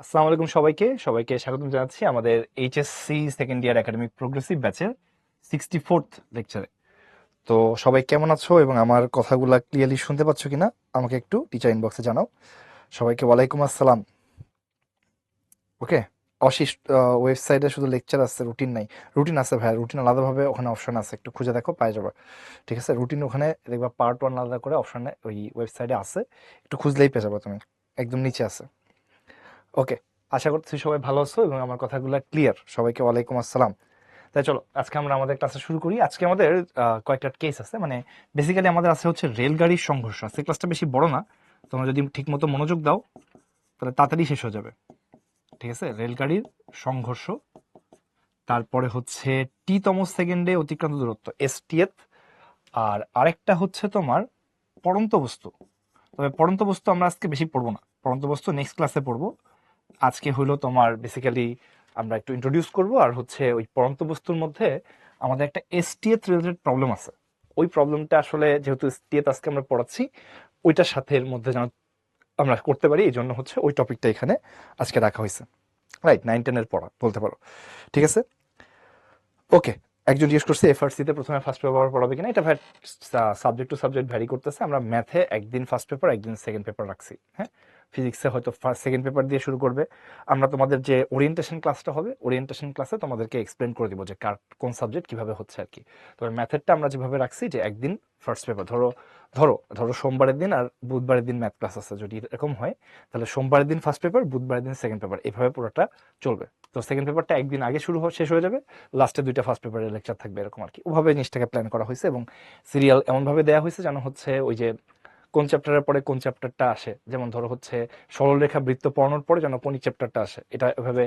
আসসালামু আলাইকুম সবাইকে স্বাগতম জানাচ্ছি আমাদের HSC second year academic progressive ব্যাচের 64th লেকচারে। তো সবাই কেমন আছো এবং আমার কথাগুলা ক্লিয়ারলি শুনতে পাচ্ছ কিনা আমাকে একটু টিচার ইনবক্সে জানাও। সবাইকে ওয়ালাইকুম আসসালাম। ওকে। অশিস ওয়েবসাইটে শুধু লেকচার আছে, রুটিন নাই। রুটিন আছে ভাই, রুটিন আলাদাভাবে ওখানে অপশন আছে, একটু খুঁজে দেখো পাই যাবে। ঠিক আছে, রুটিন ওখানে দেখবা পার্ট ওয়ান আলাদা করে অপশনে ওই ওয়েবসাইটে আছে, একটু খুঁজলেই পেয়ে যাবে তুমি, একদম নিচে আছে। ওকে, আশা করছি সবাই ভালো আছো এবং আমার কথাগুলো ক্লিয়ার। সবাইকে ওয়ালাইকুম আসসালাম। তাই চলো আজকে আমরা আমাদের ক্লাসে শুরু করি। আজকে আমাদের কয়েকটা কেস আছে, মানে বেসিক্যালি আমাদের আছে হচ্ছে রেলগাড়ির সংঘর্ষ। আজকে ক্লাসটা বেশি বড় না, তোমরা যদি ঠিকমতো মনোযোগ দাও তাহলে তাড়াতাড়ি শেষ হয়ে যাবে। ঠিক আছে, রেলগাড়ির সংঘর্ষ, তারপরে হচ্ছে টি-তম সেকেন্ডে অতিক্রান্ত দূরত্ব এসটিএফ, আর আরেকটা হচ্ছে তোমার পড়ন্ত বস্তু। তবে পড়ন্ত বস্তু আমরা আজকে বেশি পড়বো না, পড়ন্ত বস্তু নেক্সট ক্লাসে পড়বো। আজকে হলো তোমার বেসিক্যালি আমরা একটু ইন্ট্রোডিউস করব, আর হচ্ছে ওই পড়ন্ত বস্তুর মধ্যে আমাদের একটা এসটিএফ রিলেটেড প্রবলেম আছে। ওই প্রবলেমটা আসলে যেহেতু এসটিএফ আজকে আমরা পড়াচ্ছি, ওইটার সাথে এর মধ্যে যেন আমরা করতে পারি, এই জন্য হচ্ছে ওই টপিকটা এখানে আজকে রাখা হয়েছে। রাইট, 9-10 এর পড়া বলতে পারো। ঠিক আছে, ওকে। একজন জিজ্ঞেস করছে এফআরসি তে প্রথমে ফার্স্ট পেপার পড়াবে কিনা। এটা সাবজেক্ট টু সাবজেক্ট ভ্যারি করতেছে। আমরা ম্যাথে একদিন ফার্স্ট পেপার একদিন সেকেন্ড পেপার রাখছি, হ্যাঁ। ফিজিক্সে হয়তো সেকেন্ড পেপার দিয়ে শুরু করবে। আমরা তোমাদের যে ওরিয়েন্টেশন ক্লাসটা হবে, ওরিয়েন্টেশন ক্লাসে তোমাদেরকে এক্সপ্লেন করে দিব যে কোন সাবজেক্ট কিভাবে হচ্ছে আর কি। তবে ম্যাথেরটা আমরা যেভাবে রাখছি যে একদিন ফার্স্ট পেপার, ধরো ধরো ধরো সোমবারের দিন আর বুধবারের দিন ম্যাথ ক্লাস আছে, যদি এরকম হয় তাহলে সোমবারের দিন ফার্স্ট পেপার, বুধবারের দিন সেকেন্ড পেপার, এভাবে পুরোটা চলবে। তো সেকেন্ড পেপারটা একদিন আগে শেষ হয়ে যাবে, লাস্টে দুইটা ফার্স্ট পেপারের লেকচার থাকবে, এরকম আর কি। ওভাবে জিনিসটাকে প্ল্যান করা হয়েছে এবং সিরিয়াল এমনভাবে দেওয়া হয়েছে যেন হচ্ছে ওই যে কোন চ্যাপ্টারের পরে কোন চ্যাপ্টারটা আসে, যেমন ধরো হচ্ছে সরলরেখা বৃত্ত পড়ানোর পরে যেন কোন চ্যাপ্টারটা আসে, এটা এভাবে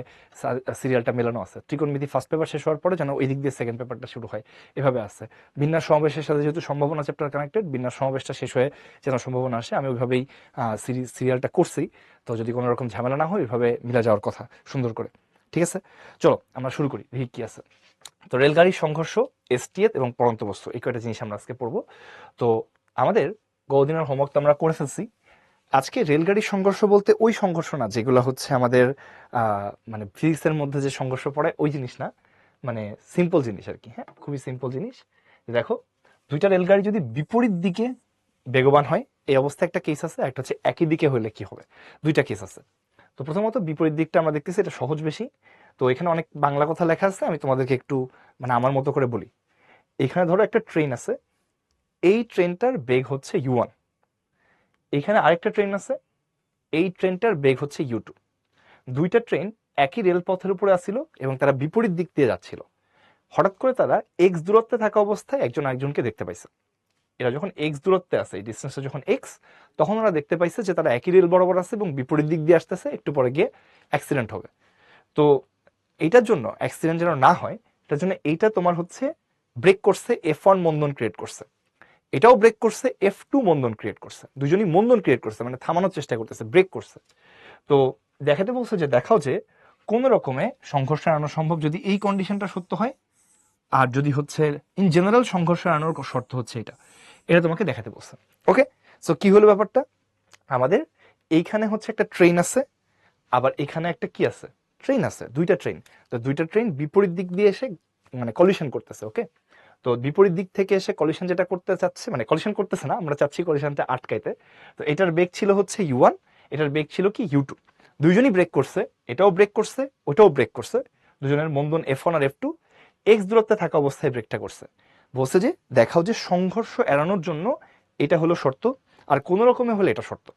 সিরিয়ালটা মেলানো আছে। ত্রিকোণমিতি ফার্স্ট পেপার শেষ হওয়ার পরে যেন ওই দিক দিয়ে সেকেন্ড পেপারটা শুরু হয়, এভাবে আছে। বিন্যাস সমাবেশের সাথে যেহেতু সম্ভাবনা চ্যাপ্টার কানেক্টেড, বিন্যাস সমাবেশটা শেষ হয়ে যেন সম্ভাবনা আসে, আমি ওইভাবেই সিরিয়ালটা করছি। তো যদি কোনো রকম ঝামেলা না হয়, ওইভাবে মিলা যাওয়ার কথা সুন্দর করে। ঠিক আছে, চলো আমরা শুরু করি, দেখি কি আছে। তো রেলগাড়ির সংঘর্ষ, এসটিএফ এবং পড়ন্ত বস্তু, এই কয়টা জিনিস আমরা আজকে পড়বো। তো আমাদের গতদিনের হোমওয়ার্ক তো আমরা করে ফেলছি। আজকে রেলগাড়ির সংঘর্ষ বলতে ওই সংঘর্ষ না যেগুলো হচ্ছে আমাদের মানে ফিজিক্সের মধ্যে যে সংঘর্ষ পড়ে ওই জিনিস না, মানে সিম্পল জিনিস আর কি। হ্যাঁ, খুবই সিম্পল জিনিস। দেখো, দুইটা রেলগাড়ি যদি বিপরীত দিকে বেগবান হয়, এই অবস্থায় একটা কেস আছে, একটা হচ্ছে একই দিকে হলে কি হবে। দুইটা কেস আছে। তো প্রথমত বিপরীত দিকটা আমরা দেখতেছি, এটা সহজ বেশি। তো এখানে অনেক বাংলা কথা লেখা আছে, আমি তোমাদেরকে একটু মানে আমার মতো করে বলি। এখানে ধরো একটা ট্রেন আছে, এই ট্রেনটার বেগ হচ্ছে ইউ1। এখানে আরেকটা ট্রেন আছে, এই ট্রেনটার বেগ হচ্ছে ইউ2। দুইটা ট্রেন একই রেলপথের উপরে আসছিল এবং তারা বিপরীত দিক দিয়ে যাচ্ছিল। হঠাৎ করে তারা এক্স দূরত্বে থাকা অবস্থায় একজন আরেকজনকে দেখতে পাইছে। এরা যখন এক্স দূরত্বে আছে, এই ডিস্টেন্সটা যখন এক্স, তখন ওরা দেখতে পাইছে যে তারা একই রেল বরাবর আছে এবং বিপরীত দিক দিয়ে আসতেছে, একটু পরে গিয়ে অ্যাক্সিডেন্ট হবে। তো এইটার জন্য অ্যাক্সিডেন্ট যেন না হয়, এটার জন্য এইটা তোমার হচ্ছে ব্রেক করছে, F1 মন্দন ক্রিয়েট করছে, এটাও ব্রেক করছে, F2 মন্দন ক্রিয়েট করছে। দুজনই মন্দন ক্রিয়েট করছে, মানে থামানোর চেষ্টা করতেছে, ব্রেক করছে। তো দেখাতে বলছে যে দেখাও যে কোন রকমে সংঘর্ষ এড়ানো সম্ভব যদি এই কন্ডিশনটা সত্য হয়, আর যদি হচ্ছে ইন জেনারেল সংঘর্ষ এড়ানোর শর্ত হচ্ছে এটা, এটা তোমাকে দেখাতে বলছে। ওকে, সো কি হলো ব্যাপারটা, আমাদের এইখানে হচ্ছে একটা ট্রেন আছে, আবার এখানে একটা কি আছে, ট্রেন আছে, দুইটা ট্রেন। তো দুইটা ট্রেন বিপরীত দিক দিয়ে এসে মানে কলিশন করতেছে। ওকে, তো বিপরীত দিক থেকে এসে কলিশন যেটা করতে চাচ্ছে, মানে কলিশন করতেছে না, আমরা চাচ্ছি কলিশনটা আটকাইতে। তো এটার বেগ ছিল হচ্ছে ইউ1, এটার বেগ ছিল কি ইউ2। দুইজনই ব্রেক করছে, এটাও ব্রেক করছে, ওটাও ব্রেক করছে। দুজনের মন্দন F1 আর F2, এক্স দূরত্বে থাকা অবস্থায় ব্রেকটা করছে। বলছে যে দেখাও যে সংঘর্ষ এড়ানোর জন্য এটা হলো শর্ত, আর কোনো রকমে হলে এটা শর্ত।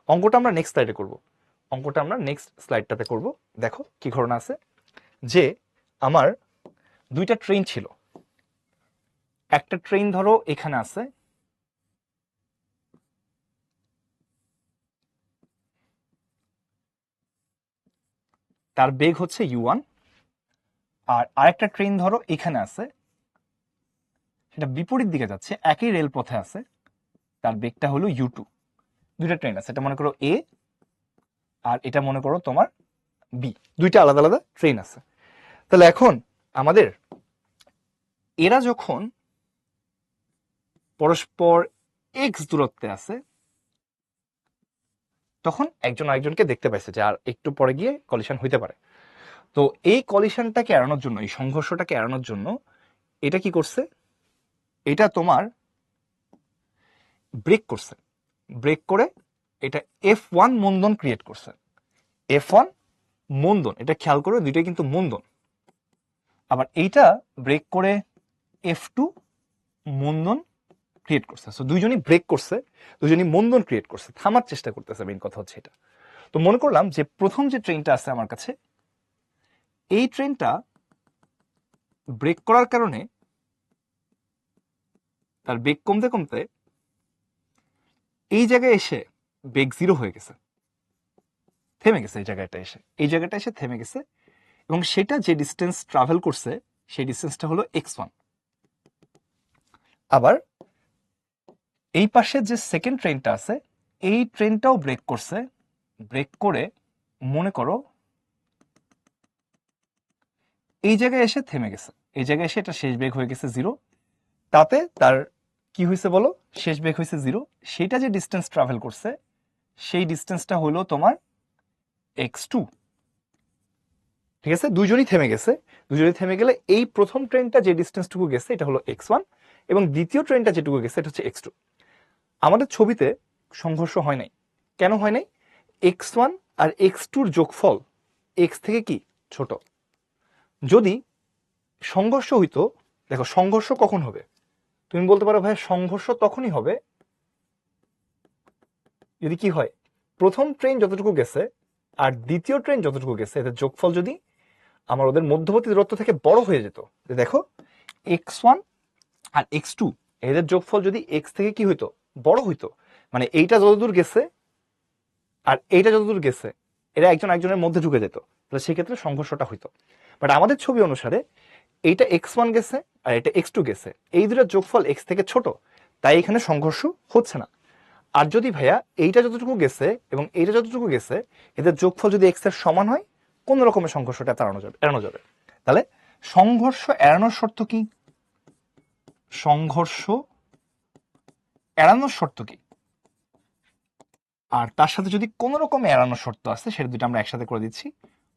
অঙ্কটা আমরা নেক্সট স্লাইডে করব, অঙ্কটা আমরা নেক্সট স্লাইডটাতে করব। দেখো কি ঘটনা আছে, যে আমার দুইটা ট্রেন ছিল। একটা ট্রেন ধরো এখানে আছে, তার বেগ হচ্ছে ইউ1। আর আরেকটা ট্রেন ধরো এখানে আছে, সেটা বিপরীত দিকে যাচ্ছে, একই রেল পথে আছে, তার বেগটা হলো ইউ2। দুইটা ট্রেন আছে, এটা মনে করো এ, আর এটা মনে করো তোমার বি। দুইটা আলাদা আলাদা ট্রেন আছে। তাহলে এখন আমাদের এরা যখন পরস্পর এক্স দূরত্বে আছে, তখন একজন আরেকজনকে দেখতে পাইছে যে আর একটু পরে গিয়ে কলিশন হইতে পারে। তো এই কলিশনটাকে এড়ানোর জন্য, এই সংঘর্ষটাকে এড়ানোর জন্য এটা কি করছে, এটা তোমার ব্রেক করছে। ব্রেক করে এটা F1 মন্দন ক্রিয়েট করছে। F1 মন্দন, এটা খেয়াল করে দুইটাই কিন্তু মন্দন। আবার এইটা ব্রেক করে F2 মন্দন ক্রিয়েট করছে। সো দুইজনই ব্রেক করছে, দুইজনই মন্দন ক্রিয়েট করছে, থামার চেষ্টা করতেছে। মেইন কথা হচ্ছে এটা। তো মনে করলাম যে প্রথম যে ট্রেনটা আছে আমার কাছে, এই ট্রেনটা ব্রেক করার কারণে তার বেগ কমতে কমতে এই জায়গায় এসে বেগ 0 হয়ে গেছে, থেমে গেছে। এই জায়গাটা এসে থেমে গেছে, এবং সেটা যে ডিস্টেন্স ট্রাভেল করছে সেই ডিস্টেন্সটা হলো x1। আবার এই পাশে যে সেকেন্ড ট্রেনটা আছে, এই ট্রেনটাও ব্রেক করছে। ব্রেক করে মনে করো এই জায়গায় এসে থেমে গেছে, এই জায়গায় এসে এটা শেষ বেগ হয়ে গেছে 0। তাতে তার কি হয়েছে বলো, শেষ বেগ হয়েছে 0। সেটা যে ডিস্টেন্স ট্রাভেল করছে সেই ডিস্টেন্সটা হলো তোমার x2। ঠিক আছে, দুজনই থেমে গেছে। দুজনই থেমে গেলে এই প্রথম ট্রেনটা যে ডিস্টেন্সটুকু গেছে এটা হলো x1, এবং দ্বিতীয় ট্রেনটা যেটুকু গেছে এটা হচ্ছে x2। আমাদের ছবিতে সংঘর্ষ হয় নাই। কেন হয় নাই? x1 আর x2-র যোগফল x থেকে কি ছোট। যদি সংঘর্ষ হইতো, দেখো সংঘর্ষ কখন হবে, তুমি বলতে পারো ভাই সংঘর্ষ তখনই হবে যদি কি হয়, প্রথম ট্রেন যতটুকু গেছে আর দ্বিতীয় ট্রেন যতটুকু গেছে এদের যোগফল যদি আমার ওদের মধ্যবর্তী দূরত্ব থেকে বড় হয়ে যেত। দেখো x1 আর x2 এদের যোগফল যদি x থেকে কি হইতো, বড় হইতো, মানে এইটা যতদূর গেছে আর এইটা যতদূর গেছে এরা একজন একজনের মধ্যে ঢুকে যেত, তাহলে সেক্ষেত্রে সংঘর্ষটা হইতো। বাট আমাদের ছবি অনুসারে এইটা x1 গেছে আর এটা x2 গেছে, এই দুটোর যোগফল x থেকে ছোট, তাই এখানে সংঘর্ষ হচ্ছে না। আর যদি ভাইয়া এইটা যতটুকু গেছে এবং এইটা যতটুকু গেছে এদের যোগফল যদি x এর সমান হয়, কোন রকমের সংঘর্ষটা এড়ানো যাবে। তাহলে সংঘর্ষ এড়ানোর শর্ত কি? সংঘর্ষ এড়ানোর শর্ত কি? আর তার সাথে যদি কোন রকমে এড়ানোর শর্ত আছে সেটা দুটো আমরা একসাথে করে দিচ্ছি।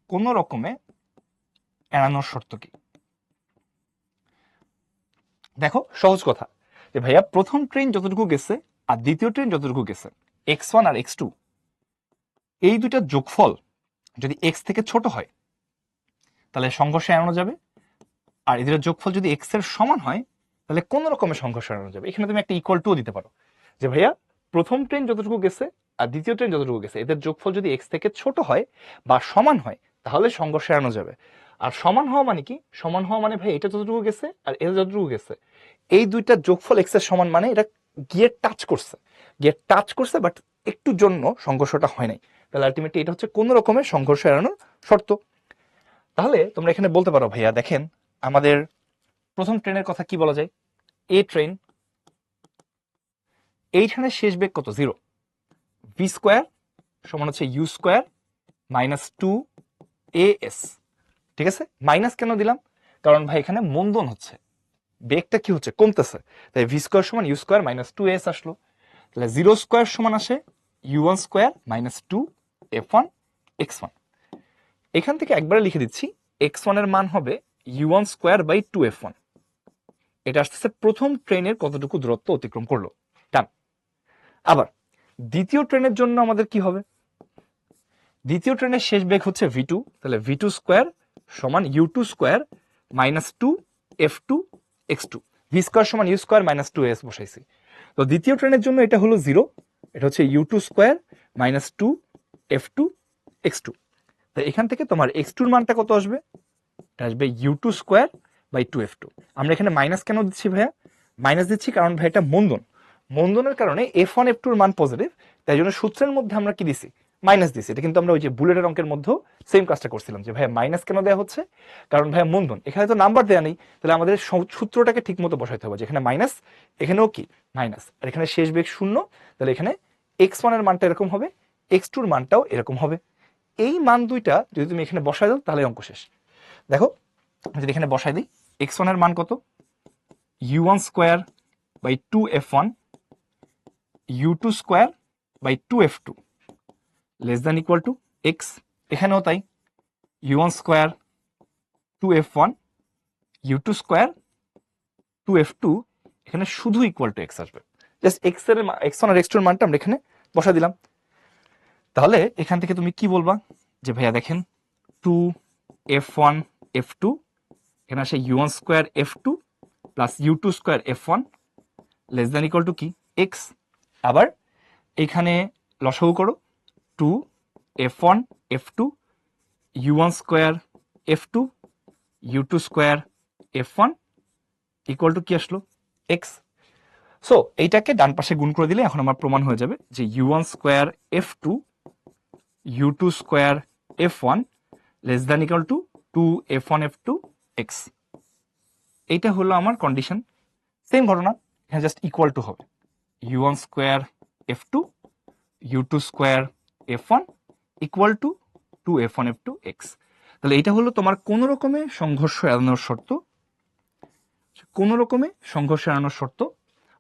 কোন রকমে এড়ানোর শর্ত কি? দেখো সহজ কথা, যে ভাইয়া প্রথম ট্রেন যতটুকু গেছে আর দ্বিতীয় ট্রেন যতটুকু গেছে, x1 আর x2, এই দুইটার যোগফল যদি x থেকে ছোট হয় তাহলে সংঘর্ষ এড়ানো যাবে। আর এদের যোগফল যদি x এর সমান হয় তাহলে কোন রকমের সংঘর্ষ এড়ানো যাবে। এখানে তুমি একটা ইকুয়াল টু দিতে পারো, যে ভাইয়া প্রথম ট্রেন যতটুকু গেছে আর দ্বিতীয় ট্রেন যতটুকু গেছে এদের যোগফল যদি x থেকে ছোট হয় বা সমান হয় তাহলে সংঘর্ষ এড়ানো যাবে। আর সমান হওয়া মানে কি? সমান হওয়া মানে ভাই এটা যতটুকু গেছে আর এটা যতটুকু গেছে এই দুইটা যোগফল x এর সমান, মানে এটা গিয়ে টাচ করছে বাট একটু জন্য সংঘর্ষটা হয় নাই। তাহলে আলটিমেটলি এটা হচ্ছে কোন রকমের সংঘর্ষ এড়ানোর শর্ত। তাহলে তোমরা এখানে বলতে পারো ভাইয়া দেখেন আমাদের প্রথম ট্রেনের কথা কি বলা যায়, এ ট্রেন, এইখানে শেষ বেগ কত? 0। ভি স্কোয়ার সমান হচ্ছে ইউ স্কোয়ার মাইনাস 2as। ঠিক আছে, মাইনাস কেন দিলাম? কারণ ভাই এখানে মন্দন হচ্ছে, বেগটা কি হচ্ছে, কমতেছে, তাই ভি স্কোয়ার সমান ইউ স্কোয়ার মাইনাস 2as আসলো। তাহলে 0 স্কোয়ার সমান আসে u1 square minus 2f1 x1। এখান থেকে একবারে লিখে দিচ্ছি x1 এর মান হবে u1 স্কোয়ার বাই 2f1। এটা আসতেছে প্রথম ট্রেনের কতটুকু দূরত্ব অতিক্রম করলো। ডান। আবার দ্বিতীয় ট্রেনের জন্য আমাদের কি হবে? দ্বিতীয় ট্রেনের শেষ বেগ হচ্ছে v2, তাহলে v2 স্কোয়ার সমান u2 square minus 2f2 x2। V square সমান ইউ স্কোয়ার মাইনাস 2as বসাইছি। তো দ্বিতীয় ট্রেনের জন্য এটা হলো 0, এটা হচ্ছে u2 square minus 2f2 x2। তাই এখান থেকে তোমার x2 এর মানটা কত আসবে? এটা আসবে u2 স্কোয়ার বাই 2f2। আমরা এখানে মাইনাস কেন দিচ্ছি ভাইয়া? মাইনাস দিচ্ছি কারণ ভাই এটা মন্দনের কারণে f1 f2 এর মান পজিটিভ, তাই জন্য সূত্রের মধ্যে আমরা কি দিছি? মাইনাস দিছি। এটা কিন্তু আমরা ওই যে বুলেটের অঙ্কের মধ্যেও সেম কাজটা করছিলাম, যে ভাইয়া মাইনাস কেন দেওয়া হচ্ছে? কারণ ভাইয়া মন্দন, এখানে তো নাম্বার দেওয়া নেই, তাহলে আমাদের সূত্রটাকে ঠিক মতো বসাইতে হবে, যেখানে মাইনাস এখানেও কি মাইনাস, আর এখানে শেষ বেগ 0, তাহলে এখানে x1 এর মানটা এরকম হবে, x2 এর মানটাও এরকম হবে। এই মান দুইটা যদি তুমি এখানে বসাই দাও তাহলে অঙ্ক শেষ। দেখো যদি এখানে বসাই দিই, x1 এর মান কত? u1 square by 2f1, u2 square by 2f2, less than equal to x, এখানেও তাই, u1 square 2f1 u2 square 2f2, এখানে শুধু ইকুয়াল টু এক্স আসবে, জাস্ট এক্স এর x1 আর x2 এর মানটা আমরা এখানে বসা দিলাম। তাহলে এখান থেকে তুমি কি বলবা যে ভাইয়া দেখেন 2f1 f2, এখানে আসে u1 square f2 plus u2 square f1 less than equal to কি এক্স। আবার এখানে লসাগু করো 2f1 f2 u1 square f2 u2 square f1 equal to কি আসলো এক্স। সো এইটাকে ডান পাশে গুণ করে দিলে এখন আমার প্রমাণ হয়ে যাবে যে u1 square f2 u2 square f1 less than equal two 2f1 f2 x। এইটা হলো আমার কন্ডিশন। সেম ঘটনা, এখানে জাস্ট ইকুয়াল টু হবে u1 square f2 u2 square f1 equal to 2f1 f2 x। তাহলে এটা হলো তোমার কোন রকমে সংঘর্ষ এড়ানোর শর্ত, কোন রকমে সংঘর্ষ এড়ানোর শর্ত,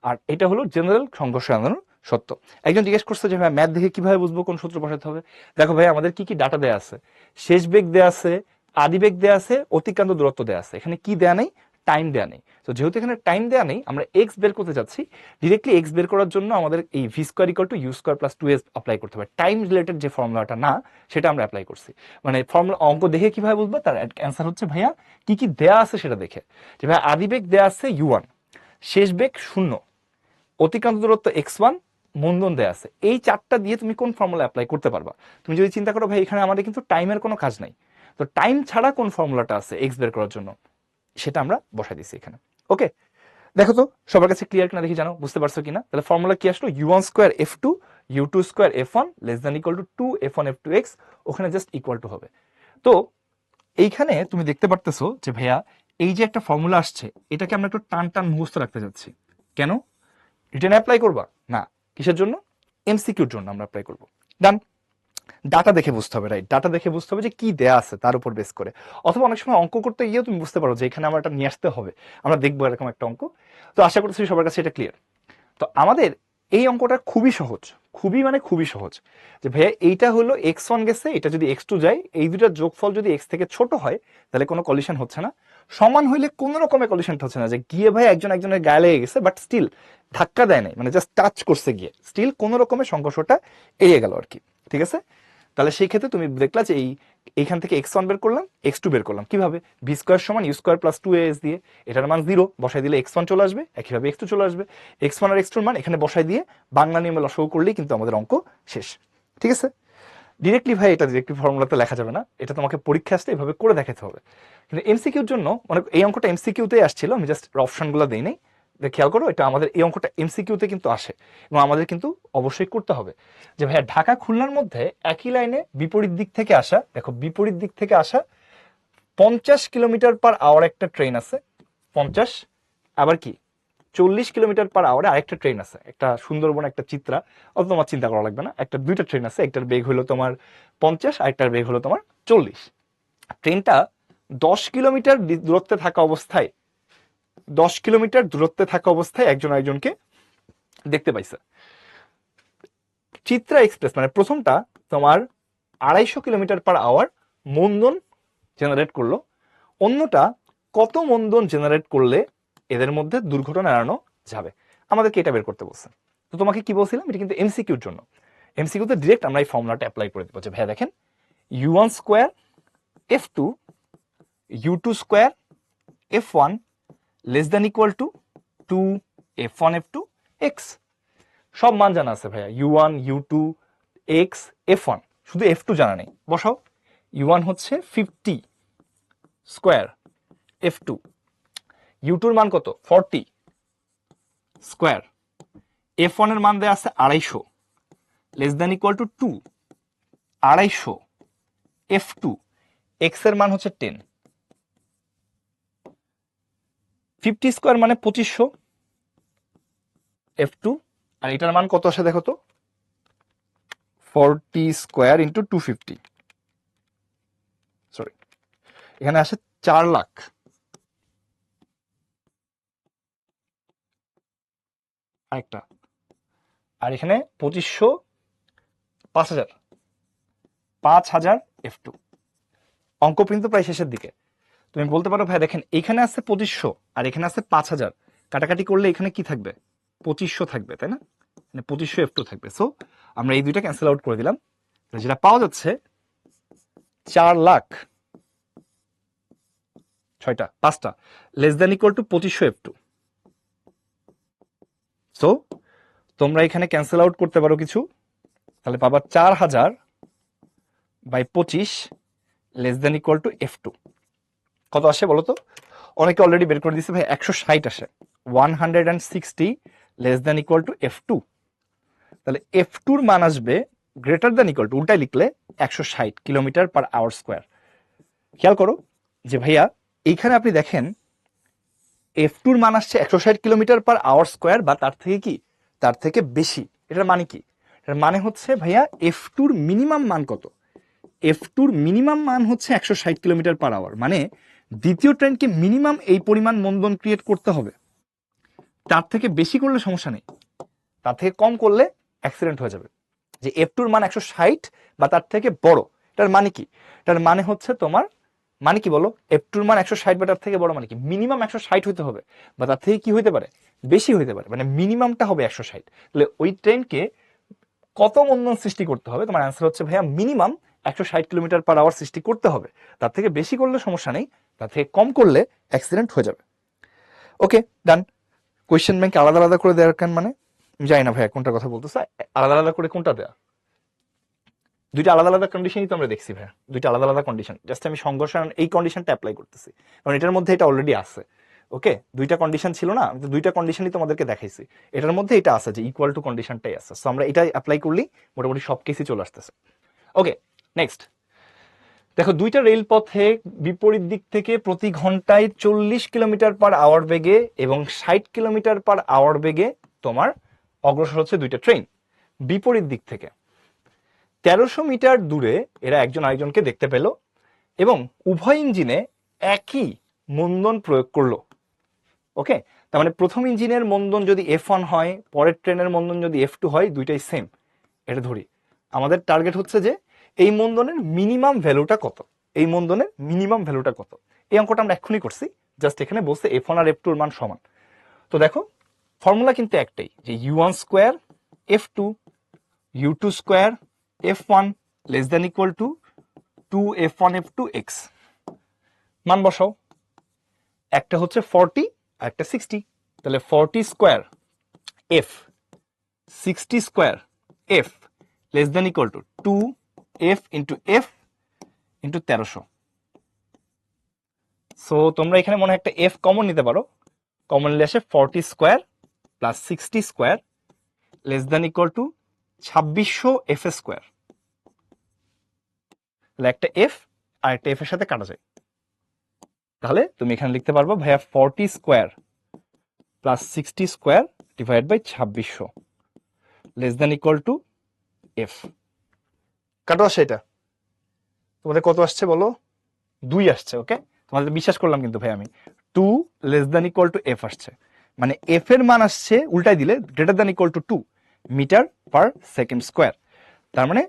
আর এটা হলো জেনারেল সংঘর্ষ এড়ানোর শর্ত। একজন জিজ্ঞেস করছে যে ভাই ম্যাথ দেখে কিভাবে বুঝবো কোন সূত্র বসাতে হবে। দেখো ভাই আমাদের কি কি ডাটা দেয়া আছে, শেষ বেগ দেয়া আছে, আদি বেগ দেয়া আছে, অতিক্রান্ত দূরত্ব দেয়া আছে, এখানে কি দেয়া নেই, টাইম দেয়া নেই। তো যেহেতু এখানে টাইম দেয়া নেই, আমরা এক্স বের করতে যাচ্ছি, ডিরেক্টলি এক্স বের করার জন্য আমাদের এই v square equal to u square plus 2s apply করতে হবে। টাইম রিলেটেড যে ফর্মুলাটা না, সেটা আমরা অ্যাপ্লাই করছি। মানে ফর্মুলা অঙ্ক দেখে কিভাবে বুঝবো, তার অ্যান্সার হচ্ছে ভাইয়া কি কি দেয়া আছে সেটা দেখে। যে ভাইয়া আদি বেগ দেয়া আছে u1, শেষ বেগ 0, অতিক্রান্ত দূরত্ব x1, মন্দন দেয়া আছে। এই চারটা দিয়ে তুমি কোন ফর্মুলা অ্যাপ্লাই করতে পারবা। তুমি যদি চিন্তা করো ভাই এখানে আমাদের কিন্তু টাইমের কোনো কাজ নাই, তো টাইম ছাড়া কোন ফর্মুলাটা আছে এক্স বের করার জন্য, সেটা আমরা বসাই দিচ্ছি এখানে। ওকে, দেখো তো সবার কাছে ক্লিয়ার কিনা দেখি, জানো বুঝতে পারছো কিনা। তাহলে ফর্মুলা কি আসলো, u1 square f2 u2 square f1 less than equal two 2f1 f2 x, ওখানে জাস্ট ইকুয়াল টু হবে। তো এইখানে তুমি দেখতে পারতেছো যে ভাইয়া এই যে একটা ফর্মুলা আসছে, এটাকে আমরা একটু টান টান মুখস্থ রাখতে যাচ্ছি। কেন? রিটেন অ্যাপ্লাই করবা না, কিসের জন্য, এমসিকিউর জন্য আমরা অ্যাপ্লাই করবো। ডান, ডাটা দেখে বুঝতে হবে, রাইট, ডাটা দেখে বুঝতে হবে যে কি দেয়া আছে তার উপর বেস করে। অথবা অনেক সময় অঙ্ক করতে গিয়েও তুমি বুঝতে পারো যে এখানে আমার এটা নিয়ে আসতে হবে, আমরা দেখবো এরকম একটা অঙ্ক। তো আশা করতেছি সবার কাছে এটা ক্লিয়ার। তো আমাদের এই অঙ্কটা খুবই সহজ, খুবই মানে খুবই সহজ। যে ভাইয়া এইটা হলো x1 গেছে, এটা যদি x2 যায়, এই দুটার যোগফল যদি x থেকে ছোট হয় তাহলে কোনো কলিশন হচ্ছে না। সমান হইলে কোনো রকমের কলিশনটা হচ্ছে না, যে গিয়ে ভাই একজন একজনের গায়ে লেগে গেছে বাট স্টিল ধাক্কা দেয় নাই, মানে জাস্ট টাচ করছে গিয়ে, স্টিল কোনো রকমের সংঘর্ষটা এড়িয়ে গেল আর কি। ঠিক আছে, তাহলে সেই ক্ষেত্রে তুমি দেখলা যে এইখান থেকে x1 বের করলাম, x2 বের করলাম কিভাবে, ভি স্কোয়ার সমান ইউ স্কোয়ার প্লাস 2as দিয়ে, এটার মান 0 বসাই দিলে x1 চলে আসবে, একইভাবে x2 চলে আসবে, x1 আর x2 এর মান এখানে বসাই দিয়ে বাংলা নিয়মে লসাগু করলেই কিন্তু আমাদের অঙ্ক শেষ। ঠিক আছে, ডিরেক্টলি ভাই এটা ডিরেক্টলি ফর্মুলাতে লেখা যাবে না, এটা তোমাকে পরীক্ষা আসলে এভাবে করে দেখাতে হবে। কিন্তু এমসিকিউর জন্য মানে এই অঙ্কটা এমসিকিউতে আসছিল, আমি জাস্ট অপশনগুলো দেই নাই, খেয়াল করো এটা আমাদের এই অঙ্কটা এমসিকিউতে কিন্তু আসে, এবং আমাদের কিন্তু অবশ্যই করতে হবে। যে ভাইয়া ঢাকা খুলনার মধ্যে একই লাইনে বিপরীত দিক থেকে আসা, দেখো বিপরীত দিক থেকে আসা 50 কিলোমিটার পার আওয়ার একটা ট্রেন আছে, 50, আবার কি 40 কিলোমিটার পার আওয়ারে আরেকটা ট্রেন আছে, একটা সুন্দরবন একটা চিত্রা, অত তোমার চিন্তা করা লাগবে না, একটা দুইটা ট্রেন আছে, একটার বেগ হলো তোমার 50, আরেকটার বেগ হলো তোমার 40। ট্রেনটা 10 কিলোমিটার দূরত্বে থাকা অবস্থায়, 10 কিলোমিটার দূরত্বে থাকা অবস্থায় একজন আরেকজনকে দেখতে পাইছে। চিত্রা এক্সপ্রেস মানে প্রথমটা তোমার 250 কিলোমিটার পার আওয়ার মন্দন জেনারেট করলো, অন্যটা কত মন্দন জেনারেট করলে এদের মধ্যে দুর্ঘটনা এড়ানো যাবে, আমাদেরকে এটা বের করতে বলছে। তো তোমাকে কি বলছিলাম, এটা কিন্তু এমসিকিউর জন্য, এমসিকিউতে ডিরেক্ট আমরা এই ফর্মুলাটা অ্যাপ্লাই করে দেবো। যে ভাইয়া দেখেন u1 square f2 u2 square f1 less than equal two 2f1 f2 x, সব মান জানা আছে ভাইয়া, u1 u2 x f1, শুধু f2 জানা নেই, বসাও। u1 হচ্ছে 50 স্কোয়ার f2, u2 এর মান কত 40 স্কোয়ার, f1 এর মান দেয়া আছে 250 less than equal to 2, 250 f2, x এর মান হচ্ছে 10, 50 স্কোয়ার মানে 2500 f2, আর এটার মান কত আসে দেখো তো, 40 স্কোয়ার ইন্টু 250, সরি এখানে আসে 4 লাখ, আরেকটা, আর এখানে 2500 5000, 5000 F2। অঙ্ক কিন্তু প্রায় শেষের দিকে। তুমি বলতে পারো ভাই দেখেন এখানে আছে 2500 আর এখানে আছে 5000, কাটাকাটি করলে এখানে কি থাকবে, 2500 থাকবে, তাই না? মানে 2500 F2 থাকবে। সো আমরা এই দুইটা ক্যান্সেল আউট করে দিলাম, যেটা পাওয়া যাচ্ছে 4,06,5টা less than equal to 2500 F2। So তোমরা এখানে ক্যান্সেল আউট করতে পারো কিছু, তাহলে পাবা 4000/25 less than equal two F2। কত আসে বলো তো? অনেকে অলরেডি বের করে দিচ্ছে ভাই 160 আসে। 160 less than equal two F2। তাহলে F2-র মান আসবে গ্রেটার দ্যান ইকুয়াল টু, উল্টাই লিখলে 160 km/h²। খেয়াল করো যে ভাইয়া এইখানে আপনি দেখেন F2-র মান আসছে 160 km/h² বা তার থেকে কি, তার থেকে বেশি। এটার মানে কি? এটার মানে হচ্ছে ভাইয়া F2-র মিনিমাম মান কত? F2-র মিনিমাম মান হচ্ছে 160 km/h। মানে দ্বিতীয় ট্রেনকে মিনিমাম এই পরিমাণ মন্দন ক্রিয়েট করতে হবে। তার থেকে বেশি করলে সমস্যা নেই, তার থেকে কম করলে অ্যাক্সিডেন্ট হয়ে যাবে। যে F2-র মান 160 বা তার থেকে বড়, এটার মানে কি? এটার মানে হচ্ছে তোমার মানে কি বলো? F2-র মান 160 বা তার থেকে বড় মানে কি? মিনিমাম 160 হইতে হবে বা তার থেকে কি হইতে পারে, বেশি হইতে পারে। মানে মিনিমামটা হবে 160। তাহলে ওই ট্রেনকে কত মন্দন সৃষ্টি করতে হবে? তোমার অ্যান্সার হচ্ছে ভাইয়া মিনিমাম 160 km/h সৃষ্টি করতে হবে। তার থেকে বেশি করলে সমস্যা নেই, তার থেকে কম করলে অ্যাক্সিডেন্ট হয়ে যাবে। ওকে, ডান। কোয়েশ্চেন ব্যাংক আলাদা আলাদা করে দেওয়ার কেন মানে? আমি জানি না ভাইয়া কোনটা কথা বলতেছে, আলাদা আলাদা করে কোনটা দেয়া? দুইটা আলাদা আলাদা কন্ডিশনই তো আমরা দেখছি ভাইয়া, দুইটা আলাদা আলাদা কন্ডিশন। জাস্ট আমি সংঘর্ষ এই কন্ডিশনটা অ্যাপ্লাই করতেছি, কারণ এটার মধ্যে এটা অলরেডি আছে। ওকে, দুইটা কন্ডিশন ছিল না, আমি তো দুইটা কন্ডিশনই তোমাদেরকে দেখাইছি। এটার মধ্যে এটা আছে যে ইকুয়াল টু কন্ডিশনটাই আছে। সো আমরা এটাই অ্যাপ্লাই করলেই মোটামুটি সব কেসই চলে আসতেছে। ওকে, নেক্সট দেখো, দুইটা রেলপথে বিপরীত দিক থেকে প্রতি ঘন্টায় 40 km/h বেগে এবং 60 km/h বেগে তোমার অগ্রসর হচ্ছে দুইটা ট্রেন বিপরীত দিক থেকে। 1300 মিটার দূরে এরা একজন আরেকজনকে দেখতে পেল এবং উভয় ইঞ্জিনে একই মন্দন প্রয়োগ করলো। ওকে, তার মানে প্রথম ইঞ্জিনের মন্দন যদি F1 হয়, পরের ট্রেনের মন্দন যদি F2 হয়, দুইটাই সেম। এটা ধরি আমাদের টার্গেট হচ্ছে যে এই মন্দনের মিনিমাম ভ্যালুটা কত, এই মন্দনের মিনিমাম ভ্যালুটা কত। এই অঙ্কটা আমরা এক্ষুনি করছি, জাস্ট এখানে বলছে F1 আর F2 এর মান সমান। তো দেখো ফর্মুলা কিন্তু একটাই, যে U1 square F2 U2 square F1 less than equal two 2F1 F2 x। মান বসাও, একটা হচ্ছে 40 আর একটা 60। তাহলে 40 square F 60 square F less than equal two 2F into F into 1300। So তোমরা এখানে মনে হয় একটা F কমন নিতে পারো, কমন নিলে আসে 40 square plus 60 square less than equal two 2600 F square. তাহলে একটা F আর একটা F এর সাথে কাটা যায়। তাহলে তুমি এখানে লিখতে পারবো ভাইয়া 40 square plus 60 square divide by 2600 less than equal to F। কাটো আসে এটা? তোমাদের কত আসছে বলো? 2 আসছে। ওকে, তোমাদের বিশ্বাস করলাম কিন্তু ভাই আমি। 2 less than equal to F আসছে, মানে F এর মান আসছে উল্টাই দিলে greater than equal to 2 metre per second square. তার মানে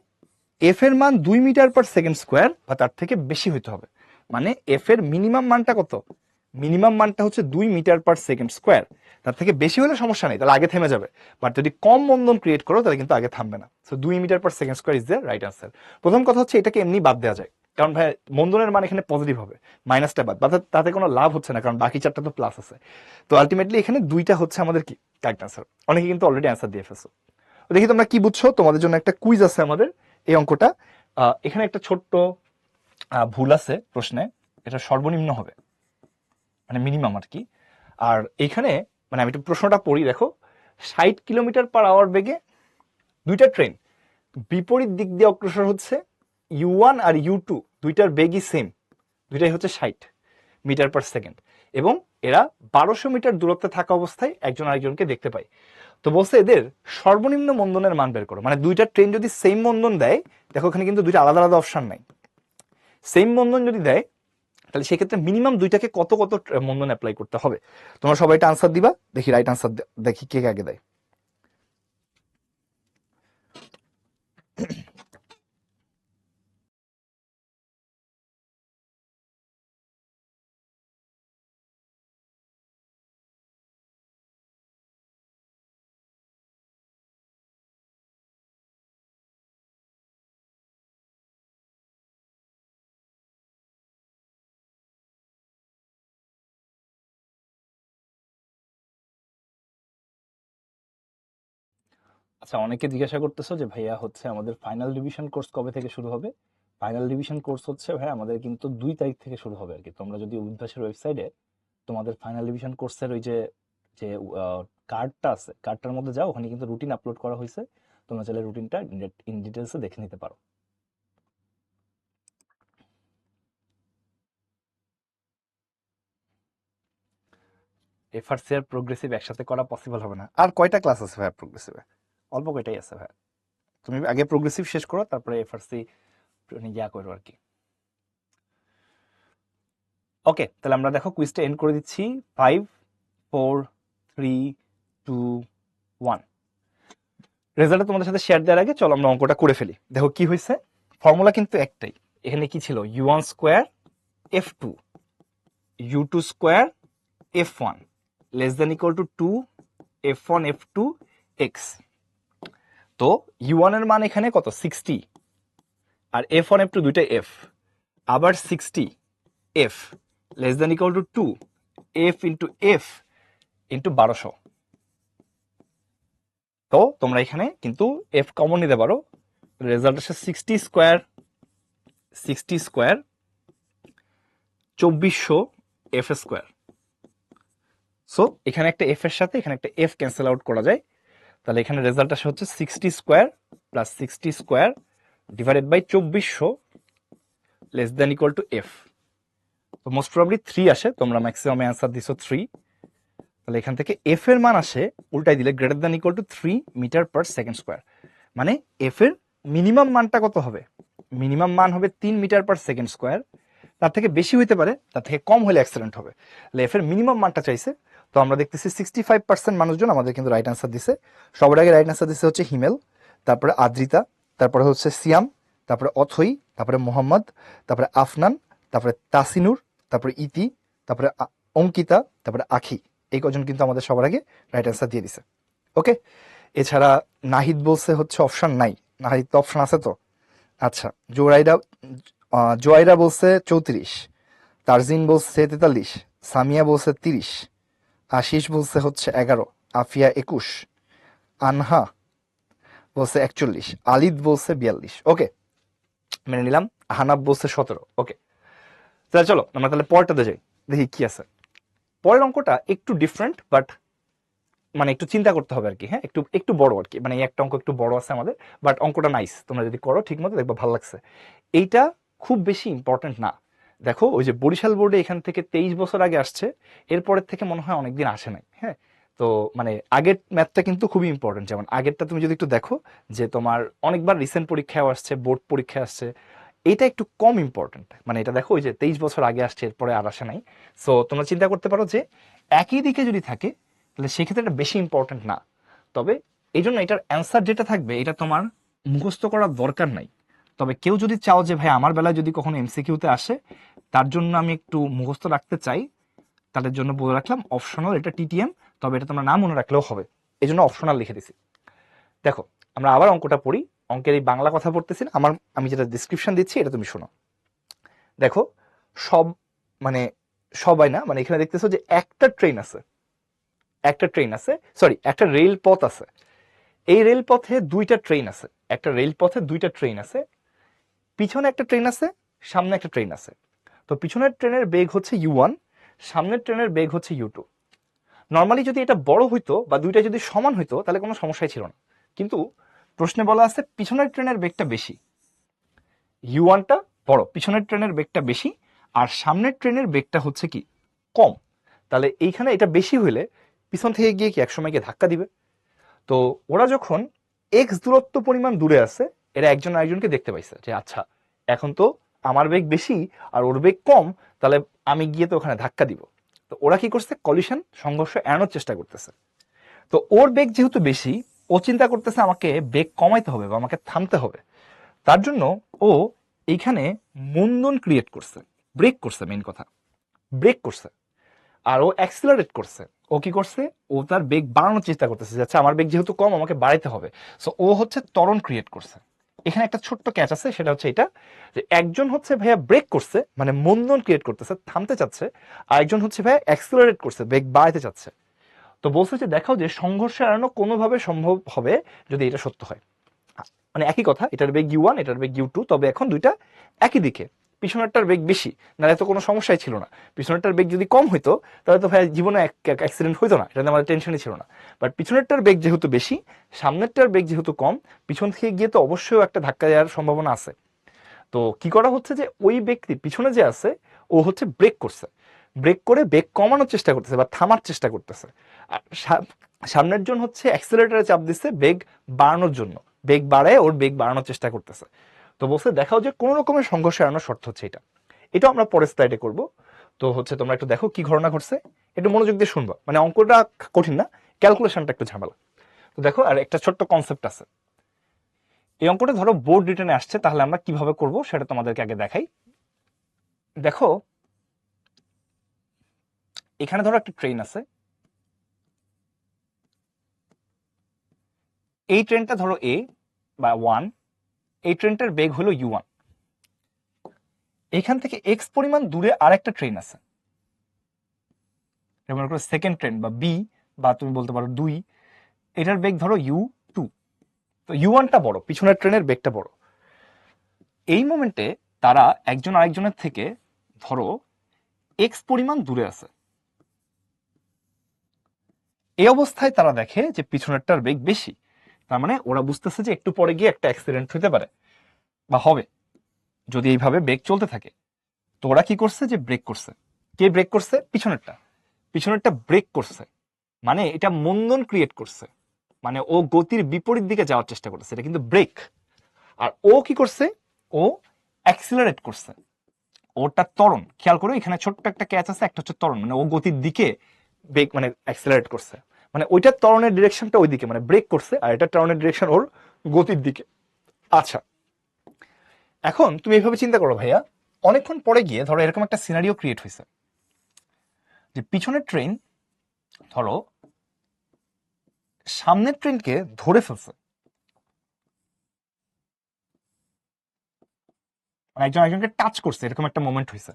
F এর মান 2 মিটার পার সেকেন্ড স্কোয়ার বা তার থেকে বেশি হইতে হবে। মানে F এর মিনিমাম মানটা কত? মিনিমাম মানটা হচ্ছে 2 মিটার পার সেকেন্ড স্কোয়ার। তার থেকে বেশি হলে সমস্যা নেই, তাহলে আগে থেমে যাবে। বাট যদি কম মন্দন ক্রিয়েট করো তাহলে কিন্তু আগে থামবে না। So 2 metre per second square is the right answer. প্রথম কথা হচ্ছে এটাকে এমনি বাদ দেওয়া যায়, কারণ ভাই মন্দনের মান এখানে পজিটিভ হবে, মাইনাসটা বাদ, তাতে কোনো লাভ হচ্ছে না, কারণ বাকি চারটা তো প্লাস আছে। তো আলটিমেটলি এখানে দুইটা হচ্ছে আমাদের কি কারেক্ট আনসার। অনেকে কিন্তু অলরেডি আনসার দিয়ে ফেলছো। দেখি তোমরা কি বুঝছো। তোমাদের জন্য একটা কুইজ আছে আমাদের এই অঙ্কটা। এখানে একটা ছোট্ট ভুল আছে প্রশ্নে, এটা সর্বনিম্ন হবে, মানে মিনিমাম আর কি। আর এইখানে মানে আমি একটু প্রশ্নটা পড়ি, দেখো 60 km/h বেগে দুইটা ট্রেন বিপরীত দিক দিয়ে অগ্রসর হচ্ছে। U1 আর U2 দুইটার বেগই সেম, দুইটাই হচ্ছে 60 মিটার পার সেকেন্ড, এবং এরা 1200 মিটার দূরত্বে থাকা অবস্থায় একজন আরেকজনকে দেখতে পায়। তো বলছে এদের সর্বনিম্ন মন্দনের মান বের করো। মানে দুইটা ট্রেন যদি সেম মন্দন দেয়, দেখো এখানে কিন্তু দুইটা আলাদা আলাদা অপশন নাই, সেম মন্দন যদি দেয় তাহলে সেক্ষেত্রে মিনিমাম দুইটাকে কত কত মন্দন অ্যাপ্লাই করতে হবে। তোমরা সবাই এটা আনসার দিবা, দেখি রাইট আনসার দেখি কে আগে দেয়। আচ্ছা, অনেকে জিজ্ঞাসা করতেছো যে ভাইয়া হচ্ছে আমাদের ফাইনাল ডিভিশন কোর্স কবে থেকে শুরু হবে। ফাইনাল ডিভিশন কোর্স হচ্ছে ভাইয়া আমাদের কিন্তু 2 তারিখ থেকে শুরু হবে আর কি। তোমরা যদি উদ্ভাসের ওয়েবসাইটে তোমাদের ফাইনাল ডিভিশন কোর্সের ওই যে যে কার্ডটা আছে, কার্ডটার মধ্যে যাও, ওখানে কিন্তু রুটিন আপলোড করা হয়েছে। তোমরা চাইলে রুটিনটা ইন ডিটেলসে দেখে নিতে পারো। এফআরসি আর প্রোগ্রেসিভ একসাথে করা পসিবল হবে না। আর কয়টা ক্লাস আছে ভাইয়া প্রোগ্রেসিভে? অল্প কয়টাই আছে ভাইয়া। তুমি আগে প্রোগ্রেসিভ শেষ করো, তারপরে এফআরসি ইয়া করো আর কি। ওকে, তাহলে আমরা দেখো কুইজটা এন্ড করে দিচ্ছি। 5 4 3 2 1। রেজাল্টটা তোমাদের সাথে শেয়ার দেওয়ার আগে চলো আমরা অঙ্কটা করে ফেলি। দেখো কি হয়েছে। ফর্মুলা কিন্তু একটাই। এখানে কি ছিল? u1 square f2 u2 square f1 less than equal to 2 f1 f2 x। তো u1 এর মান এখানে কত? 60। আর f1 f2 দুইটা f, আবার 60 f less than equal to 2 f into f into 1200। তো তোমরা এখানে কিন্তু f কমন নিতে পারো। রেজাল্ট আসে 60 স্কোয়ার 2400 f স্কোয়ার। সো এখানে একটা f এর সাথে এখানে একটা f ক্যান্সেল আউট করা যায়। তাহলে এখানে রেজাল্ট আসে হচ্ছে 60 square plus 60 square divided by 2400 less than equal to f। তো মোস্ট প্রবাবলি 3 আসে, তোমরা ম্যাক্সিমাম অ্যান্সার দিছো 3। তাহলে এখান থেকে f এর মান আসে উল্টাই দিলে greater than equal to 3 metre per second square. মানে f এর মিনিমাম মানটা কত হবে? মিনিমাম মান হবে 3 মিটার পার সেকেন্ড স্কোয়ার। তার থেকে বেশি হইতে পারে, তার থেকে কম হলে অ্যাক্সিডেন্ট হবে। তাহলে এফ এর মিনিমাম মানটা চাইছে। তো আমরা দেখতেছি 65% মানুষজন আমাদের কিন্তু রাইট আনসার দিছে। সবার আগে রাইট আনসার দিছে হচ্ছে হিমেল, তারপরে আদ্রিতা, তারপরে হচ্ছে সিয়াম, তারপরে অথই, তারপরে মোহাম্মদ, তারপরে আফনান, তারপরে তাসিনুর, তারপরে ইতি, তারপরে অঙ্কিতা, তারপরে আখি। এই কজন কিন্তু আমাদের সবার আগে রাইট আনসার দিয়ে দিছে। ওকে, এছাড়া নাহিদ বলছে হচ্ছে অপশন নাই। নাহিদ তো অপশন আছে তো। আচ্ছা, জোয়াইরা বলছে 34, তারজিন বলছে 43, সামিয়া বলছে 30, আশিস বলছে হচ্ছে 11, আফিয়া 21, আনহা বলছে 41, আলিদ বলছে 42। ওকে, মেনে নিলাম। হানাব বলছে 17। ওকে, তাহলে চলো আমরা তাহলে পরেরটাতে যাই, দেখি কি আছে। পরের অঙ্কটা একটু ডিফারেন্ট, বাট মানে একটু চিন্তা করতে হবে আর কি। হ্যাঁ, একটু একটু বড় আর কি, মানে এই একটা অঙ্ক একটু বড় আছে আমাদের, বাট অঙ্কটা নাইস। তোমরা যদি করো ঠিক মতো দেখবা ভালো লাগছে। এইটা খুব বেশি ইম্পর্টেন্ট না। দেখো ওই যে বরিশাল বোর্ডে এখান থেকে 23 বছর আগে আসছে, এরপরের থেকে মনে হয় অনেকদিন আসে নাই। হ্যাঁ, তো মানে আগের ম্যাথটা কিন্তু খুবই ইম্পর্টেন্ট। যেমন আগেরটা তুমি যদি একটু দেখো যে তোমার অনেকবার রিসেন্ট পরীক্ষায় আসছে, বোর্ড পরীক্ষায় আসছে, এটা একটু কম ইম্পর্টেন্ট। মানে এটা দেখো ওই যে 23 বছর আগে আসছে, এরপরে আর আসে নাই। সো তোমরা চিন্তা করতে পারো যে একই দিকে যদি থাকে তাহলে সেক্ষেত্রে এটা বেশি ইম্পর্টেন্ট না। তবে এই জন্য এটার অ্যান্সার যেটা থাকবে এটা তোমার মুখস্থ করার দরকার নাই। তবে কেউ যদি চাও যে ভাই আমার বেলায় যদি কখনো এমসিকিউতে আসে, তার জন্য আমি একটু মুখস্থ রাখতে চাই, তাদের জন্য বলে রাখলাম অপশনাল, এটা টিটিএম। তবে এটা তোমরা না মনে রাখলেও হবে, এই জন্য অপশনাল লিখে দিছি। দেখো আমরা আবার অঙ্কটা পড়ি। অঙ্কের এই বাংলা কথা পড়তেছি না, আমি যেটা ডিসক্রিপশন দিচ্ছি এটা তুমি শোনো। দেখো সব মানে সবাই না, মানে এখানে দেখতেছো যে একটা ট্রেন আছে, সরি একটা রেল পথ আছে। এই রেলপথে দুইটা ট্রেন আছে, একটা রেলপথে দুইটা ট্রেন আছে। পিছনে একটা ট্রেন আছে, সামনে একটা ট্রেন আছে। তো পিছনের ট্রেনের বেগ হচ্ছে u1, সামনের ট্রেনের বেগ হচ্ছে u2। নর্মালি যদি এটা বড় হইতো বা দুইটা যদি সমান হইতো তাহলে কোনো সমস্যাই ছিল না। কিন্তু প্রশ্নে বলা আছে পিছনের ট্রেনের বেগটা বেশি, u1টা বড়, পিছনের ট্রেনের বেগটা বেশি, আর সামনের ট্রেনের বেগটা হচ্ছে কি কম। তাহলে এইখানে এটা বেশি হইলে পিছন থেকে গিয়ে কি একসময় গিয়ে ধাক্কা দিবে। তো ওরা যখন এক্স দূরত্ব পরিমাণ দূরে আছে, এরা একজন আরেকজনকে দেখতে পাইছে যে আচ্ছা এখন তো আমার বেগ বেশি আর ওর বেগ কম, তাহলে আমি গিয়ে তো ওখানে ধাক্কা দিব। তো ওরা কি করছে, কলিশন, সংঘর্ষ এড়ানোর চেষ্টা করতেছে। তো ওর বেগ যেহেতু বেশি, ও চিন্তা করতেছে আমাকে বেগ কমাইতে হবে বা আমাকে থামতে হবে। তার জন্য ও এইখানে মন্দন ক্রিয়েট করছে, ব্রেক করছে, মেইন কথা ব্রেক করছে। আর ও অ্যাক্সিলারেট করছে। ও কি করছে, ও তার বেগ বাড়ানোর চেষ্টা করতেছে, আচ্ছা আমার বেগ যেহেতু কম আমাকে বাড়াইতে হবে। সো ও হচ্ছে ত্বরণ ক্রিয়েট করছে। এখানে একটা ছোট্ট ক্যাচ আছে, সেটা হচ্ছে এটা যে একজন হচ্ছে ভাইয়া ব্রেক করছে, মানে মন্দন ক্রিয়েট করতেছে, থামতে চাচ্ছে, আর একজন হচ্ছে ভাইয়া অ্যাক্সিলারেট করছে, বেগ বাড়াইতে চাচ্ছে। তো বলছে যে দেখাও যে সংঘর্ষ এড়ানো কোনোভাবে সম্ভব হবে যদি এটা সত্য হয়। মানে একই কথা, এটার বেগ u1 এটার বেগ u2, তবে এখন দুইটা একই দিকে, পিছনেরটার বেগ বেশি, নাহলে তো কোনো সমস্যাই ছিল না। পিছনেরটার বেগ যদি কম হইতো তাহলে তো ভাই জীবনে অ্যাক্সিডেন্ট হইতো না, এটা আমাদের টেনশনই ছিল না। বাট পিছনেরটার বেগ যেহেতু বেশি, সামনেরটার বেগ যেহেতু কম, পিছন থেকে গিয়ে তো অবশ্যই একটা ধাক্কা দেওয়ার সম্ভাবনা আছে। তো কি করা হচ্ছে যে ওই ব্যক্তি পিছনে যে আছে ও হচ্ছে ব্রেক করছে, ব্রেক করে বেগ কমানোর চেষ্টা করতেছে বা থামার চেষ্টা করতেছে। আর সামনের জন হচ্ছে অ্যাক্সিলারেটরে চাপ দিচ্ছে বেগ বাড়ানোর জন্য, বেগ বাড়ায় ওর বেগ বাড়ানোর চেষ্টা করতেছে। তো বলছে দেখাও যে কোনো রকমের সংঘর্ষ এড়ানোর শর্ত হচ্ছে এটা। এটা আমরা পরের স্লাইডে করবো। তো হচ্ছে তোমরা একটু দেখো কি ঘটনা ঘটছে, একটু মনোযোগ দিয়ে শুনবা, মানে অঙ্কটা কঠিন না, ক্যালকুলেশনটা একটু ঝামেলা। তো দেখো, আর একটা ছোট্ট কনসেপ্ট আছে। এই অঙ্কটা ধরো বোর্ড রিটেনে আসছে, তাহলে আমরা কিভাবে করব সেটা তোমাদেরকে আগে দেখাই। দেখো, এখানে ধরো একটা ট্রেন আছে, এই ট্রেনটা ধরো এ বা 1, এই ট্রেনটার বেগ হলো u1। এখান থেকে এক্স পরিমাণ দূরে আর একটা ট্রেন আছে, মনে করো সেকেন্ড ট্রেন বা বি, বা তুমি বলতে পারো 2, এটার বেগ ধরো u2। তো u1টা বড়, পিছনের ট্রেনের বেগটা বড়। এই মোমেন্টে তারা একজন আরেকজনের থেকে ধরো এক্স পরিমাণ দূরে আছে। এই অবস্থায় তারা দেখে যে পিছনেরটার বেগ বেশি, তার মানে ওরা বুঝতেছে যে একটু পরে গিয়ে একটা অ্যাক্সিডেন্ট হতে পারে বা হবে যদি এইভাবে বেগ চলতে থাকে। তো ওরা কি করছে যে ব্রেক করছে। কে ব্রেক করছে? পিছনেরটা। পিছনেরটা ব্রেক করছে মানে এটা মন্দন ক্রিয়েট করছে, মানে ও গতির বিপরীত দিকে যাওয়ার চেষ্টা করছে, এটা কিন্তু ব্রেক। আর ও কি করছে? ও অ্যাক্সিলারেট করছে, ওটা ত্বরণ। খেয়াল করো এখানে ছোট্ট একটা ক্যাচ আছে, একটা হচ্ছে ত্বরণ, মানে ও গতির দিকে ব্রেক মানে অ্যাক্সিলারেট করছে, মানে ওইটার ত্বরণের ডিরেকশনটা ওই দিকে, মানে ব্রেক করছে, আর এটা ত্বরণের ডিরেকশন ওর গতির দিকে। আচ্ছা, এখন তুমি এইভাবে চিন্তা করো ভাইয়া, অনেকক্ষণ পরে গিয়ে ধরো এরকম একটা সিনারিও ক্রিয়েট হয়েছে যে পিছনের ট্রেন ধরো সামনের ট্রেনকে ধরে ফেলছে, মানে একজন একজনকে টাচ করছে, এরকম একটা মোমেন্ট হয়েছে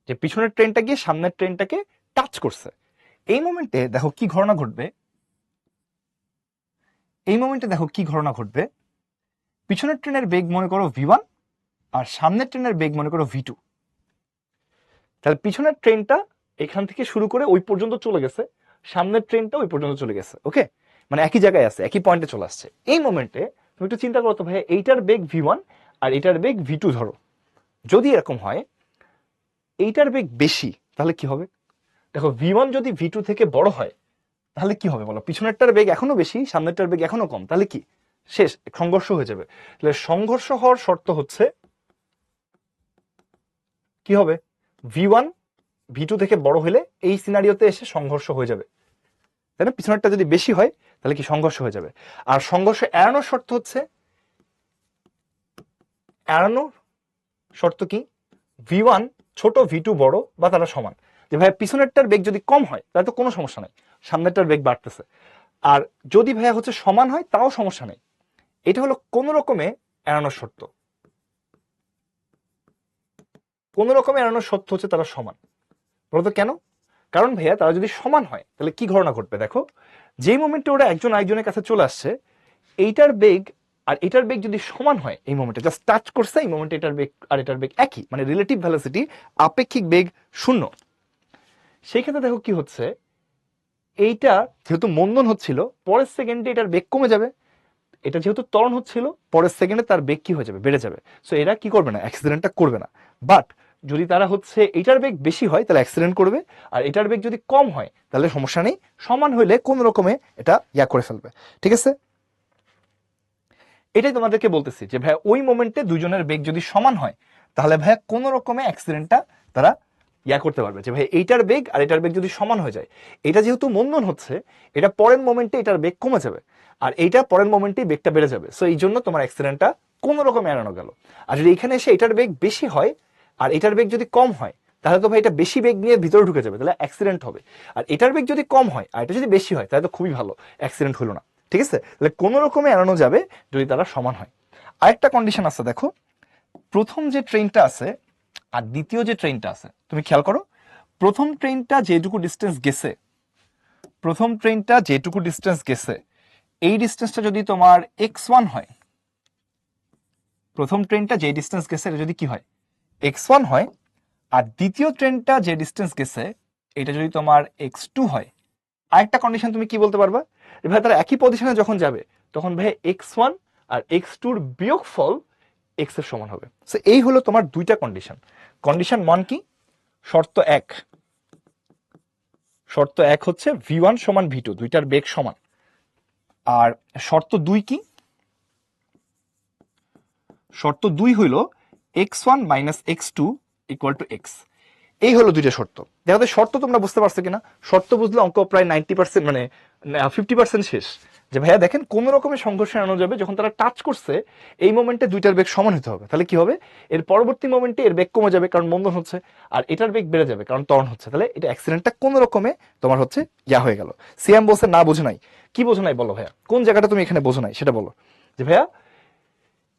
যে পিছনের ট্রেনটা গিয়ে সামনের ট্রেনটাকে টাচ করছে। এই মোমেন্টে দেখো কি ঘটনা ঘটবে, এই মোমেন্টে দেখো কি ঘটনা ঘটবে। পিছনের ট্রেনের বেগ মনে করো v1, আর সামনের ট্রেনের বেগ মনে করো v2। তাহলে পিছনের ট্রেনটা এখান থেকে শুরু করে ওই পর্যন্ত চলে গেছে, সামনের ট্রেনটা ওই পর্যন্ত চলে গেছে, ওকে, মানে একই জায়গায় আছে, একই পয়েন্টে চলে আসছে। এই মোমেন্টে তুমি একটু চিন্তা করো তো ভাই, এইটার বেগ v1 আর এটার বেগ v2 ধরো, যদি এরকম হয় এইটার বেগ বেশি তাহলে কি হবে? দেখো v1 যদি v2 থেকে বড় হয় তাহলে কি হবে বলো? পিছনেরটার বেগ এখনো বেশি, সামনেরটার বেগ এখনো কম, তাহলে কি শেষ, সংঘর্ষ হয়ে যাবে। তাহলে সংঘর্ষ হওয়ার শর্ত হচ্ছে কি হবে? v1 v2 থেকে বড় হলে এই সিনারিওতে এসে সংঘর্ষ হয়ে যাবে, তাই না? পিছনেরটা যদি বেশি হয় তাহলে কি সংঘর্ষ হয়ে যাবে। আর সংঘর্ষ এড়ানোর শর্ত হচ্ছে, এড়ানোর শর্ত কি? v1 ছোট, v2 বড় বা তারা সমান। যে ভাই পিছনেরটার বেগ যদি কম হয় তাহলে তো কোনো সমস্যা নাই, সামনেরটার বেগ বাড়তেছে। আর যদি ভাইয়া হচ্ছে সমান হয় তাও সমস্যা নেই। এটা হলো কোন রকমে এড়ানোর শর্ত। কোন রকমে এড়ানোর শর্ত হচ্ছে তারা সমান। বলতো কেন? কারণ ভাইয়া তারা যদি সমান হয় তাহলে কি ঘটনা ঘটবে দেখো, যেই মোমেন্টে ওরা একজন আরেকজনের কাছে চলে আসছে, এইটার বেগ আর এটার বেগ যদি সমান হয়, এই মোমেন্টে জাস্ট টাচ করছে, এই মোমেন্টে এটার বেগ আর এটার বেগ একই, মানে রিলেটিভ ভেলোসিটি, আপেক্ষিক বেগ শূন্য। সেই ক্ষেত্রে দেখো কি হচ্ছে, এইটা যেহেতু মন্দন হচ্ছিল, পরের সেকেন্ডে এটার বেগ কমে যাবে। এটা যেহেতু ত্বরণ হচ্ছিল, পরের সেকেন্ডে তার বেগ কি হয়ে যাবে? বেড়ে যাবে। সো এরা কি করবে না, অ্যাক্সিডেন্টটা করবে না। বাট যদি তারা হচ্ছে এটার বেগ বেশি হয় তাহলে অ্যাক্সিডেন্ট করবে, আর এটার বেগ যদি কম হয় তাহলে সমস্যা নেই, সমান হইলে কোন রকমে এটা করে ফেলবে। ঠিক আছে, এটাই তোমাদেরকে বলতেছি যে ভাই ওই মোমেন্টে দুজনের বেগ যদি সমান হয় তাহলে ভাই কোন রকমে অ্যাক্সিডেন্টটা তারা করতে পারবে। যে ভাই এইটার বেগ আর এটার বেগ যদি সমান হয়ে যায়, এটা যেহেতু মন্দন হচ্ছে, এটা পরের মোমেন্টে এটার বেগ কমে যাবে, আর এইটা পরের মোমেন্টেই বেগটা বেড়ে যাবে। সো এই জন্য তোমার অ্যাক্সিডেন্টটা কোন রকমে এড়ানো গেল। আর যদি এখানে এসে এটার বেগ বেশি হয় আর এটার বেগ যদি কম হয় তাহলে তো ভাই এটা বেশি বেগ নিয়ে ভিতরে ঢুকে যাবে, তাহলে অ্যাক্সিডেন্ট হবে। আর এটার বেগ যদি কম হয় আর এটা যদি বেশি হয় তাহলে তো খুবই ভালো, অ্যাক্সিডেন্ট হলো না। ঠিক আছে, তাহলে কোন রকমে এড়ানো যাবে যদি তারা সমান হয়। আরেকটা কন্ডিশন আছে দেখো, প্রথম যে ট্রেনটা আছে আর দ্বিতীয় যে ট্রেনটা আছে, তুমি খেয়াল করো, প্রথম ট্রেনটা যেটুকু ডিস্টেন্স গেছে প্রথম ট্রেনটা যেটুকু ডিস্টেন্স গেছে এই ডিস্টেন্সটা যদি তোমার x1 হয়, প্রথম ট্রেনটা যে ডিস্টেন্স গেছে এটা যদি কি হয় x1 হয়, আর দ্বিতীয় ট্রেনটা যে ডিস্টেন্স গেছে এটা যদি তোমার x2 হয়, আরেকটা কন্ডিশন তুমি কি বলতে পারবা ভাই তারা একই পজিশনে যখন যাবে তখন ভাই x1 আর x2 এর বিয়োগফল x এর সমান হবে। সো এই হলো তোমার দুইটা কন্ডিশন। কন্ডিশন 1 কি? শর্ত 1, শর্ত 1 হচ্ছে v1 সমান v2, দুইটার বেগ সমান। আর শর্ত 2 কি? শর্ত 2 হইল x1 মাইনাস x2 ইকুয়াল টু x। এই হলো দুইটা শর্ত। দেখো শর্ত তোমরা বুঝতে পারছো কিনা? শর্ত বুঝলে অঙ্ক প্রায় 90% মানে 50% শেষ। যে ভাইয়া দেখেন কোন রকমের সংঘর্ষে আনা যাবে, যখন তারা টাচ করছে এই মোমেন্টে দুইটার বেগ সমান হতে হবে, তাহলে কি হবে এর পরবর্তী মোমেন্টে এর বেগ কমে যাবে কারণ মন্দন হচ্ছে, আর এটার বেগ বেড়ে যাবে কারণ ত্বরণ হচ্ছে, তাহলে এটা অ্যাক্সিডেন্টটা কোন রকমে তোমার হচ্ছে ইয়া হয়ে গেল। সিএম বলছে না বোঝো নাই। কি বোঝো নাই বলো ভাইয়া, কোন জায়গাটা তুমি এখানে বোঝো নাই সেটা বলো। যে ভাইয়া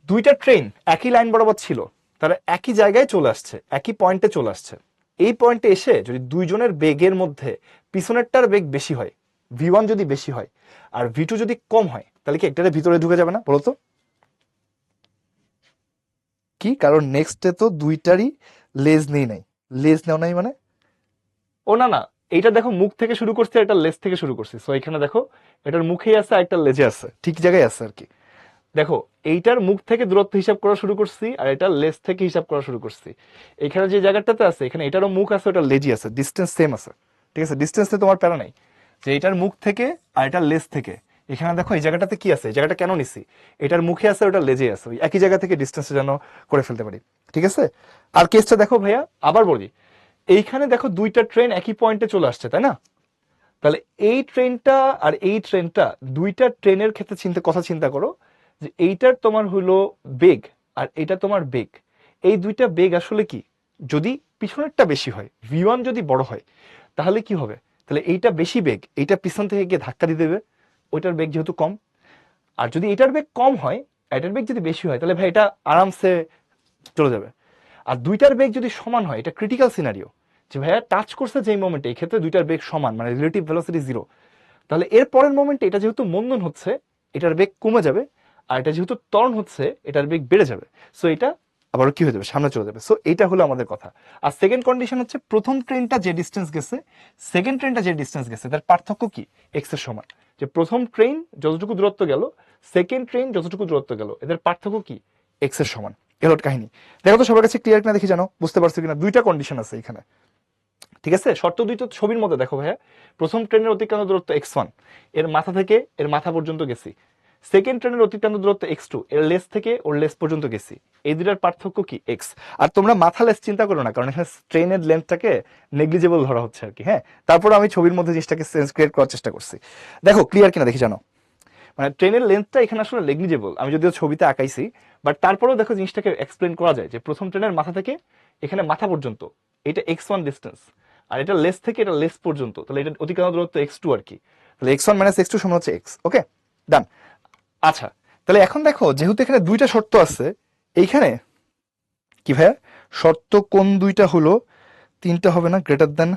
দুইটা ট্রেন একই লাইন বরাবর ছিল, তারা একই জায়গায় চলে আসছে, একই পয়েন্টে চলে আসছে। এই পয়েন্টে এসে যদি দুইজনের বেগের মধ্যে পিছনেরটার বেগ বেশি হয়, v1 যদি বেশি হয় আর v2 যদি কম হয়, তাহলে কি একটারে ভিতরে ঢুকে যাবে না বলতো? কি কারণ নেক্সটে তো দুইটারই লেজ নেই নাই, লেজ নেও নাই মানে ও না না, এইটা দেখো মুখ থেকে শুরু করছে, এটা লেজ থেকে শুরু করছে। সো এখানে দেখো এটার মুখেই আছে আর একটা লেজে আছে, ঠিক জায়গায় আছে আর কি। দেখো এইটার মুখ থেকে দূরত্ব হিসাব করা শুরু করছি আর এটার লেজ থেকে হিসাব করা শুরু করছি। এখানে যে জায়গাটাতে আছে এখানে এটারও মুখ আছে, ওটার লেজি আছে, ডিস্টেন্স সেম আছে, ঠিক আছে? ডিস্টেন্সে তোমার প্যারা নাই। যে এটার মুখ থেকে আর এটার লেজ থেকে, এখানে দেখো এই জায়গাটাতে কি আছে, এই জায়গাটা কেন নিছি, এটার মুখে আছে ওটার লেজে আছে, ওই একই জায়গা থেকে ডিস্টেন্সে যেন করে ফেলতে পারি, ঠিক আছে? আর কেসটা দেখো ভাইয়া আবার বলি, এইখানে দেখো দুইটা ট্রেন একই পয়েন্টে চলে আসছে, তাই না? তাহলে এই ট্রেনটা আর এই ট্রেনটা, দুইটা ট্রেনের ক্ষেত্রে কথা চিন্তা করো যে এইটার তোমার হলো বেগ আর এটা তোমার বেগ, এই দুইটা বেগ আসলে কি, যদি পিছনেরটা বেশি হয়, v1 যদি বড় হয় তাহলে কি হবে, তাহলে এইটা বেশি বেগ, এইটা পিছন থেকে গিয়ে ধাক্কা দিয়ে দেবে, ওইটার বেগ যেহেতু কম। আর যদি এটার বেগ কম হয়, এটার বেগ যদি বেশি হয়, তাহলে ভাই এটা আরামসে চলে যাবে। আর দুইটার বেগ যদি সমান হয়, এটা ক্রিটিক্যাল সিনারিও, যে ভাইয়া টাচ করছে যেই মোমেন্টে, এই ক্ষেত্রে দুইটার বেগ সমান মানে রিলেটিভ ভেলোসিটি 0, তাহলে এর পরের মোমেন্টে এটা যেহেতু মন্দন হচ্ছে এটার বেগ কমে যাবে, আর এটা যেহেতু ত্বরণ হচ্ছে এটার বেগ বেড়ে যাবে। সো এটা আবারও কি হয়ে যাবে, সামনে চলে যাবে। সো এটা হলো আমাদের কথা। আর সেকেন্ড কন্ডিশন হচ্ছে প্রথম ট্রেনটা যে ডিস্টেন্স গেছে সেকেন্ড ট্রেনটা যে ডিস্টেন্স গেছে তার পার্থক্য কি, এক্স এর সমান। যে প্রথম ট্রেন যতটুকু দূরত্ব গেল, সেকেন্ড ট্রেন যতটুকু দূরত্ব গেল, এদের পার্থক্য কি, এক্স এর সমান। এর কাহিনী দেখো তো সবার কাছে ক্লিয়ার কিনা দেখি, জানো বুঝতে পারছো কিনা? দুইটা কন্ডিশন আছে এখানে, ঠিক আছে? শর্ত দুই তো ছবির মধ্যে দেখো ভাইয়া, প্রথম ট্রেনের অতিক্রান্ত দূরত্ব x1, এর মাথা থেকে এর মাথা পর্যন্ত গেছি। সেকেন্ড ট্রেনের অতিক্রান্ত দূরত্ব x2, এর লেস থেকে ওর লেস পর্যন্ত গেছি। এই দুটার পার্থক্য কি, x। আর তোমরা মাথা লেস চিন্তা করো না, কারণ এখানে ট্রেনের লেন্থটাকে নেগলিজেবল ধরা হচ্ছে আর কি। হ্যাঁ, তারপর আমি ছবির মধ্যে জিনিসটাকে সেন্স ক্রিয়েট করার চেষ্টা করছি। দেখো ক্লিয়ার কিনা দেখি, জানো মানে ট্রেনের লেন্থটা এখানে আসলে নেগলিজেবল, আমি যদিও ছবিতে আঁকাইছি, বাট তারপরেও দেখো জিনিসটাকে এক্সপ্লেন করা যায় যে প্রথম ট্রেনের মাথা থেকে এখানে মাথা পর্যন্ত এটা x1 ডিস্টেন্স, আর এটা লেস থেকে এটা লেস পর্যন্ত, তাহলে এটা অতিক্রান্ত দূরত্ব x2 আর কি। তাহলে x1 মাইনাস x2 সমান হচ্ছে x। ওকে, ডান। আচ্ছা, তাহলে এখন দেখো যেহেতু এখানে দুইটা শর্ত আছে, এইখানে কি ভাইয়া শর্ত কোন দুইটা হলো, তিনটা হবে না, গ্রেটার দেন।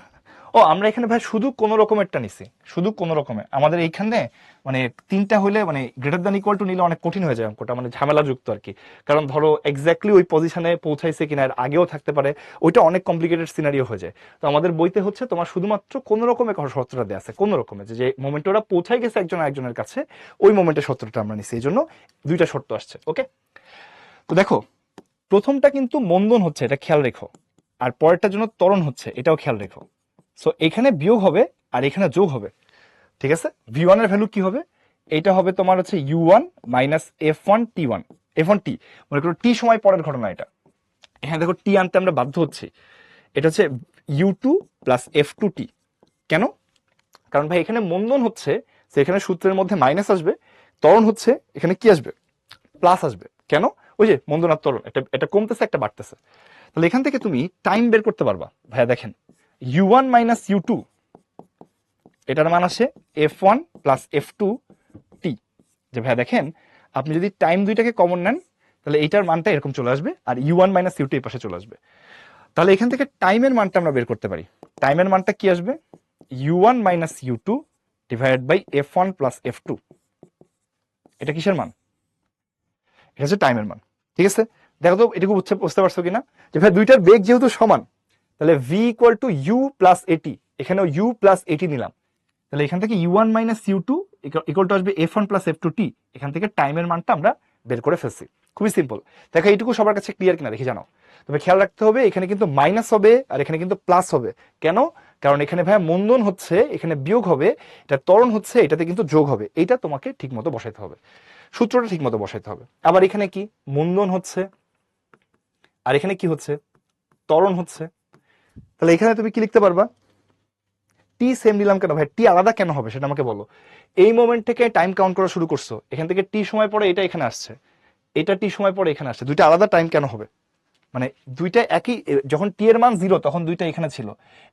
ও আমরা এখানে ভাই শুধু কোন রকমেরটা নিছি, শুধু কোন রকমের, আমাদের এইখানে মানে তিনটা হইলে মানে গ্রেটার দ্যান ইকুয়াল টু নিলে অনেক কঠিন হয়ে যায় অঙ্কটা, মানে ঝামেলাযুক্ত আর কি। কারণ ধরো এক্স্যাক্টলি ওই পজিশনে পৌঁছাইছে কিনা, এর আগেও থাকতে পারে, ওইটা অনেক কমপ্লিকেটেড সিনারিও হয়ে যায়। তো আমাদের বইতে হচ্ছে তোমার শুধুমাত্র কোন রকমের শর্তটা দেওয়া আছে, কোন রকমের যে মোমেন্টে ওরা পৌঁছাই গেছে একজন আরেকজনের কাছে, ওই মোমেন্টের শর্তটা আমরা নিছি, এই জন্য দুইটা শর্ত আসছে। ওকে, তো দেখো প্রথমটা কিন্তু মন্দন হচ্ছে, এটা খেয়াল রেখো, আর পরেরটার জন্য ত্বরণ হচ্ছে, এটাও খেয়াল রেখো। সো এখানে বিয়োগ হবে আর এখানে যোগ হবে, ঠিক আছে? v1 এর ভ্যালু কি হবে, এটা হবে তোমার হচ্ছে u1 minus f1 t1, f1 t, মনে করো টি সময় পরের ঘটনা এটা। এখানে দেখো টি আনতে আমরা বাধ্য হচ্ছি, এটা হচ্ছে u2 প্লাস f2 t। কেন? কারণ ভাই এখানে মন্দন হচ্ছে, সেখানে সূত্রের মধ্যে মাইনাস আসবে, ত্বরণ হচ্ছে এখানে কি আসবে, প্লাস আসবে। কেন? ওই যে মন্দন আর ত্বরণ, এটা কমতেছে একটা বাড়তেছে। তাহলে এখান থেকে তুমি টাইম বের করতে পারবা। ভাইয়া দেখেন u1 মাইনাস u2, এটার মান আসে f1 প্লাস f2 t। যে ভাইয়া দেখেন আপনি যদি টাইম দুইটাকে কমন নেন তাহলে এইটার মানটা এরকম চলে আসবে, আর u1 মাইনাস u2 এই পাশে চলে আসবে। তাহলে এখান থেকে টাইমের মানটা আমরা বের করতে পারি। টাইমের মানটা কি আসবে, u1 minus u2 divided by f1 plus f2। এটা কিসের মান? এটা হচ্ছে টাইমের মান। ঠিক আছে, দেখো তো এটুকু বুঝতে পারছো কিনা যে ভাই দুইটার বেগ যেহেতু সমান, তাহলে v equal to u plus at, এখানেও ইউ প্লাস এটি নিলাম, তাহলে এখান থেকে u1 minus u2 equal to আসবে f1 প্লাস f2t। এখান থেকে টাইমের মানটা আমরা বের করে ফেলছি। খুবই সিম্পল। দেখো এইটুকু সবার কাছে ক্লিয়ার কিনা দেখি জানাও। তবে খেয়াল রাখতে হবে এখানে কিন্তু মাইনাস হবে আর এখানে কিন্তু প্লাস হবে। কেন? কারণ এখানে ভাইয়া মন্দন হচ্ছে, এখানে বিয়োগ হবে, এটা ত্বরণ হচ্ছে, এটাতে কিন্তু যোগ হবে। এইটা তোমাকে ঠিক মতো বসাইতে হবে, সূত্রটা ঠিক মতো বসাইতে হবে। আবার এখানে কি মন্দন হচ্ছে আর এখানে কি হচ্ছে? ত্বরণ হচ্ছে। তাহলে এখানে তুমি কি লিখতে পারবা? টি সেম নিলাম কেন ভাই? টি আলাদা কেন হবে সেটা আমাকে বলো। এই মোমেন্ট থেকে টাইম কাউন্ট করা শুরু করছো, এখান থেকে টি সময় পরে এটা এখানে আসছে, এটা টি সময় পরে এখানে আসছে, দুইটা আলাদা টাইম কেন হবে? মানে দুইটা একই, যখন টি এর মান 0 তখন দুইটা এখানে ছিল,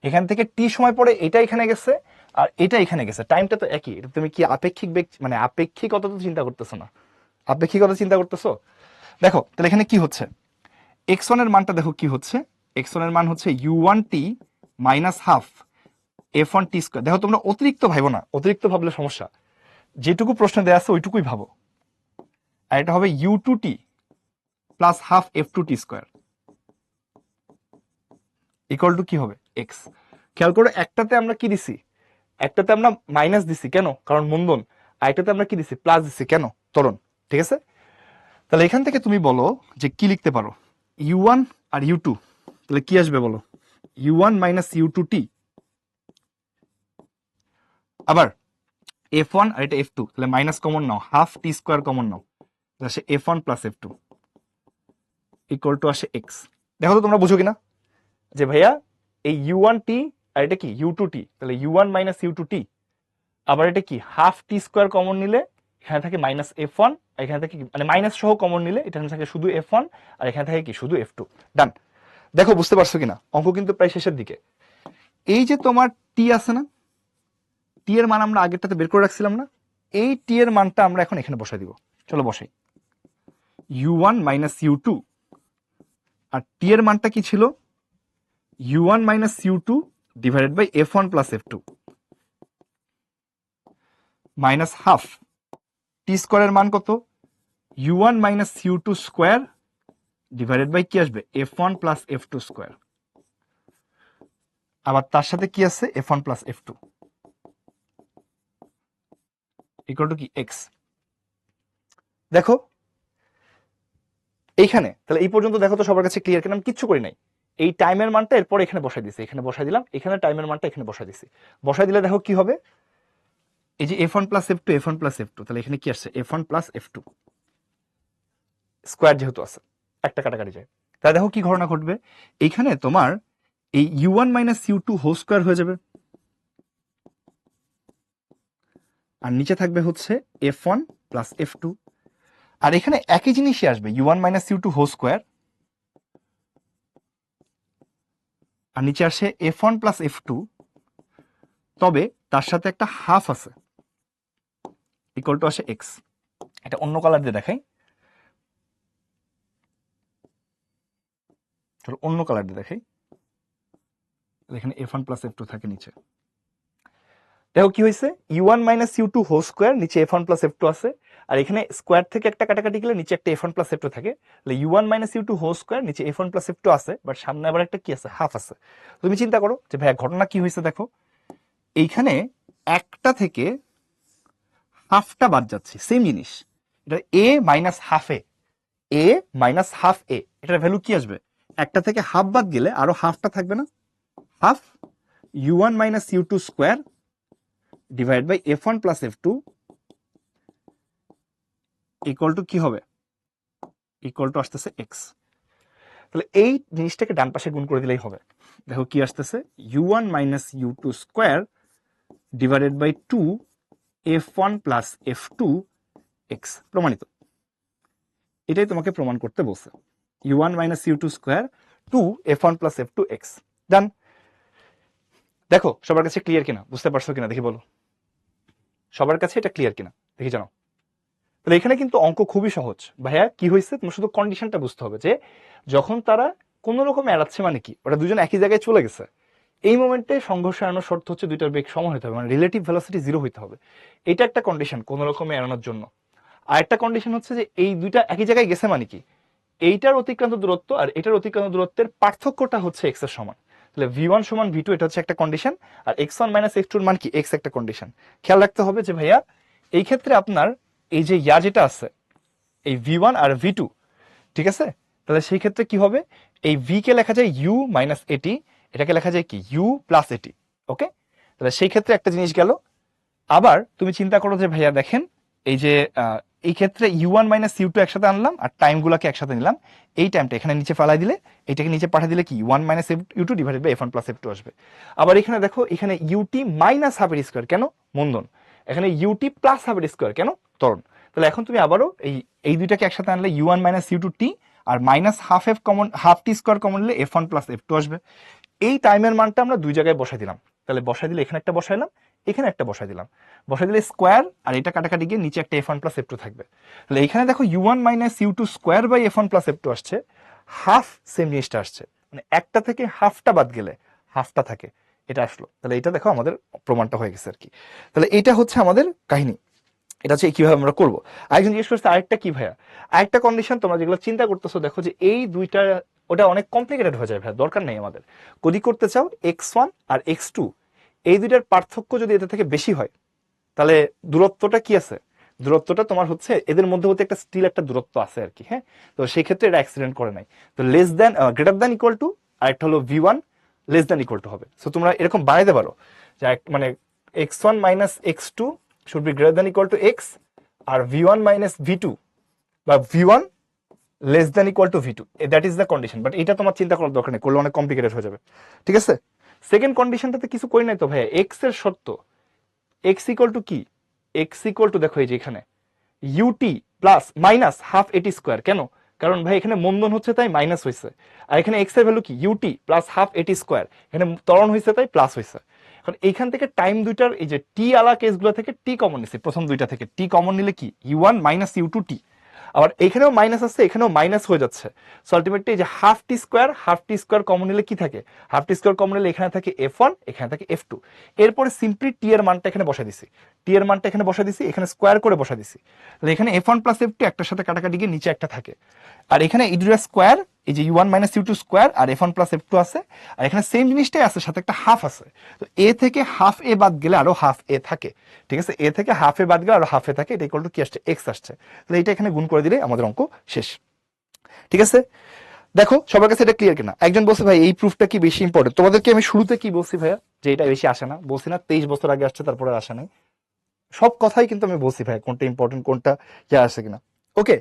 এখান থেকে টি সময় পরে এটা এখানে গেছে আর এটা এখানে গেছে, টাইমটা তো একই। এটা তুমি কি আপেক্ষিক বেগ, মানে আপেক্ষিকতা তো চিন্তা করতেছো না, আপেক্ষিকতা চিন্তা করতেছো? দেখো তাহলে এখানে কি হচ্ছে, x1 এর মানটা দেখো কি হচ্ছে, x1 এর মান হচ্ছে u1t minus half f1t square. দেখো তোমরা অতিরিক্ত ভাবো না, অতিরিক্ত ভাবলে সমস্যা। যেটুকু প্রশ্ন দেওয়া আছে ওইটুকুই ভাবো। আর এটা হবে u2t plus half f2t square equal to কি হবে? x। খেয়াল করো একটাতে আমরা কি দিছি, একটাতে আমরা মাইনাস দিছি, কেন? কারণ মন্দন। আর একটাতে আমরা কি দিছি? প্লাস দিছি, কেন? ত্বরণ। ঠিক আছে, তাহলে এখান থেকে তুমি বলো যে কি লিখতে পারো, u1 আর u2, তাহলে কি আসবে বলো? u1 মাইনাস u2t, আবার f1 আর এটা f2, তাহলে মাইনাস কমন নাও, হাফ টি স্কোয়ার কমন নাও, আসে f1 plus f2 equal two আসে x। দেখো তো তোমরা বুঝো কিনা যে ভাইয়া এই u1t আর এটা কি u2t, তাহলে u1 মাইনাস u2t, আবার এটা কি হাফ টি স্কোয়ার কমন নিলে এখানে থাকে মাইনাস f1, এখানে থাকে মানে মাইনাস সহ কমন নিলে এখানে থাকে শুধু f1 আর এখানে থাকে কি শুধু f2। ডান। দেখো বুঝতে পারছো কিনা, অঙ্ক কিন্তু প্রায় শেষের দিকে। এই যে তোমার টি আছে না, টি এর মান আমরা আগেরটাতে বের করে রাখছিলাম না, এই টি এর মানটা আমরা এখন এখানে বসাই দিব। চলো বসাই, u1 মাইনাস u2, আর টি এর মানটা কি ছিল? u1 minus u2 divided by f1 plus f2 minus half t স্কোয়ারের মান কত? u1 minus u2 square divided by কি আসবে? f1 প্লাস f2 স্কোয়ার, আবার তার সাথে কি আছে? f1 plus f2 equal to কি x। দেখো এইখানে তাহলে এই পর্যন্ত দেখো তো সবার কাছে ক্লিয়ার কিনা? আমি কিচ্ছু করি নাই, এই টাইমের মানটা এরপর এখানে বসাই দিছি, এখানে বসাই দিলাম, এখানে টাইমের মানটা এখানে বসাই দিছি। বসাই দিলে দেখো কি হবে, এই যে f1 plus f2, f1 plus f2, তাহলে এখানে কি আসছে? f1 প্লাস f2 স্কোয়ার যেহেতু আছে একটা কাটাকাটি যায়, তাহলে দেখো কি ঘটনা ঘটবে, এইখানে তোমার এই u1 minus u2 whole square হয়ে যাবে, আর নিচে থাকবে হচ্ছে f1 প্লাস f2, আর এখানে একই জিনিসই আসবে, u1 minus u2 whole square, আর নিচে আসে f1 প্লাস f2, তবে তার সাথে একটা হাফ আছে ইকুয়াল টু আসে x। এটা অন্য কালার দিয়ে দেখাই, চলো অন্য কালার দিয়ে দেখাই, এখানে f1 প্লাস f2 থাকে নিচে। দেখো কি হয়েছে, u1 minus u2 whole square, নিচে f1 প্লাস f2 আছে, আর এখানে স্কোয়ার থেকে একটা কাটাকাটি গেলে নিচে একটা f1 প্লাস f2 থাকে, তাহলে u1 minus u2 whole square, নিচে f1 প্লাস f2 আছে, বাট সামনে আবার একটা কি আছে? হাফ আছে। তুমি চিন্তা করো যে ভাইয়া ঘটনা কি হয়েছে, দেখো এইখানে একটা থেকে হাফটা বাদ যাচ্ছে, সেম জিনিস, এটা a minus half a minus half a, এটার ভ্যালু কি আসবে? একটা থেকে হাফ বাদ গেলে আরো হাফটা থাকবে না, half u1 minus u2 square divide by f1 plus f2 equal to কি হবে? ইকুয়াল টু আসতেছে x। তাহলে এই জিনিসটাকে ডান পাশে গুণ করে দিলেই হবে। দেখো কি আসতেছে, u1 minus u2 square divided by 2 f1 plus f2 x। প্রমাণিত, এটাই তোমাকে প্রমাণ করতে বলছে, u1 minus u2 square 2 f1 plus f2 x। Done. দেখো সবার কাছে ক্লিয়ার কিনা, বুঝতে পারছো কিনা দেখি বলো, সবার কাছে এটা ক্লিয়ার কিনা দেখি জানো। তাহলে এখানে কিন্তু অঙ্ক খুবই সহজ ভাইয়া। কি হয়েছে, তোমার শুধু কন্ডিশনটা বুঝতে হবে যে যখন তারা কোন রকম এড়াচ্ছে, মানে কি ওটা দুজন একই জায়গায় চলে গেছে, এই মোমেন্টে সংঘর্ষ এড়ানোর শর্ত হচ্ছে দুইটার বেগ সমান হতে হবে, মানে রিলেটিভ ভেলোসিটি জিরো হতে হবে। এটা একটা কন্ডিশন কোনো রকমে এড়ানোর জন্য। আর একটা কন্ডিশন হচ্ছে যে এই দুইটা একই জায়গায় গেছে মানে কি, এইটার অতিক্রান্ত দূরত্ব আর এটার অতিক্রান্ত দূরত্বের পার্থক্যটা হচ্ছে এক্স এর সমান। তাহলে v1 সমান v2 এটা হচ্ছে একটা কন্ডিশন, আর x1 মাইনাস x2 এর মান কি x একটা কন্ডিশন। খেয়াল রাখতে হবে যে ভাইয়া এই ক্ষেত্রে আপনার এই যে যেটা আছে এই v1 আর v2, ঠিক আছে, তাহলে সেই ক্ষেত্রে কি হবে, এই v কে লেখা যায় u মাইনাস এটি, এটাকে লেখা যায় কি u প্লাস এটি। ওকে, তাহলে সেই ক্ষেত্রে একটা জিনিস গেল। আবার তুমি চিন্তা করো যে ভাইয়া দেখেন এই যে এই ক্ষেত্রে u1 মাইনাস u2 একসাথে আনলাম আর টাইমগুলোকে একসাথে নিলাম, এই টাইমটা এখানে নিচে ফালাই দিলে, এটাকে নিচে পাঠিয়ে দিলে কি u1 minus u2 divided by f1 plus f2 আসবে। আবার এখানে দেখো এখানে ut মাইনাস হাফ এর স্কোয়ার, কেন মন্দন, এখানে ut প্লাস হাফ এর স্কোয়ার, কেন ত্বরণ। তাহলে এখন তুমি আবারও এই দুইটাকে একসাথে আনলে u1 মাইনাস u2 t আর minus half f common, half t square common নিলে f1 প্লাস f2 আসবে। এই টাইমের মানটা আমরা দুই জায়গায় বসাই দিলাম, তাহলে বসাই দিলে এখানে একটা বসাইলাম, এখানে একটা বসাই দিলাম, বসাই দিলে স্কোয়ার আর এটা কাটাকাটি গিয়ে নিচে একটা f1 প্লাস f2 থাকবে। তাহলে এখানে দেখো u1 minus u2 square by f1 plus f2 আসছে, হাফ সেম জিনিসটা আসছে, মানে একটা থেকে হাফটা বাদ গেলে হাফটা থাকে, এটা আসলো। তাহলে এটা দেখো আমাদের প্রমাণটা হয়ে গেছে আর কি। তাহলে এটা হচ্ছে আমাদের কাহিনী, এটা হচ্ছে কিভাবে আমরা করবো। আরেকজন জিজ্ঞেস করছে আরেকটা কি ভাইয়া, আরেকটা কন্ডিশন তোমরা যেগুলো চিন্তা করতেছো, দেখো যে এই দুইটা ওটা অনেক কমপ্লিকেটেড হয়ে যায় ভাইয়া, দরকার নেই আমাদের। যদি করতে চাও x1 আর x2 এই দুইটার পার্থক্য যদি এদের থেকে বেশি হয়, তাহলে দূরত্বটা কি আছে, দূরত্বটা তোমার হচ্ছে এদের মধ্যবর্তী একটা স্টিল একটা দূরত্ব আছে আর কি। হ্যাঁ, তো সেই ক্ষেত্রে এটা অ্যাক্সিডেন্ট করে নাই, তো less than greater than equal to, আর একটা হলো v1 less than equal to হবে। সো তোমরা এরকম বানাইতে পারো যে মানে x1 মাইনাস x2 should be greater than equal to x, আর v1 মাইনাস v2 বা v1 less than equal to v2, that is the condition. But এটা তোমার চিন্তা করার দরকার নেই, করলে অনেক কমপ্লিকেটেড হয়ে যাবে। ঠিক আছে, সেকেন্ড কন্ডিশনটাতে কিছু করি নাই তো ভাইয়া, এক্স এর শর্ত, এক্স ইকুয়াল টু কি, এক্স ইকুয়াল টু দেখো এই যে এখানে ইউটি প্লাস মাইনাস হাফ এটি স্কোয়ার, কেন, কারণ ভাই এখানে মন্দন হচ্ছে তাই মাইনাস হয়েছে, আর এখানে এক্স এর ভ্যালু কি ইউটি প্লাস হাফ এটি স্কোয়ার, এখানে ত্বরণ হয়েছে তাই প্লাস হয়েছে। এখন এইখান থেকে টাইম দুইটার এই যে টি আলা কেসগুলো থেকে টি কমন নিছি, প্রথম দুইটা থেকে টি কমন নিলে কি u1 মাইনাস u2 টি, আবার এখানেও মাইনাস আছে এখানেও মাইনাস হয়ে যাচ্ছে। সো আলটিমেটলি যে হাফ টি স্কোয়ার কমন নিলে কি থাকে, হাফ টি স্কোয়ার কমন নিলে এখানে থাকে f1 এখানে থাকে f2। এরপরে সিম্পলি টি এর মানটা এখানে বসা দিছি, টি এর মানটা এখানে বসা দিছি, এখানে স্কোয়ার করে বসা দিছি, তাহলে এখানে f1 প্লাস f2 একটার সাথে কাটাকাটি গিয়ে নিচে একটা থাকে, আর এখানে এই দুটো স্কোয়ার, এই যে u1 মাইনাস u2 স্কোয়ার আর f1 প্লাস f2 আছে, আর এখানে সেম জিনিসটাই আছে সাথে একটা হাফ আছে, তো এ থেকে হাফ এ বাদ গেলে আরো হাফ এ থাকে। ঠিক আছে, এ থেকে হাফ এ বাদ গেলে আরো হাফ এ থাকে, এটা ইকুয়াল টু কি আসছে এক্স আসছে, তাহলে এটা এখানে গুণ করে দিলে আমাদের অঙ্ক শেষ। ঠিক আছে, দেখো সবার কাছে এটা ক্লিয়ার কিনা। একজন বলছে ভাই এই প্রুফটা কি বেশি ইম্পর্টেন্ট, তোমাদেরকে আমি শুরুতে কি বলছি ভাইয়া যে এটা বেশি আসে না, বলছি না 23 বছর আগে আসছে তারপরে আর আসে নাই, সব কথাই কিন্তু আমি বলছি ভাই কোনটা ইম্পর্টেন্ট কোনটা ইয়ে আসে কিনা। ওকে,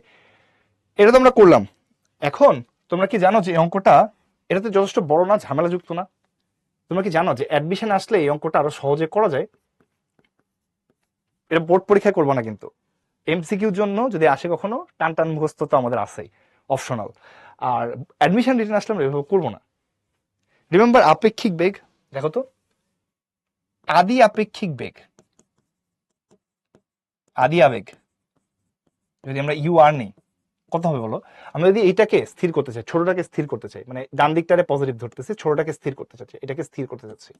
এটা তো আমরা করলাম। এখন তোমরা কি জানো যে এই অঙ্কটা এটা তো যথেষ্ট বড় না, ঝামেলাযুক্ত না। তোমরা কি জানো যে অ্যাডমিশন আসলে এই অঙ্কটা আরো সহজে করা যায়, এটা বোর্ড পরীক্ষায় করবো না কিন্তু এমসিকিউর জন্য যদি আসে কখনো টান টান মুখস্থ তো আমাদের আছেই অপশনাল, আর অ্যাডমিশন রিটার্ন আসলে আমরা এভাবে করবো না। রিমেম্বার আপেক্ষিক বেগ, দেখো তো আদি আপেক্ষিক বেগ, আদি আবেগ যদি আমরা ইউ আর নেই কত হবে বলো। আমরা যদি এইটাকে স্থির করতে চাই, ছোটটাকে স্থির করতে চাই, মানে ডান দিকটারে পজিটিভ ধরতেছি, ছোটটাকে স্থির করতে চাচ্ছি, এটাকে স্থির করতে চাচ্ছি,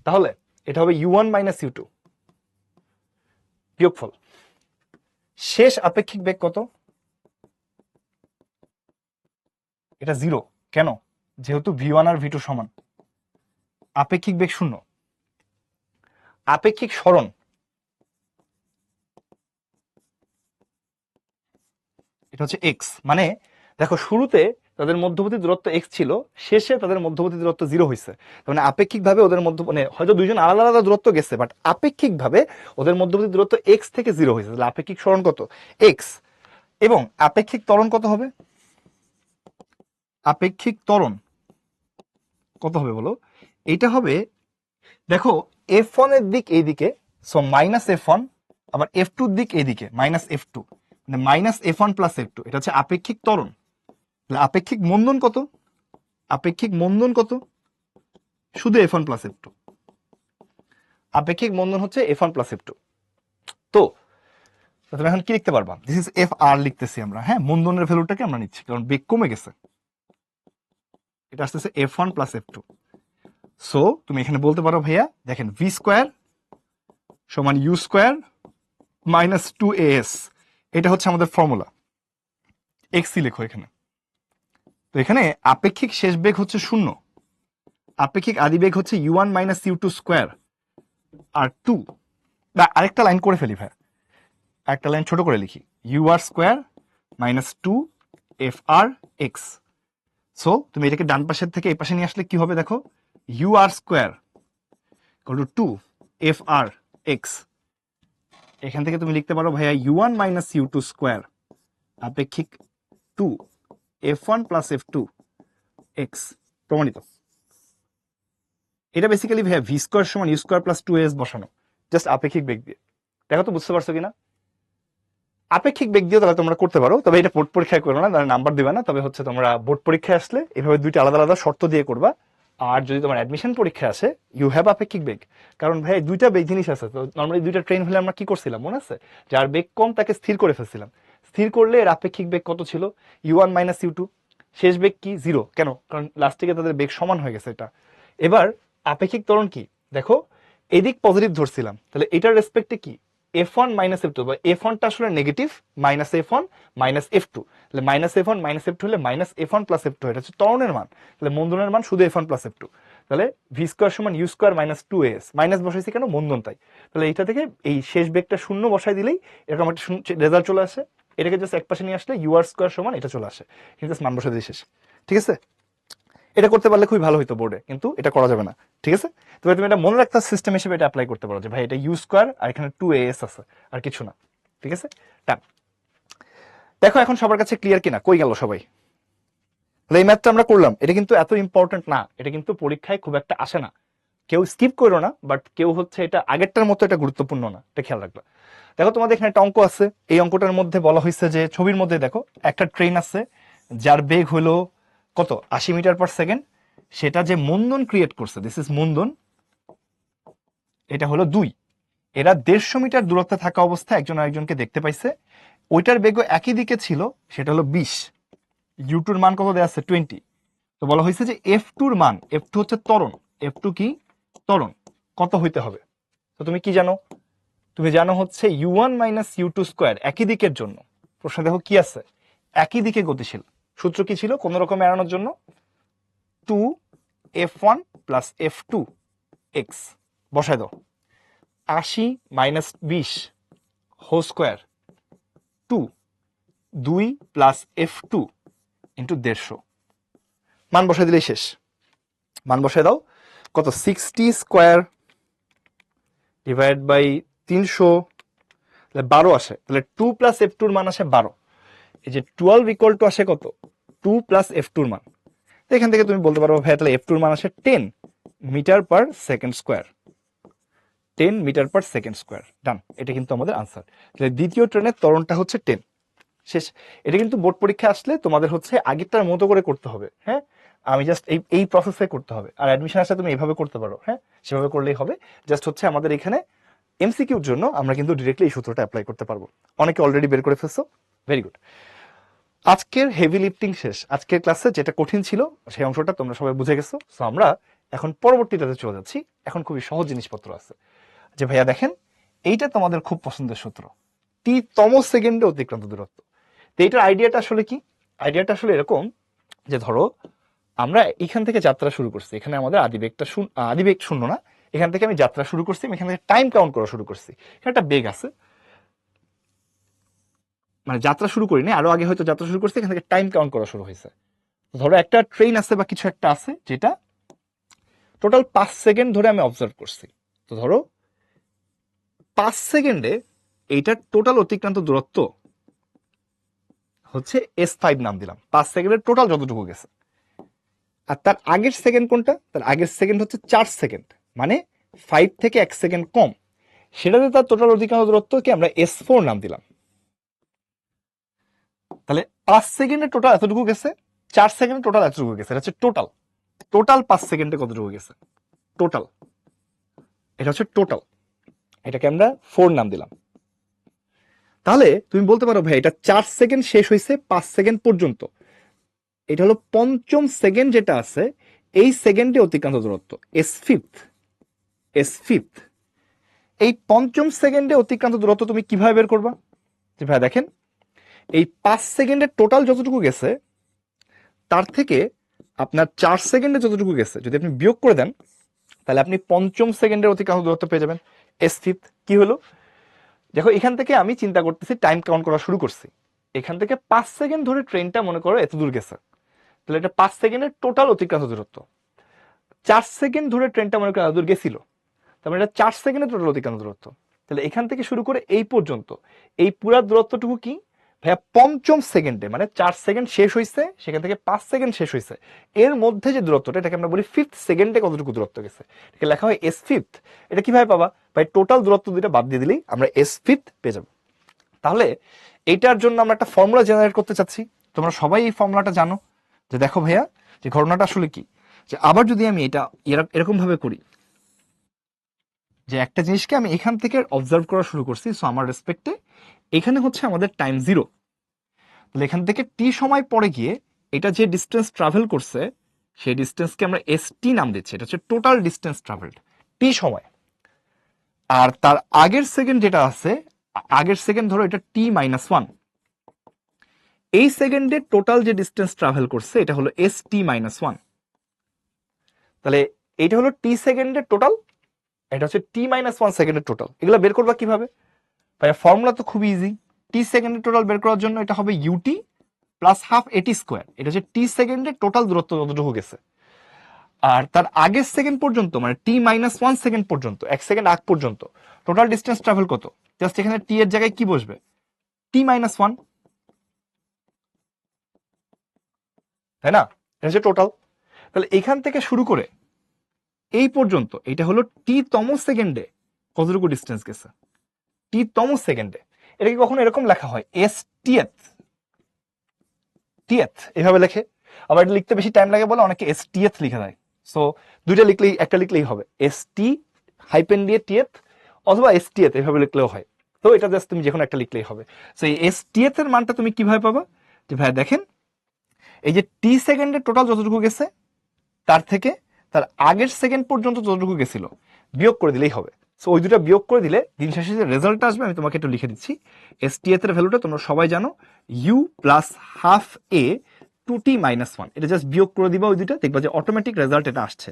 তাহলে এটা হবে u1 মাইনাস u2 বিয়োগফল শেষ আপেক্ষিক বেগ কত, এটা 0, কেন, যেহেতু v1 আর v2 সমান, আপেক্ষিক বেগ 0, আপেক্ষিক সরণ এটা হচ্ছে x, মানে দেখো শুরুতে তাদের মধ্যবর্তী দূরত্ব x ছিল, শেষে তাদের মধ্যবর্তী দূরত্ব 0 হয়েছে, মানে আপেক্ষিক ভাবে ওদের মধ্য মানে হয়তো দুইজন আলাদা আলাদা দূরত্ব গেছে, বাট আপেক্ষিক ভাবে ওদের মধ্যবর্তী দূরত্ব x থেকে 0 হয়েছে, তাহলে আপেক্ষিক সরণ কত x, এবং আপেক্ষিক ত্বরণ কত হবে, আপেক্ষিক ত্বরণ কত হবে বলো, এইটা হবে দেখো f1 এর দিক এইদিকে, সো মাইনাস f1, আবার f2 এর দিক এইদিকে মাইনাস f2, মানে মাইনাস f1 প্লাস f2, এটা হচ্ছে আপেক্ষিক ত্বরণ। আপেক্ষিক মন্দন কত, আপেক্ষিক মন্দন কত, শুধু f1 প্লাস f2, আপেক্ষিক মন্দন হচ্ছে f1 প্লাস f2। তো তুমি এখন কি লিখতে পারবা, দিস ইজ এফ আর লিখতেছি আমরা, হ্যাঁ মন্দনের ভ্যালুটাকে আমরা নিচ্ছি কারণ বেগ কমে গেছে, এটা আসতেছে f1 প্লাস f2। সো তুমি এখানে বলতে পারো ভাইয়া দেখেন ভি স্কোয়ার সমান ইউ স্কোয়ার মাইনাস 2as, এটা হচ্ছে আমাদের ফর্মুলা। এক্সি লেখো এখানে। তো এখানে আপেক্ষিক শেষ বেগ হচ্ছে 0, আপেক্ষিক আদি বেগ হচ্ছে u1 মাইনাস u2 স্কোয়ার আর 2, বা আরেকটা লাইন করে ফেলি ভাই, একটা লাইন ছোট করে লিখি, ur square minus 2 fr x। So তুমি এটাকে ডান পাশের থেকে এই পাশে নিয়ে আসলে কি হবে দেখো, ur square equal to 2 fr x। এখান থেকে তুমি লিখতে পারো ভাইয়া u1 মাইনাস u2 স্কোয়ার আপেক্ষিক 2 f1 প্লাস f2 x। প্রমাণিত। এটা বেসিক্যালি ভাইয়া ভি স্কোয়ার সমান ইউ স্কোয়ার প্লাস 2as বসানো, জাস্ট আপেক্ষিক বেগ দিয়ে। দেখো তো বুঝতে পারছো কিনা? আপেক্ষিক বেগ দিয়ে তাহলে তোমরা করতে পারো, তবে এটা বোর্ড পরীক্ষায় করো না, তাহলে নাম্বার দিবে না। তবে হচ্ছে তোমরা বোর্ড পরীক্ষায় আসলে এভাবে দুইটা আলাদা আলাদা শর্ত দিয়ে করবা। আর যদি তোমার অ্যাডমিশন পরীক্ষা আসে ইউ হ্যাভ আপেক্ষিক বেগ, কারণ ভাই দুইটা বেগ জিনিস আছে। তো নর্মালি দুইটা ট্রেন হলে আমরা কি করছিলাম মনে আছে, যার বেগ কম তাকে স্থির করে ফেলছিলাম। স্থির করলে এর আপেক্ষিক বেগ কত ছিল, u1 মাইনাস u2। শেষ বেগ কি, 0, কেন? কারণ লাস্টে তাদের বেগ সমান হয়ে গেছে এটা। এবার আপেক্ষিক ত্বরণ কি দেখো, এদিক পজিটিভ ধরছিলাম, তাহলে এটার রেসপেক্টে কি f1 মাইনাস f2, বা f1টা আসলে negative, minus f1 minus f2, তাহলে মাইনাস f1 মাইনাস f2 হলে মাইনাস f1 প্লাস f2, এটা হচ্ছে ত্বরণের মান। তাহলে মন্দনের মান শুধু f1 প্লাস f2, তাহলে ভি স্কোয়ার সমান u square minus 2as, minus বসাইছি কেন, মন্দন তাই। তাহলে এইটা থেকে এই শেষ বেগটা শূন্য বসাই দিলেই এরকম একটা রেজাল্ট চলে আসে। এটাকে জাস্ট এক পাশে নিয়ে আসলে ইউআর স্কোয়ার সমান এটা চলে আসে, কিন্তু জাস্ট মান বসাই দিয়ে শেষ। ঠিক আছে, এটা করতে পারলে খুবই ভালো হইতো বোর্ডে, কিন্তু এটা করা যাবে না। ঠিক আছে, তবে তুমি এটা মনে রাখতে সিস্টেম হিসেবে এটা অ্যাপ্লাই করতে পারো যে ভাই এটা ইউ স্কোয়ার আর এখানে 2as আছে, আর কিছু না। ঠিক আছে, টান। দেখো এখন সবার কাছে ক্লিয়ার কিনা, কই গেল সবাই? এই ম্যাথটা আমরা করলাম, এটা কিন্তু এত ইম্পর্টেন্ট না, এটা কিন্তু পরীক্ষায় খুব একটা আসে না। কেউ স্কিপ করো না, বাট কেউ হচ্ছে এটা আগেরটার মতো এটা গুরুত্বপূর্ণ না, এটা খেয়াল রাখবা। দেখো তোমাদের এখানে একটা অঙ্ক আছে, এই অঙ্কটার মধ্যে বলা হয়েছে যে ছবির মধ্যে দেখো একটা ট্রেন আছে যার বেগ হলো কত, 80 মিটার পার সেকেন্ড। সেটা যে মন্দন ক্রিয়েট করছে, দিস ইজ মন্দন, এটা হলো 2। এরা 150 মিটার দূরত্বে থাকা অবস্থায় একজন আরেকজনকে দেখতে পাইছে। ওইটার বেগও একই দিকে ছিল, সেটা হলো 20। ইউ2 এর মান কত দেওয়া আছে, 20। তো বলা হয়েছে যে f2 এর মান, f2 হচ্ছে ত্বরণ, f2 কি ত্বরণ, কত হইতে হবে। তো তুমি কি জানো, তুমি জানো হচ্ছে u1 মাইনাস u2 স্কোয়ার, একই দিকের জন্য। প্রশ্ন দেখো কি আছে, একই দিকে গতিশীল, সূত্র কি ছিল কোন রকম এড়ানোর জন্য, 2f1 প্লাস f2 x। বসায় দাও, 80 minus 20 whole square 2 plus f2 into 150। মান বসাই দিলেই শেষ। মান বসায় দাও, কত, 60 স্কোয়ার ডিভাইড বাই 300, তাহলে 12 আসে। তাহলে 2 প্লাস f2 এর মান আসে 12। এই যে 12 ইকুয়াল টু আসে কত, 2 প্লাস f2 এর মান। এখান থেকে তুমি বলতে পারো ভাই তাহলে f2 এর মান আসে 10 metre per second square, 10 metre per second square. Done, এটা কিন্তু আমাদের আনসার। তাহলে দ্বিতীয় ট্রেনের ত্বরণটা হচ্ছে 10। শেষ। এটা কিন্তু বোর্ড পরীক্ষা আসলে তোমাদের হচ্ছে আগেরটার মতো করে করতে হবে। হ্যাঁ, আমি জাস্ট এই প্রসেসে করতে হবে। আর অ্যাডমিশন আসলে তুমি এইভাবে করতে পারো, হ্যাঁ সেভাবে করলেই হবে। জাস্ট হচ্ছে আমাদের এখানে এমসিকিউর জন্য আমরা কিন্তু ডিরেক্টলি এই সূত্রটা অ্যাপ্লাই করতে পারবো। অনেকে অলরেডি বের করে ফেলছো, ভেরি গুড। আজকের হেভি লিফটিং শেষ। আজকের ক্লাসে যেটা কঠিন ছিল সেই অংশটা তোমরা সবাই বুঝে গেছো। সো আমরা এখন পরবর্তীটাতে চলে যাচ্ছি। এখন খুবই সহজ জিনিসপত্র আছে, যে ভাইয়া দেখেন এইটা তোমাদের খুব পছন্দের সূত্র, টি-তম সেকেন্ডে অতিক্রান্ত দূরত্ব। তো এইটার আইডিয়াটা আসলে কি, আইডিয়াটা আসলে এরকম যে ধরো আমরা এখান থেকে যাত্রা শুরু করছি, এখানে আমাদের আদিবেগ শূন্য না, এখান থেকে আমি যাত্রা শুরু করছি, এখান থেকে টাইম কাউন্ট করা শুরু করছি। এখানে একটা বেগ আছে, মানে যাত্রা শুরু করিনি, আরো আগে হয়তো যাত্রা শুরু করছি, এখান থেকে টাইম কাউন্ট করা শুরু হয়েছে। ধরো একটা ট্রেন আছে বা কিছু একটা আছে যেটা টোটাল 5 সেকেন্ড ধরে আমি অবজার্ভ করছি। তো ধরো 5 সেকেন্ডে এইটার টোটাল অতিক্রান্ত দূরত্ব হচ্ছে S5 নাম দিলাম, 5 সেকেন্ডের টোটাল যতটুকু গেছে। আর তার আগের সেকেন্ড কোনটা, তার আগের সেকেন্ড হচ্ছে 4 সেকেন্ড, মানে 5 থেকে 1 সেকেন্ড কম, সেটাতে তার টোটাল অতিক্রান্ত দূরত্বকে আমরা S4 নাম দিলাম। তাহলে 5 সেকেন্ডে টোটাল এতটুকু গেছে, 4 সেকেন্ডে টোটাল এতটুকু গেছে, এটা হচ্ছে টোটাল। টোটাল 5 সেকেন্ডে কতটুকু গেছে, টোটাল, এটা হচ্ছে টোটাল, এটাকে আমরা 4 নাম দিলাম। তাহলে তুমি বলতে পারো ভাই এটা 4 সেকেন্ড শেষ হয়েছে 5 সেকেন্ড পর্যন্ত, এটা হলো পঞ্চম সেকেন্ড যেটা আছে এই সেকেন্ডে অতিক্রান্ত দূরত্ব এস ফিফথ। এই পঞ্চম সেকেন্ডে অতিক্রান্ত দূরত্ব তুমি কিভাবে বের করবা? যে ভাই দেখেন, এই 5 সেকেন্ডের টোটাল যতটুকু গেছে তার থেকে আপনার 4 সেকেন্ডে যতটুকু গেছে যদি আপনি বিয়োগ করে দেন, তাহলে আপনি পঞ্চম সেকেন্ডের অতিক্রান্ত দূরত্ব পেয়ে যাবেন। এস ফিফথ কি হলো? দেখো এখান থেকে আমি চিন্তা করতেছি, টাইম কাউন্ট করা শুরু করছি। এখান থেকে 5 সেকেন্ড ধরে ট্রেনটা মনে করো এত দূর গেছে, তাহলে এটা 5 সেকেন্ডের টোটাল অতিক্রান্ত দূরত্ব। 4 সেকেন্ড ধরে ট্রেনটা মনে করো এত দূর গেছিল, তার মানে এটা 4 সেকেন্ডের টোটাল অতিক্রান্ত দূরত্ব। তাহলে এখান থেকে শুরু করে এই পর্যন্ত এই পুরো দূরত্বটুকু কি ভাইয়া পঞ্চম সেকেন্ডে, মানে 4 সেকেন্ড শেষ হয়েছে, সেখান থেকে 5 সেকেন্ড শেষ হয়েছে, এর মধ্যে যে দূরত্বটা এটাকে আমরা বলি ফিফথ সেকেন্ডে কতটুকু দূরত্ব গেছে, এটাকে লেখা হয় এস ফিফথ। এটা কিভাবে পাবা ভাই? টোটাল দূরত্ব দুইটা বাদ দিয়ে দিলেই আমরা এস ফিফথ পেয়ে যাবো। তাহলে এইটার জন্য আমরা একটা ফর্মুলা জেনারেট করতে চাচ্ছি। তোমরা সবাই এই ফর্মুলাটা জানো। যে দেখো ভাইয়া, যে ঘটনাটা আসলে কি, যে আবার যদি আমি এটা এরকম ভাবে করি, যে একটা জিনিসকে আমি এখান থেকে অবজার্ভ করা শুরু করছি, সো আমার রেসপেক্টে এখানে হচ্ছে আমাদের টাইম 0। তাহলে এখান থেকে টি সময় পরে গিয়ে এটা যে ডিস্টেন্স ট্রাভেল করছে সেই ডিস্টেন্সকে আমরা এস নাম দিচ্ছি। এটা হচ্ছে টোটাল ডিস্টেন্স ট্রাভেলড টি সময়। আর তার আগের সেকেন্ড যেটা আছে, আগের সেকেন্ড ধরো এটা T-1, এই সেকেন্ডে টোটাল যে ডিস্টেন্স ট্রাভেল করছে এটা হলো ST-1। তাহলে এইটা হলো টি সেকেন্ডের টোটাল, এটা হচ্ছে T-1 সেকেন্ডের টোটাল। এগুলো বের করবা কিভাবে ভাই? ফর্মুলা তো খুব ইজি। টি সেকেন্ডের টোটাল বের করার জন্য এটা হবে ইউটি প্লাস হাফ এটি স্কোয়ার। এটা হচ্ছে টি সেকেন্ডের টোটাল দূরত্ব যতটুকু গেছে। আর তার আগের সেকেন্ড পর্যন্ত, মানে T-1 সেকেন্ড পর্যন্ত, 1 সেকেন্ড আগ পর্যন্ত টোটাল ডিস্টেন্স ট্রাভেল কত? জাস্ট এখানে টি এর জায়গায় কি বসবে? T-1, তাই না? এটা হচ্ছে টোটাল। তাহলে এখান থেকে শুরু করে এই পর্যন্ত এটা হলো টি তম সেকেন্ডে কতটুকু ডিস্টেন্স গেছে, টি তম সেকেন্ডে। এটাকে কখনো এরকম লেখা হয় টিএথ এভাবে লেখে। আবার এটা লিখতে বেশি টাইম লাগে বলে অনেকে STH লিখে দেয়। সো দুইটা লিখলেই, একটা লিখলেই হবে ST হাইপেন দিয়ে টিএথ, অথবা STH এভাবে লিখলেও হয়। তো এটা জাস্ট তুমি যে কোনো একটা লিখলেই হবে। সো এই STH এর মানটা তুমি কিভাবে পাবা? যে ভাই দেখেন, এই যে টি সেকেন্ডে টোটাল যতটুকু গেছে তার থেকে তার আগের সেকেন্ড পর্যন্ত যতটুকু গেছিল বিয়োগ করে দিলেই হবে। সো ওই দুটা বিয়োগ করে দিলে দিন শেষে যে রেজাল্টটা আসবে আমি তোমাকে একটু লিখে দিচ্ছি। STH এর ভ্যালুটা তোমরা সবাই জানো, u plus half a two T-1। এটা জাস্ট বিয়োগ করে দিবা ওই দুটা, দেখবা যে অটোমেটিক রেজাল্ট এটা আসছে।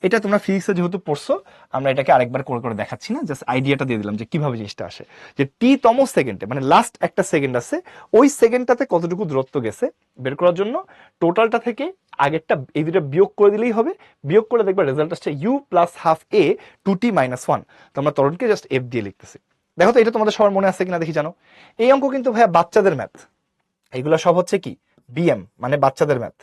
এটা তোমরা ফিজিক্সে যেহেতু পড়ছো, আমরা এটাকে আরেকবার করে করে দেখাচ্ছি না, জাস্ট আইডিয়াটা দিয়ে দিলাম যে কিভাবে জিনিসটা আসে। যে টি তম সেকেন্ডে, মানে লাস্ট একটা সেকেন্ড আছে, ওই সেকেন্ডটাতে কতটুকু দূরত্ব গেছে বের করার জন্য টোটালটা থেকে আগেরটা এই দুটো বিয়োগ করে দিলেই হবে। বিয়োগ করে দেখবা রেজাল্ট আসছে u plus half a two T-1। তো আমরা ত্বরণকে জাস্ট এফ দিয়ে লিখতেছি। দেখো তো এটা তোমাদের সবার মনে আছে কিনা দেখি জানো। এই অঙ্ক কিন্তু ভাইয়া বাচ্চাদের ম্যাথ, এগুলো সব হচ্ছে কি বিএম, মানে বাচ্চাদের ম্যাথ।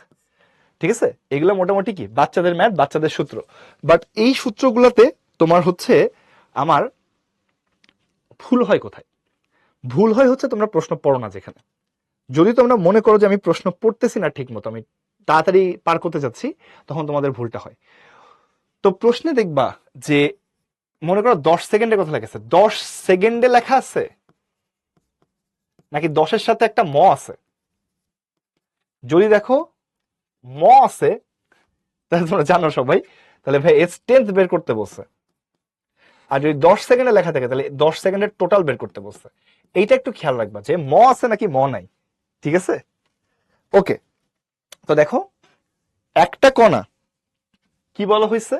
ঠিক আছে, এগুলো মোটামুটি কি বাচ্চাদের ম্যাথ, বাচ্চাদের সূত্র। বাট এই সূত্রগুলোতে তোমার হচ্ছে আমার ভুল হয় কোথায়? ভুল হয় হচ্ছে তোমরা প্রশ্ন পড়ো না যেখানে। যদি তোমরা মনে করো যে আমি প্রশ্ন পড়তেছি না ঠিক মতো, আমি তাড়াতাড়ি পার করতে যাচ্ছি, তখন তোমাদের ভুলটা হয়। তো প্রশ্নে দেখবা যে মনে করো 10 সেকেন্ডে কথা লেখা আছে, 10 সেকেন্ডে লেখা আছে নাকি 10-এর সাথে একটা ম আছে? যদি দেখো ম আছে তাহলে তোমরা জানো সবাই, তাহলে ভাই S10th বের করতে বলছে। আর যদি 10 সেকেন্ডে লেখা থাকে তাহলে 10 সেকেন্ডের টোটাল বের করতে বলছে। এইটা একটু খেয়াল রাখবা যে ম আছে নাকি ম নাই। ঠিক আছে, ওকে। তো দেখো একটা কণা কি বলা হয়েছে,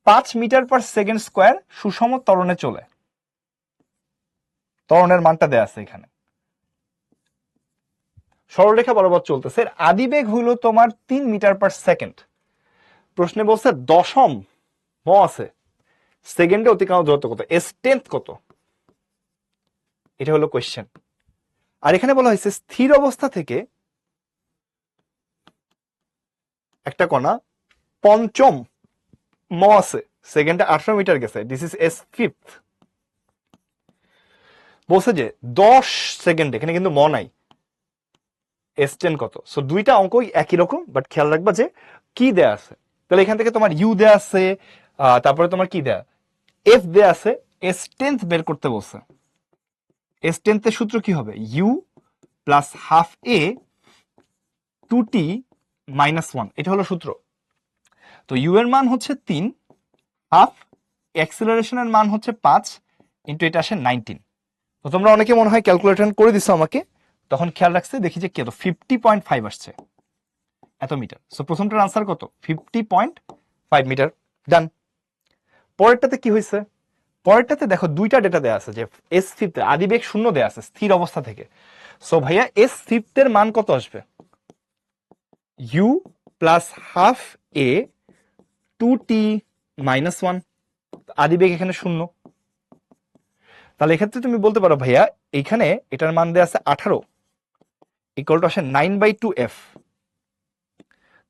5 মিটার/সেকেন্ড স্কোয়ার সুষম ত্বরণে চলে। ত্বরণের মানটা দেয়া আছে এখানে, সরলরেখা বরাবর চলতেছে। এর আদিবেগ হইল তোমার 3 মিটার/সেকেন্ড। প্রশ্নে বলছে দশম ম আছে, সেকেন্ডে অতিক্রান্ত দূরত্ব কত, S10th কত, এটা হলো কোয়েশ্চেন। আর এখানে বলা হয়েছে স্থির অবস্থা থেকে একটা কণা পঞ্চম ম আছে, সেকেন্ডে 18 মিটার গেছে, দিস ইজ S5th। বলছে যে 10 সেকেন্ড, এখানে কিন্তু ম নাই, S10 কত। সো দুইটা অঙ্কই একই রকম, বাট খেয়াল রাখবা যে কি দেয়া আছে। তাহলে এখান থেকে তোমার ইউ দেয়া আছে, তারপরে তোমার কি দেয়া, এফ দেয়া আছে। S10th বের করতে বলছে। S10th এর সূত্র কি হবে, u plus half a 2t minus 1, এটা হলো সূত্র। তো ইউ এর মান হচ্ছে 3, হাফ অ্যাক্সিলারেশনের মান হচ্ছে 5 ইন্টু এটা আসে 19। তো তোমরা অনেকে মনে হয় ক্যালকুলেশন করে দিছো আমাকে, তখন খেয়াল রাখছে, দেখি যে কত 50.5 আসছে এত মিটার। সো প্রথমটার আনসার কত? 50.5 মিটার। ডান। পরেরটাতে কি হয়েছে? পরেরটাতে দেখো দুইটা ডেটা দেয়া আছে, যে এস ফিফথ আদিবেগ শূন্য দেয়া আছে স্থির অবস্থা থেকে। সো ভাইয়া এস ফিফথের মান কত আসবে? U plus half a 2t minus 1, আদিবেগ এখানে শূন্য। তাহলে এক্ষেত্রে তুমি বলতে পারো ভাইয়া এইখানে এটার মান দেয়া আছে 18 ইকুয়াল টু আসে 9/2f।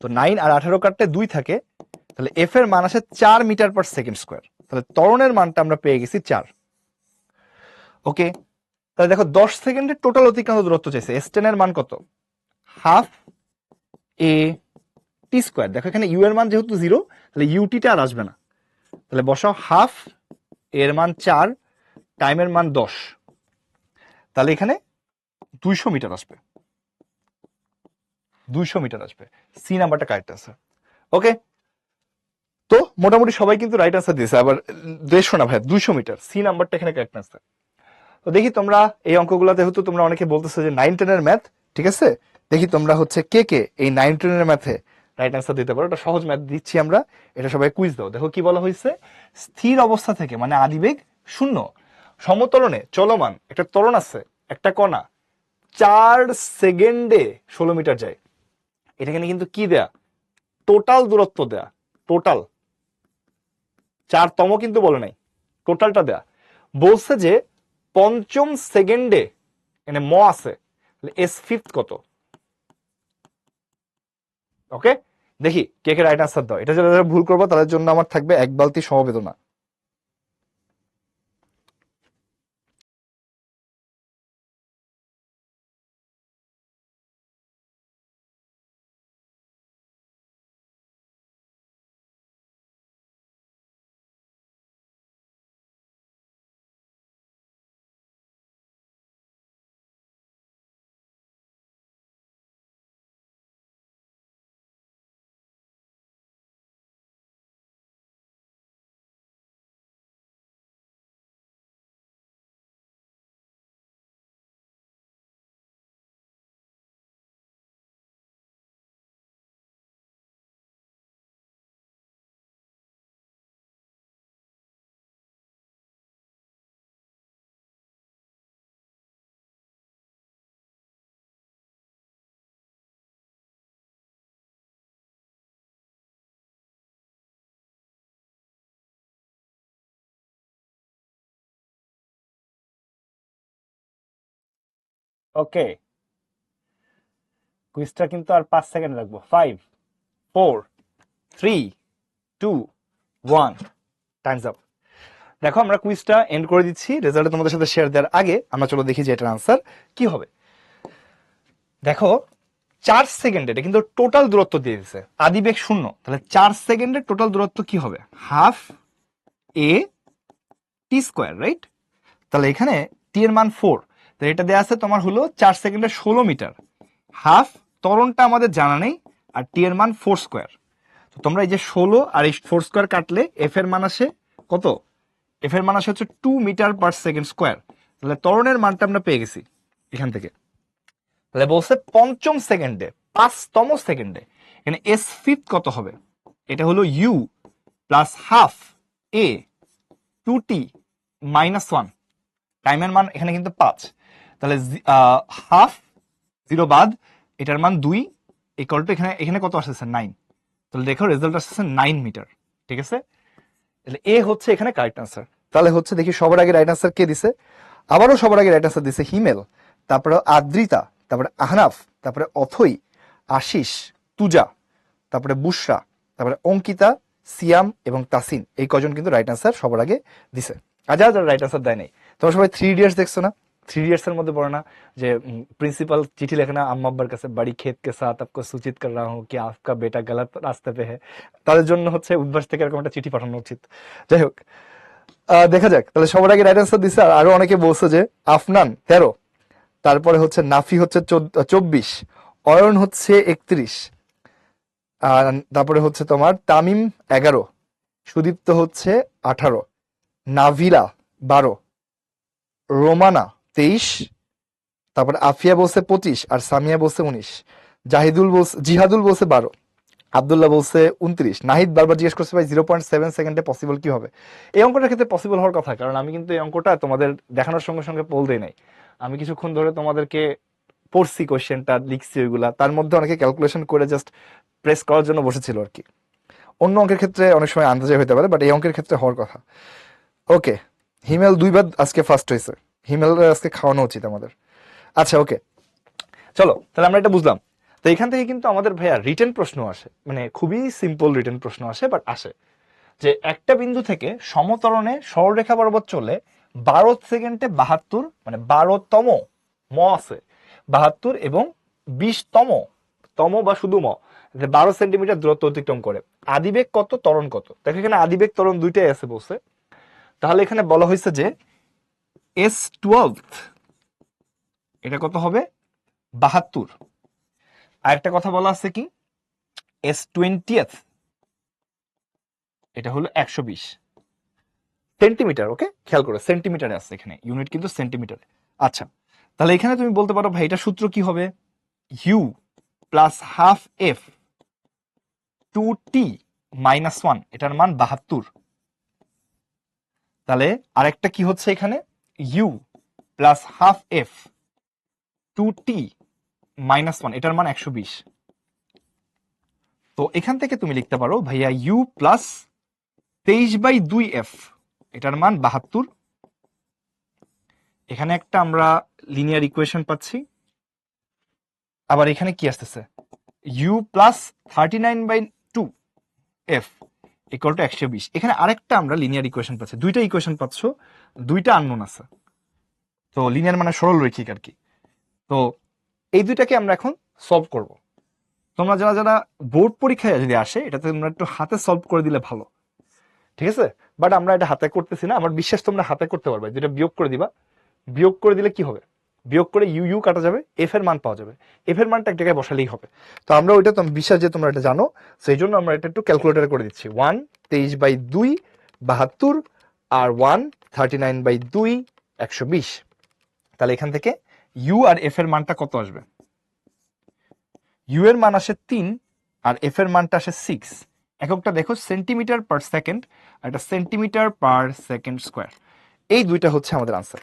তো 9 আর 18 কাটতে 2 থাকে, তাহলে এফ এর মান আসে 4 মিটার পার সেকেন্ড স্কোয়ার। তাহলে ত্বরণের মানটা আমরা পেয়ে গেছি 4। ওকে, তাহলে দেখো 10 সেকেন্ডের টোটাল অতিক্রান্ত দূরত্ব চাইছে, S10 এর মান কত? হাফ এ টি স্কোয়ার। দেখো এখানে ইউ এর মান যেহেতু 0, তাহলে ইউটিটা আর আসবে না, তাহলে বসাও হাফ এর মান 4, টাইমের মান 10, তাহলে এখানে 200 মিটার আসবে। 200 মিটার আসবে। সি নাম্বারটা কারেক্ট আছে। ওকে, তো মোটামুটি সবাই কিন্তু রাইট আনসার দিয়েছে। আবার 150 না ভাই, 200 মিটার, সি নাম্বারটা এখানে কারেক্ট আনসার। তো দেখি তোমরা এই অঙ্কগুলোতে হয়তো তোমরা অনেকে বলতেছো যে 9-10 এর ম্যাথ, ঠিক আছে, দেখি তোমরা হচ্ছে কে কে এই 9-10 এর ম্যাথে রাইট আনসার দিতে পারো। এটা সহজ ম্যাথ দিচ্ছি আমরা, এটা সবাই কুইজ দাও। দেখো কি বলা হয়েছে, স্থির অবস্থা থেকে মানে আদিবেগ শূন্য, সমতলনে চলমান একটা ত্বরণ আছে, একটা কণা 4 সেকেন্ডে 16 মিটার যায়। এটা এখানে কিন্তু কি দেয়া, টোটাল দূরত্ব দেয়া, টোটাল 4তম কিন্তু বলে নাই, টোটালটা দেয়া। বলছে যে 5ম সেকেন্ডে এখানে ম আছে, এস ফিফথ কত? ওকে, দেখি কে কে রাইট আনসার দাও। এটা যারা ভুল করবো তাদের জন্য আমার থাকবে 1 বালতি সমবেদনা। ওকে, কুইজটা কিন্তু আর 5 সেকেন্ড লাগবে। 5 4 3 2 1, টাইমস আপ। দেখো আমরা কুইজটা এন্ড করে দিচ্ছি, রেজাল্ট তোমাদের সাথে শেয়ার দেওয়ার আগে আমরা চলো দেখি যে এটার আনসার কি হবে। দেখো 4 সেকেন্ডে, এটা কিন্তু টোটাল দূরত্ব দিয়ে দিছে, আদিবেগ শূন্য, তাহলে 4 সেকেন্ডের টোটাল দূরত্ব কি হবে? হাফ এ টি স্কোয়ার, রাইট? তাহলে এখানে টি এর মান 4, তাহলে এটা দেওয়া আছে তোমার হলো 4 সেকেন্ডে 16 মিটার। হাফ ত্বরণটা আমাদের জানা নেই, আর টি এর মান 4 স্কোয়ার। তো তোমরা এই যে 16 আর এই 4 স্কোয়ার কাটলে এফ এর মান আসে কত? এফ এর মান আসে হচ্ছে 2 মিটার পার সেকেন্ড স্কোয়ার। তাহলে ত্বরণের মানটা আমরা পেয়ে গেছি এখান থেকে। তাহলে বলছে 5ম সেকেন্ডে, 5তম সেকেন্ডে এখানে এস ফিফথ কত হবে? এটা হলো u plus half a 2t minus 1, টাইমের মান এখানে কিন্তু 5, তাহলে হাফ 0 বাদ, এটার মান 2 ইকুয়াল টু এখানে এখানে কত আসছে? 9। তাহলে দেখো রেজাল্ট আসছে 9 মিটার, ঠিক আছে? তাহলে এ হচ্ছে এখানে কারেক্ট আনসার। তাহলে হচ্ছে দেখি সবার আগে রাইট আনসার কে দিছে। আবারও সবার আগে রাইট আনসার দিছে হিমেল, তারপরে আদ্রিতা, তারপরে আহনাফ, তারপরে অথই, আশিস, তুজা, তারপরে বুশরা, তারপরে অঙ্কিতা, সিয়াম এবং তাসিন। এই কজন কিন্তু রাইট আনসার সবার আগে দিছে। আর যারা যারা রাইট আনসার দেয় নাই, তোমরা সবাই 3 ইডিয়টস দেখছো না? 3 ইডিয়টস এর মধ্যে পড়ে না যে প্রিন্সিপাল চিঠি লেখে না আম্মা আব্বার কাছে, বাড়ি খেত কে সাথ আপকো সূচিত কর রহা হুঁ কি আপকা বেটা গলত রাস্তে পে হ্যায়। তাদের জন্য হচ্ছে উদ্ভাস থেকে এরকম একটা চিঠি পাঠানো উচিত। যাই হোক, দেখা যাক। তাহলে সবার আগে রাইট আনসার দিছে। আর আরো অনেকে বলছে যে আফনান 13, তারপরে হচ্ছে নাফি হচ্ছে 24, অয়ন হচ্ছে 31, আর তারপরে হচ্ছে তোমার তামিম 11, সুদীপ্ত হচ্ছে 18, নাভিলা 12, রোমানা 23, তারপরে আফিয়া বলছে 25 আর সামিয়া বলছে 19, জিহাদুল বলছে 12, আব্দুল্লাহ বলছে 29, নাহিদ বারবার জিজ্ঞেস করছে ভাই 0.7 সেকেন্ডে পসিবল কি হবে। এই অঙ্কটার ক্ষেত্রে পসিবল হওয়ার কথা, কারণ আমি কিন্তু এই অঙ্কটা তোমাদের দেখানোর সঙ্গে সঙ্গে পোল দেই নাই। আমি কিছুক্ষণ ধরে তোমাদেরকে পড়ছি, কোয়েশ্চেনটা লিখছি, ওইগুলা তার মধ্যে অনেকে ক্যালকুলেশন করে জাস্ট প্রেস করার জন্য বসেছিল আর কি। অন্য অঙ্কের ক্ষেত্রে অনেক সময় আন্দাজে হতে পারে, বাট এই অঙ্কের ক্ষেত্রে হওয়ার কথা। ওকে, হিমেল 2বার আজকে ফার্স্ট হয়েছে, হিমেল আজকে খাওয়ানো উচিত আমাদের। আচ্ছা ওকে, চলো তাহলে আমরা এটা বুঝলাম। তো এখান থেকে কিন্তু আমাদের ভাইয়া রিটেন প্রশ্ন আসে, মানে খুবই সিম্পল রিটেন প্রশ্ন আসে, বাট আসে যে একটা বিন্দু থেকে সমতরণে সরলরেখা বরাবর চলে 12 সেকেন্ডে 72, মানে 12তম ম আছে 72 এবং 20তম তম বা শুধু ম 12 সেন্টিমিটার দূরত্ব অতিক্রম করে। আদিবেগ কত, ত্বরণ কত? দেখো এখানে আদিবেগ ত্বরণ দুইটাই আছে বলছে। তাহলে এখানে বলা হয়েছে যে S12 এটা কত হবে, 72। আর একটা কথা বলা আছে কি, S20 এটা হলো 120 সেন্টিমিটার। ওকে, খেয়াল করো সেন্টিমিটারে আছে, এখানে ইউনিট কিন্তু সেন্টিমিটারে। আচ্ছা, তাহলে এখানে তুমি বলতে পারো ভাই এটা সূত্র কি হবে, u plus half F 2t-1, এটার মান 72। তাহলে আরেকটা কি হচ্ছে এখানে, you plus half F 2t-1, এটার মান 120। তো এখান থেকে তুমি লিখতে পারো ভাইয়া ইউ প্লাস 23/2f, এটার মান 72। এখানে একটা আমরা লিনিয়ার ইকুয়েশন পাচ্ছি। আবার এখানে কি আসতেছে, u plus 39/2f equal to 120। এখানে আরেকটা আমরা লিনিয়ার ইকুয়েশন পাচ্ছি, দুইটা ইকুয়েশন পাচ্ছ, দুইটা আননোন আছে। তো লিনিয়ার মানে সরল রৈখিক আর কি। তো এই দুইটাকে আমরা এখন সলভ করব। তোমরা যারা যারা বোর্ড পরীক্ষায় যদি আসে, এটাতে তোমরা একটু হাতে সলভ করে দিলে ভালো, ঠিক আছে? বাট আমরা এটা হাতে করতেছি না, আমার বিশ্বাস তোমরা হাতে করতে পারবে। যেটা বিয়োগ করে দিবা, বিয়োগ করে দিলে কি হবে, বিয়োগ করে ইউ ইউ কাটা যাবে, এফ এর মান পাওয়া যাবে, এফ এর মানটা এক জায়গায় বসালেই হবে। তো আমরা ওইটা বিশ্বাস যে তোমরা এটা জানো, সেই জন্য আমরা এটা একটু ক্যালকুলেটারে করে দিচ্ছি। 1 23/2 72, আর 1 39/2 120। তাহলে এখান থেকে ইউ আর এফ এর মানটা কত আসবে, ইউ এর মান আসে 3 আর এফ এর মানটা আসে 6। এককটা দেখো সেন্টিমিটার পার সেকেন্ড, আর এটা সেন্টিমিটার পার সেকেন্ড স্কোয়ার। এই দুইটা হচ্ছে আমাদের আনসার,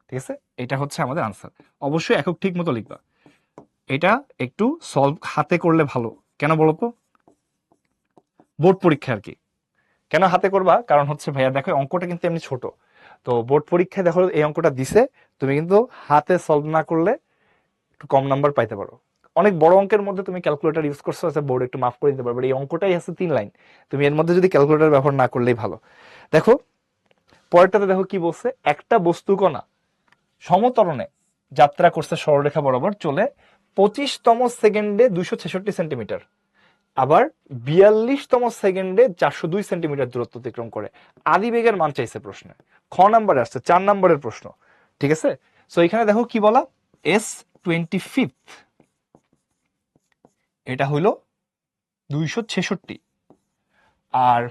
ঠিক আছে? এটা হচ্ছে আমাদের আনসার। অবশ্যই একক ঠিক মতো লিখবা। এটা একটু সলভ হাতে করলে ভালো। কেন বলো তো, বোর্ড পরীক্ষা আর কি। কেন হাতে করবা, কারণ হচ্ছে ভাইয়া দেখো অঙ্কটা কিন্তু এমনি ছোট, তো বোর্ড পরীক্ষায় দেখো এই অঙ্কটা দিছে, তুমি কিন্তু হাতে সলভ না করলে একটু কম নাম্বার পাইতে পারো। অনেক বড় অঙ্কের মধ্যে তুমি ক্যালকুলেটর ইউজ করছো, আচ্ছা বোর্ড একটু মাফ করে দিতে পারবে। এই অঙ্কটাই আছে 3 লাইন, তুমি এর মধ্যে যদি ক্যালকুলেটর ব্যবহার না করলেই ভালো। দেখো পরেরটাতে দেখো কি বলছে, একটা বস্তুকণা সমতরণে যাত্রা করছে সরলরেখা বরাবর চলে 25তম সেকেন্ডে 266 সেন্টিমিটার, আবার 42তম সেকেন্ডে 402 সেন্টিমিটার দূরত্ব অতিক্রম করে। আদিবেগের মান চাইছে প্রশ্নে, খ নাম্বারে আসছে, 4 নম্বরের প্রশ্ন, ঠিক আছে? সো এখানে দেখো কি বলা, S25 এটা হলো 266, আর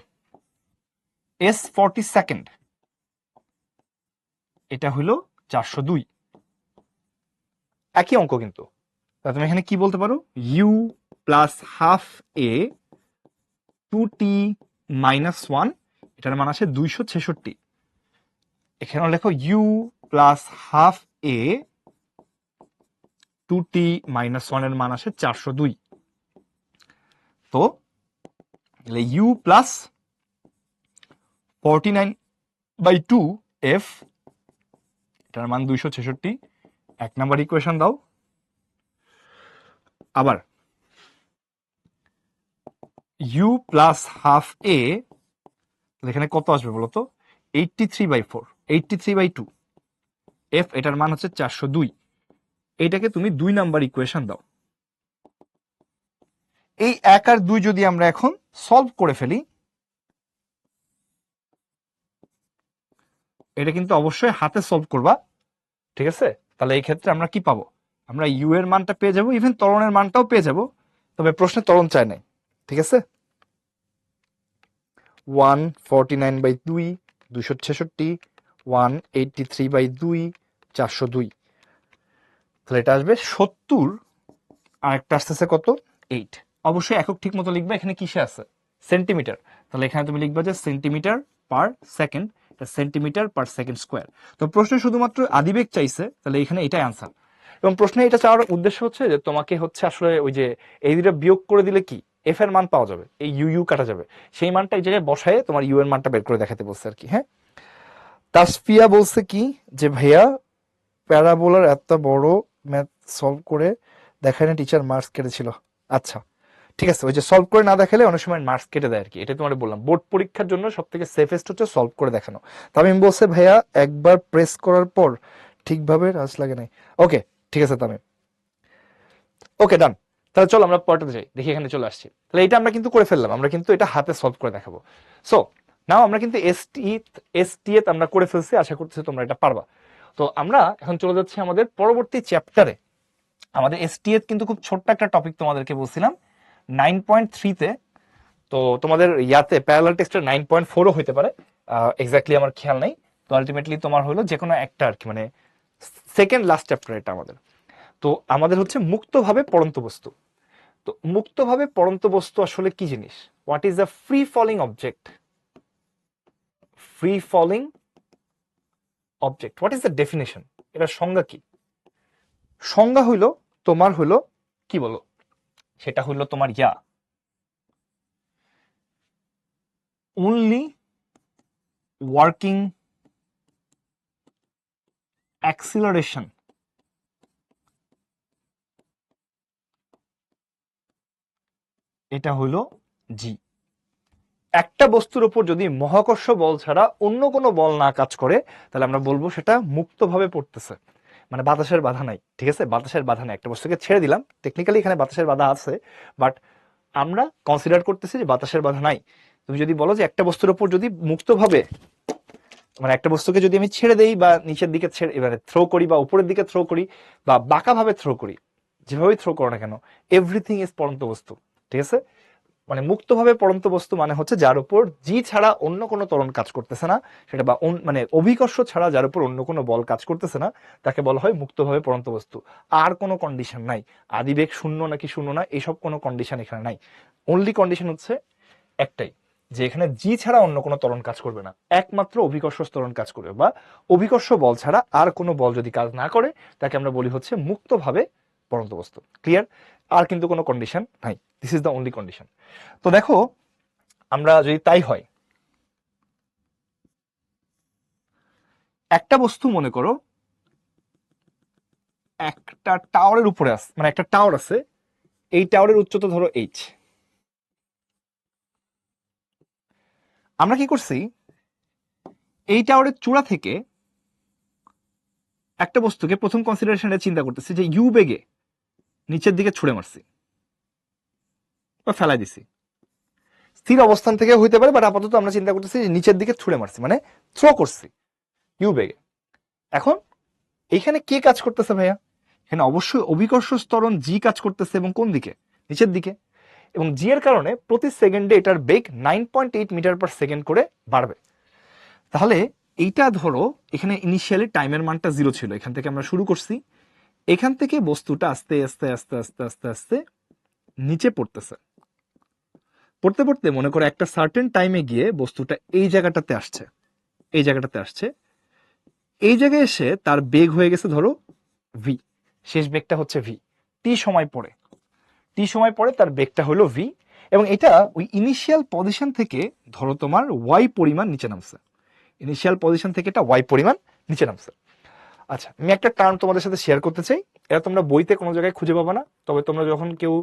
S42 এটা হলো 402। একই অঙ্ক কিন্তু। তা তুমি এখানে কি বলতে পারো, you plus half A 2t-1, এটার মান আসে 266। এখানে লেখো you plus half A 2t-1 এর মান আসে 402। তো ইউ প্লাস 49/2f এটার মান 266, 1 নাম্বার ইকুয়েশন দাও। আবার ইউ প্লাস হাফ এ, এখানে কত আসবে বলতো, 83/4, 83/2 এফ, এটার মান হচ্ছে 402। এইটাকে তুমি 2 নাম্বার ইকুয়েশন দাও। এই 1 আর 2 যদি আমরা এখন সলভ করে ফেলি, এটা কিন্তু অবশ্যই হাতে সলভ করবা, ঠিক আছে? তাহলে এই ক্ষেত্রে আমরা কি পাবো, আমরা ইউ এর মানটা পেয়ে যাবো, ইভেন ত্বরণের মানটাও পেয়ে যাবো, তবে প্রশ্নে ত্বরণ চায় নাই, ঠিক আছে। 149/2, 266, 183/2, 402, তাহলে এটা আসবে 70, আর একটা আসতেছে কত, 8। অবশ্যই একক ঠিক মতো লিখবে, এখানে কিসে আছে, সেন্টিমিটার, তাহলে এখানে তুমি লিখবে যে সেন্টিমিটার পার সেকেন্ড, সেন্টিমিটার পার সেকেন্ড স্কোয়ার। তো প্রশ্নে শুধুমাত্র আদিবেগ চাইছে, তাহলে এখানে এটাই আনসার। এবং প্রশ্নে এটা চাওয়ার উদ্দেশ্য হচ্ছে যে তোমাকে হচ্ছে আসলে ওই যে এই দুটো বিয়োগ করে দিলে কি এফ এর মান পাওয়া যাবে, এই ইউ ইউ কাটা যাবে, সেই মানটা এই জায়গায় বসায় তোমার ইউ এর মানটা বের করে দেখাতে বলছে আর কি। হ্যাঁ, তাসফিয়া বলছে কি যে ভাইয়া প্যারাবোলার এত বড় ম্যাথ সলভ করে দেখায় না, টিচার মার্কস কেটেছিল। আচ্ছা ঠিক আছে, ওই যে সলভ করে না দেখালে অনেক সময় মার্কস কেটে দেয় আর কি, এটা তোমার বললাম বোর্ড পরীক্ষার জন্য সব থেকে সেফেস্ট হচ্ছে সলভ করে দেখানো। তামিম বলছে ভাইয়া একবার প্রেস করার পর ঠিকভাবে রাজ লাগে নাই। ওকে ঠিক আছে তামিম, ওকে ডান। তাহলে চলো আমরা পরেরটাতে যাই, দেখি এখানে চলে আসছি। তাহলে এটা আমরা কিন্তু করে ফেললাম, আমরা কিন্তু এটা হাতে সলভ করে দেখাবো। সো নাও আমরা কিন্তু এসটি আমরা করে ফেলছি, আশা করতেছি তোমরা এটা পারবা। তো আমরা এখন চলে যাচ্ছি আমাদের পরবর্তী চ্যাপ্টারে। আমাদের এসটিএ কিন্তু খুব ছোট্ট একটা টপিক তোমাদেরকে বলছিলাম 9.3-তে। তো তোমাদের ইয়াতে প্যারালাল টেক্সটের 9.4ও হতে পারে, এক্স্যাক্টলি আমার খেয়াল নেই। তো আলটিমেটলি তোমার হলো যে কোনো একটা আর কি, মানে সেকেন্ড লাস্ট চ্যাপ্টার এটা আমাদের। তো আমাদের হচ্ছে মুক্তভাবে পড়ন্ত বস্তু। তো মুক্তভাবে পড়ন্ত বস্তু আসলে কি জিনিস, what is the free falling object, free falling object, what is the definition, এটার সংজ্ঞা কি? সংজ্ঞা হইল তোমার হইল কি বলো, সেটা হইল তোমার ইয়া only working acceleration এটা হলো জি। একটা বস্তুর উপর যদি মহাকর্ষ বল ছাড়া অন্য কোনো বল না কাজ করে, তাহলে আমরা বলবো সেটা মুক্তভাবে পড়তেছে, মানে বাতাসের বাধা নাই, ঠিক আছে, বাতাসের বাধা নাই। একটা বস্তুকে ছেড়ে দিলাম, টেকনিক্যালি এখানে বাতাসের বাধা আছে, বাট আমরা কনসিডার করতেছি যে বাতাসের বাধা নাই। তুমি যদি বলো যে একটা বস্তুর উপর যদি মুক্তভাবে, মানে একটা বস্তুকে যদি আমি ছেড়ে দেই বা নিচের দিকে ছেড়ে এবারে থ্রো করি বা উপরের দিকে থ্রো করি বা বাঁকাভাবে থ্রো করি, যেভাবেই থ্রো করো না কেন, এভরিথিং ইজ পড়ন্ত বস্তু, ঠিক আছে। মানে মুক্তভাবে পড়ন্ত বস্তু মানে হচ্ছে যার উপর জি ছাড়া অন্য কোনো ত্বরণ কাজ করতেছে না, সেটা বা মানে অভিকর্ষ ছাড়া যার উপর অন্য কোনো বল কাজ করতেছে না, তাকে বলা হয় মুক্তভাবে পড়ন্ত বস্তু। আর কোনো কন্ডিশন নাই, আদিবেগ শূন্য নাকি শূন্য না, এইসব কোনো কন্ডিশন এখানে নাই। অনলি কন্ডিশন হচ্ছে একটাই, যে এখানে জি ছাড়া অন্য কোনো ত্বরণ কাজ করবে না, একমাত্র অভিকর্ষ ত্বরণ কাজ করবে, বা অভিকর্ষ বল ছাড়া আর কোনো বল যদি কাজ না করে, তাকে আমরা বলি হচ্ছে মুক্তভাবে পড়ন্ত বস্তু। ক্লিয়ার? আর কিন্তু কোনো কন্ডিশন নাই, this is the only condition. তো দেখো, আমরা যদি তাই হয়, একটা বস্তু মনে করো একটা টাওয়ারের উপরে আছে, মানে একটা টাওয়ার আছে, এই টাওয়ারের উচ্চতা ধরো এইচ। আমরা কি করছি, এই টাওয়ারের চূড়া থেকে একটা বস্তুকে প্রথম কনসিডারেশনে চিন্তা করতেছি যে ইউ বেগে নিচের দিকে ছুড়ে মারছি বা ফেলাই দিছি। স্থির অবস্থান থেকে হইতে পারে, বাট আপাতত আমরা চিন্তা করতেছি যে নিচের দিকে ছুড়ে মারছি, মানে থ্রো করছি ইউ বেগে। এখন এইখানে কে কাজ করতেছে ভাইয়া? এখানে অবশ্যই অভিকর্ষ ত্বরণ জি কাজ করতেছে, এবং কোন দিকে, নিচের দিকে। এবং জি এর কারণে প্রতি সেকেন্ডে এটার বেগ 9.8 মিটার পার সেকেন্ড করে বাড়বে। তাহলে এইটা ধরো এখানে ইনিশিয়ালি টাইমের মানটা 0 ছিল, এখান থেকে আমরা শুরু করছি, এখান থেকে বস্তুটা আস্তে আস্তে আস্তে আস্তে আস্তে আস্তে নিচে পড়তেছে, পড়তে পড়তে মনে করো একটা সার্টেন টাইমে গিয়ে বস্তুটা এই জায়গাটাতে আসছে, এই জায়গাটাতে আসছে, এই জায়গায় এসে তার বেগ হয়ে গেছে ধরো ভি, শেষ বেগটা হচ্ছে ভি। টি সময় পরে, টি সময় পরে তার বেগটা হলো ভি, এবং এটা ওই ইনিশিয়াল পজিশন থেকে ধরো তোমার ওয়াই পরিমাণ নিচে নামছে, ইনিশিয়াল পজিশন থেকে এটা ওয়াই পরিমাণ নিচে নামছে। আচ্ছা, আমি একটা টার্ম তোমাদের সাথে শেয়ার করতে চাই, এটা তোমরা বইতে কোনো জায়গায় খুঁজে পাবা না, তবে তোমরা যখন কেউ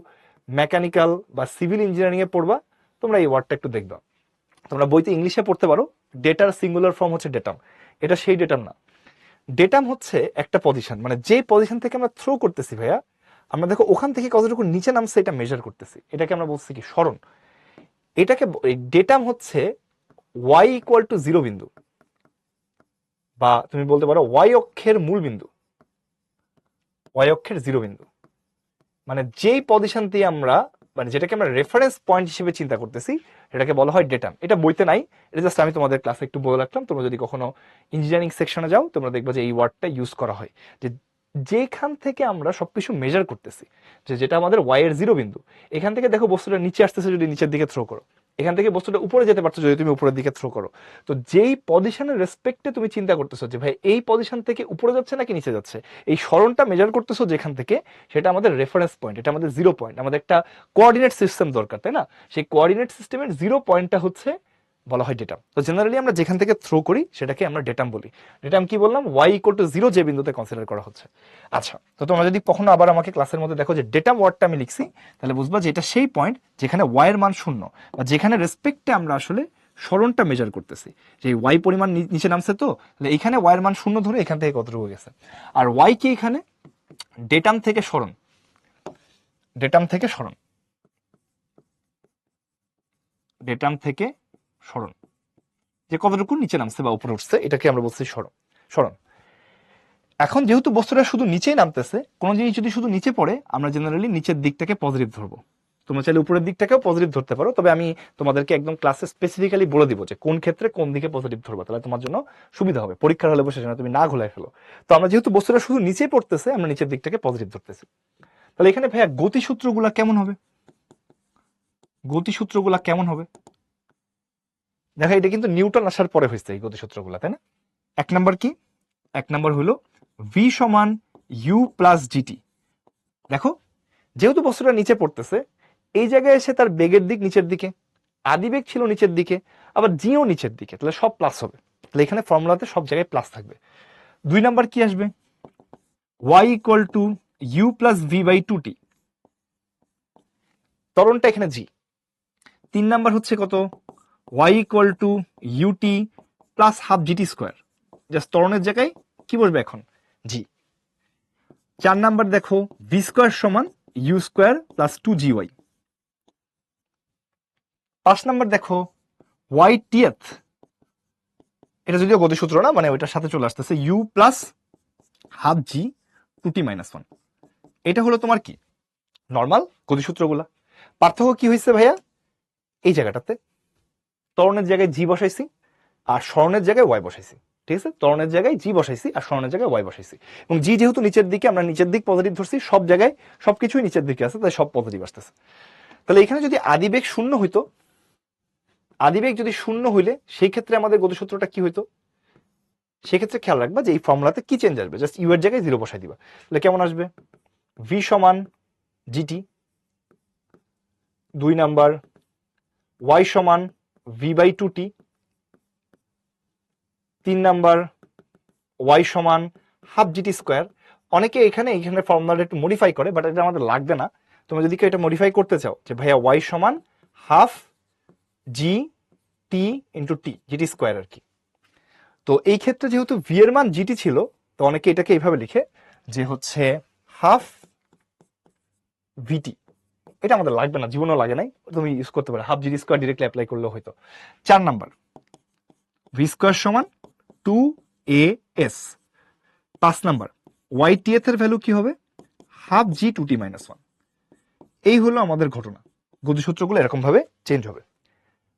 মেকানিক্যাল বা সিভিল ইঞ্জিনিয়ারিং এ পড়বা, তোমরা এই ওয়ার্ডটা একটু দেখবা। তোমরা বইতে ইংলিশে পড়তে পারো, ডেটার সিঙ্গুলার ফর্ম হচ্ছে ডেটাম, এটা সেই ডেটাম না। ডেটাম হচ্ছে একটা পজিশন, মানে যে পজিশন থেকে আমরা থ্রো করতেছি ভাইয়া, আমরা দেখো ওখান থেকে কতটুকু নিচে নামছে এটা মেজার করতেছি, এটাকে আমরা বলছি কি সরণ। এটাকে ডেটাম হচ্ছে ওয়াই ইকুয়াল টু 0 বিন্দু, বা তুমি বলতে পারো ওয়াই অক্ষের মূল বিন্দু, ওয়াই অক্ষের জিরো বিন্দু, মানে যেই পজিশন দিয়ে আমরা, মানে যেটাকে আমরা রেফারেন্স পয়েন্ট হিসেবে চিন্তা করতেছি সেটাকে বলা হয় ডেটাম। এটা বইতে নাই, এটা জাস্ট আমি তোমাদের ক্লাসে একটু বলে রাখলাম। তোমরা যদি কখনো ইঞ্জিনিয়ারিং সেকশনে যাও তোমরা দেখবে যে এই ওয়ার্ডটা ইউজ করা হয়, যে যেখান থেকে আমরা সবকিছু মেজার করতেছি, যে যেটা আমাদের ওয়াই এর জিরো বিন্দু, এখান থেকে দেখো বস্তুটা নিচে আসতেছে, যদি নিচের দিকে থ্রো করো, এখান থেকে বস্তুটা উপরে যেতে পারছো যদি তুমি উপরের দিকে থ্রো করো। তো যেই পজিশনের রেসপেক্টে তুমি চিন্তা করতেছো যে ভাই এই পজিশন থেকে উপরে যাচ্ছে নাকি নিচে যাচ্ছে, এই সরণটা মেজার করতেছো যেখান থেকে, সেটা আমাদের রেফারেন্স পয়েন্ট, এটা আমাদের জিরো পয়েন্ট। আমাদের একটা কোঅর্ডিনেট সিস্টেম দরকার, তাই না? সেই কোঅর্ডিনেট সিস্টেমের জিরো পয়েন্টটা হচ্ছে বলা হয় ডেটাম। তো জেনারেলি আমরা যেখান থেকে থ্রো করি সেটাকে আমরা ডেটাম বলি। ডেটাম কি বললাম? ওয়াই ইকুয়াল টু জিরো যে বিন্দুতে কনসিডার করা হচ্ছে। আচ্ছা, তো তোমরা যদি কখনো আবার আমাকে ক্লাসের মধ্যে দেখো যে ডেটাম ওয়ার্ডটা আমি লিখছি, তাহলে বুঝবা যে এটা সেই পয়েন্ট যেখানে ওয়াই এর মান শূন্য, বা যেখানে রেসপেক্টে আমরা আসলে সরণটা মেজার করতেছি, যে ওয়াই পরিমাণ নিচে নামছে, তো তাহলে এখানে ওয়াই এর মান শূন্য ধরে এখান থেকে কতটুকু গেছে। আর ওয়াই কি এখানে ডেটাম থেকে সরণ, ডেটাম থেকে সরণ, ডেটাম থেকে সরণ, যে কতটুকু নিচে নামছে বা উপরে উঠছে, এটাকে আমরা বলছি সরণ। সরণ। এখন যেহেতু বস্তুটা শুধু নিচেই নামতেছে, কোনো জিনিস যদি শুধু নিচে পড়ে আমরা জেনারেলি নিচের দিকটাকে পজিটিভ ধরবো। তোমরা চাইলে উপরের দিকটাকেও পজিটিভ ধরতে পারো, তবে আমি তোমাদেরকে একদম ক্লাসে স্পেসিফিক্যালি বলে দিব যে কোন ক্ষেত্রে কোন দিকে পজিটিভ ধরবা, তাহলে তোমার জন্য সুবিধা হবে পরীক্ষার হলে বসে যেন তুমি না ঘোলায় ফেলো। তো আমরা যেহেতু বস্তুটা শুধু নিচেই পড়তেছে, আমরা নিচের দিকটাকে পজিটিভ ধরতেছি। তাহলে এখানে ভাইয়া গতিসূত্রগুলা কেমন হবে? গতিসূত্রগুলা কেমন হবে? দেখো এটা কিন্তু নিউটন আসার পরে হয়েছে এই গতিসূত্রগুলা, তাই না? এক নাম্বার কি? এক নাম্বার হলো ভি সমান ইউ প্লাস জিটি। দেখো যেহেতু বস্তুটা নিচে পড়তেছে, এই জায়গায় এসে তার বেগের দিক নিচের দিকে, আদি বেগ ছিল নিচের দিকে, আবার জিও নিচের দিকে, তাহলে সব প্লাস হবে। তাহলে এখানে ফর্মুলাতে সব জায়গায় প্লাস থাকবে। দুই নাম্বার কি আসবে? Y equal to u plus v by two t, ত্বরণটা এখানে জি। তিন নাম্বার হচ্ছে কত? Y equal to u t plus half g t square, just ত্বরণের জায়গায় কি বসবে এখন? জি। চার নাম্বার দেখো ভি স্কোয়ার সমান u square plus two g y. পাঁচ নাম্বার দেখো ওয়াই টিএথ, এটা যদিও গতিসূত্র না, মানে ওইটার সাথে চলে আসতেছে, u plus half g two t minus one. এটা হলো তোমার কি নর্মাল গতিসূত্রগুলা। পার্থক্য কি হয়েছে ভাইয়া? এই জায়গাটাতে ত্বরণের জায়গায় জি বসাইছি আর সরণের জায়গায় ওয়াই বসাইছি। ঠিক আছে, ত্বরণের জায়গায় জি বসাইছি আর সরণের জায়গায় ওয়াই বসাইছি। এবং জি যেহেতু নিচের দিকে, আমরা নিচের দিক পজিটিভ ধরছি, সব জায়গায় সবকিছুই নিচের দিকে আছে, তাই সব পজিটিভ আসতেছে। তাহলে এখানে যদি আদিবেগ শূন্য হইতো, আদিবেগ যদি শূন্য হইলে সেই ক্ষেত্রে আমাদের গতিসূত্রটা কি হইতো? সেক্ষেত্রে খেয়াল রাখবা যে এই ফর্মুলাতে কি চেঞ্জ আসবে, জাস্ট ইউ এর জায়গায় জিরো বসাই দিবা। তাহলে কেমন আসবে? ভি সমান জিটি। দুই নাম্বার ওয়াই সমান ভি বাই টু টি। তিন নাম্বার ওয়াই সমান হাফ জিটি স্কোয়ার। অনেকে এখানে ফর্মুলাটা একটু মডিফাই করে, বাট এটা আমাদের লাগবে না। তোমরা যদি কেউ এটা মডিফাই করতে চাও যে ভাইয়া ওয়াই সমান হাফ জি টি ইন্টু টি, জিটি স্কোয়ার আর কি। তো এই ক্ষেত্রে যেহেতু ভি এর মান জিটি ছিল, তো অনেকে এটাকে এইভাবে লিখে যে হচ্ছে হাফ ভিটি। এটা আমাদের লাগবে না, জীবনও লাগে নাই, তুমি ইউজ করতে পারো half g t square directly apply করলেও হয়তো। চার নাম্বার ভি স্কোয়ার সমান টু এ এস। পাঁচ নাম্বার ওয়াই টি এর ভ্যালু কি হবে? Half g two t minus one. এই হলো আমাদের ঘটনা। গতিসূত্রগুলো এরকম ভাবে চেঞ্জ হবে।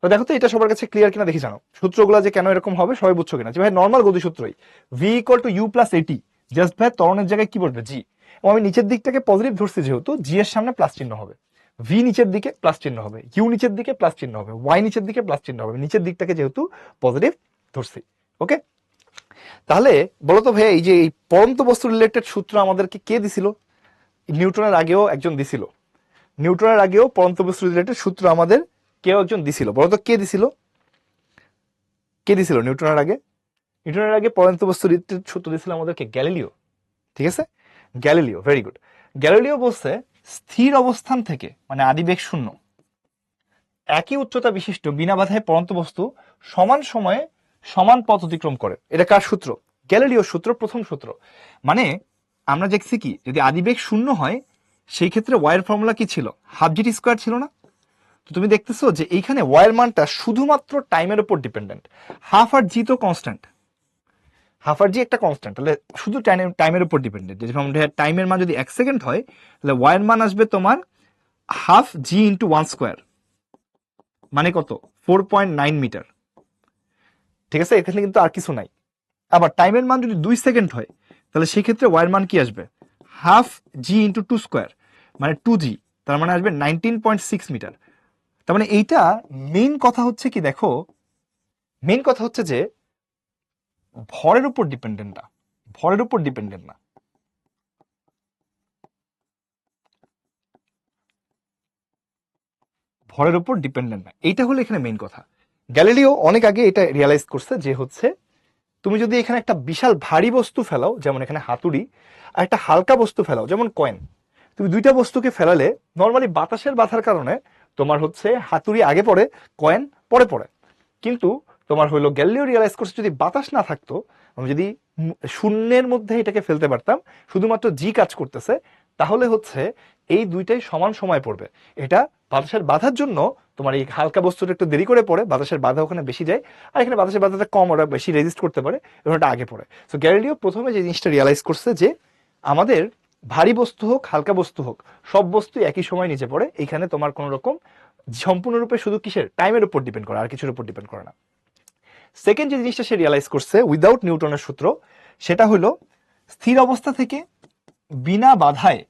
তো দেখো তো এটা সবার কাছে ক্লিয়ার কিনা দেখি, জানো সূত্রগুলো যে কেন এরকম হবে সবাই বুঝছো কিনা? যে ভাই নর্মাল গতিসূত্রই v equal to u plus a t, just ভাই ত্বরণের জায়গায় কি বলবে? জি। এবং আমি নিচের দিকটাকে পজিটিভ ধরছি, যেহেতু জি এর সামনে প্লাস চিহ্ন হবে, ভি নিচের দিকে প্লাস চিহ্ন হবে, ইউ নিচের দিকে প্লাস চিহ্ন হবে, ওয়াই নিচের দিকে প্লাস চিহ্ন হবে, নিচের দিকটাকে যেহেতু পজিটিভ ধরছি। ওকে, তাহলে বলতো ভাইয়া এই যে এই পরন্ত বস্তু রিলেটেড সূত্র আমাদেরকে কে দিছিল? নিউটনের আগেও একজন দিছিল। নিউটনের আগেও পরন্ত বস্তু রিলেটেড সূত্র আমাদের কেউ একজন দিছিল। বলতো কে দিছিল? কে দিছিল নিউটনের আগে? নিউটনের আগে পরন্ত বস্তু রিলেটেড সূত্র দিছিল আমাদেরকে গ্যালিলিও। ঠিক আছে, গ্যালিলিও, ভেরি গুড। গ্যালিলিও বলছে স্থির অবস্থান থেকে, মানে আদিবেগ শূন্য, একই উচ্চতা বিশিষ্ট বিনা বাধায় পরন্ত বস্তু সমান সময়ে সমান পথ অতিক্রম করে। এটা কার সূত্র? গ্যালিলিও সূত্র, প্রথম সূত্র। মানে আমরা দেখছি কি, যদি আদিবেগ শূন্য হয় সেই ক্ষেত্রে ওয়াইয়ের ফর্মুলা কি ছিল? হাফ জিটি স্কোয়ার ছিল না? তো তুমি দেখতেছো যে এইখানে ওয়াইয়ের মানটা শুধুমাত্র টাইমের উপর ডিপেন্ডেন্ট। হাফ আর জি তো কনস্ট্যান্ট, হাফ আর জি একটা কনস্ট্যান্ট, তাহলে শুধু টাইমের উপর ডিপেন্ডেন্ট। যেরকম টাইমের মান যদি 1 সেকেন্ড হয়, তাহলে ওয়াই এর মান আসবে তোমার হাফ জি ইন্টু 1 স্কোয়ার, মানে কত 4.9 মিটার। ঠিক আছে, এখানে কিন্তু আর কিছু নাই। আবার টাইমের মান যদি 2 সেকেন্ড হয়, তাহলে সেক্ষেত্রে ওয়াই এর মান কি আসবে হাফ জি ইন্টু 2 স্কোয়ার, মানে 2 জি, তার মানে আসবে 19.6 মিটার। তার মানে এইটা মেইন কথা হচ্ছে কি, দেখো মেইন কথা হচ্ছে যে ভরের উপর ডিপেন্ডেন্ট না, ভরের উপর ডিপেন্ডেন্ট না। ভরের উপর ডিপেন্ডেন্ট না, এইটা হলো এখানে মেইন কথা। গ্যালিলিও অনেক আগে এটা রিয়ালাইজ করছে যে হচ্ছে তুমি যদি এখানে একটা বিশাল ভারী বস্তু ফেলাও, যেমন এখানে হাতুড়ি, আর একটা হালকা বস্তু ফেলাও যেমন কয়েন, তুমি দুইটা বস্তুকে ফেলালে নর্মালি বাতাসের বাধার কারণে তোমার হচ্ছে হাতুড়ি আগে পড়ে, কয়েন পরে পড়ে। কিন্তু তোমার হইলো গ্যালিলিও রিয়ালাইজ করছে যদি বাতাস না থাকতো, আমি যদি শূন্যের মধ্যে এটাকে ফেলতে পারতাম, শুধুমাত্র জি কাজ করতেছে, তাহলে হচ্ছে এই দুইটাই সমান সময় পড়বে। এটা বাতাসের বাধার জন্য তোমার এই হালকা বস্তুটা একটু দেরি করে পড়ে, বাতাসের বাধা ওখানে বেশি যায়, আর এখানে বাতাসের বাধাটা কম, ওরা বেশি রেজিস্ট করতে পারে, এবং এটা আগে পড়ে। সো গ্যালিলিও প্রথমে যে জিনিসটা রিয়ালাইজ করছে যে আমাদের ভারী বস্তু হোক হালকা বস্তু হোক, সব বস্তু একই সময় নিচে পড়ে, এখানে তোমার কোনো রকম সম্পূর্ণরূপে শুধু কিসের টাইমের উপর ডিপেন্ড করে, আর কিছুর উপর ডিপেন্ড করে না। সেকেন্ড যে জিনিসটা সে রিয়ালাইজ করছে উইদাউট নিউটনের সূত্র, সেটা হলো স্থির অবস্থা থেকে বিনা বাধায়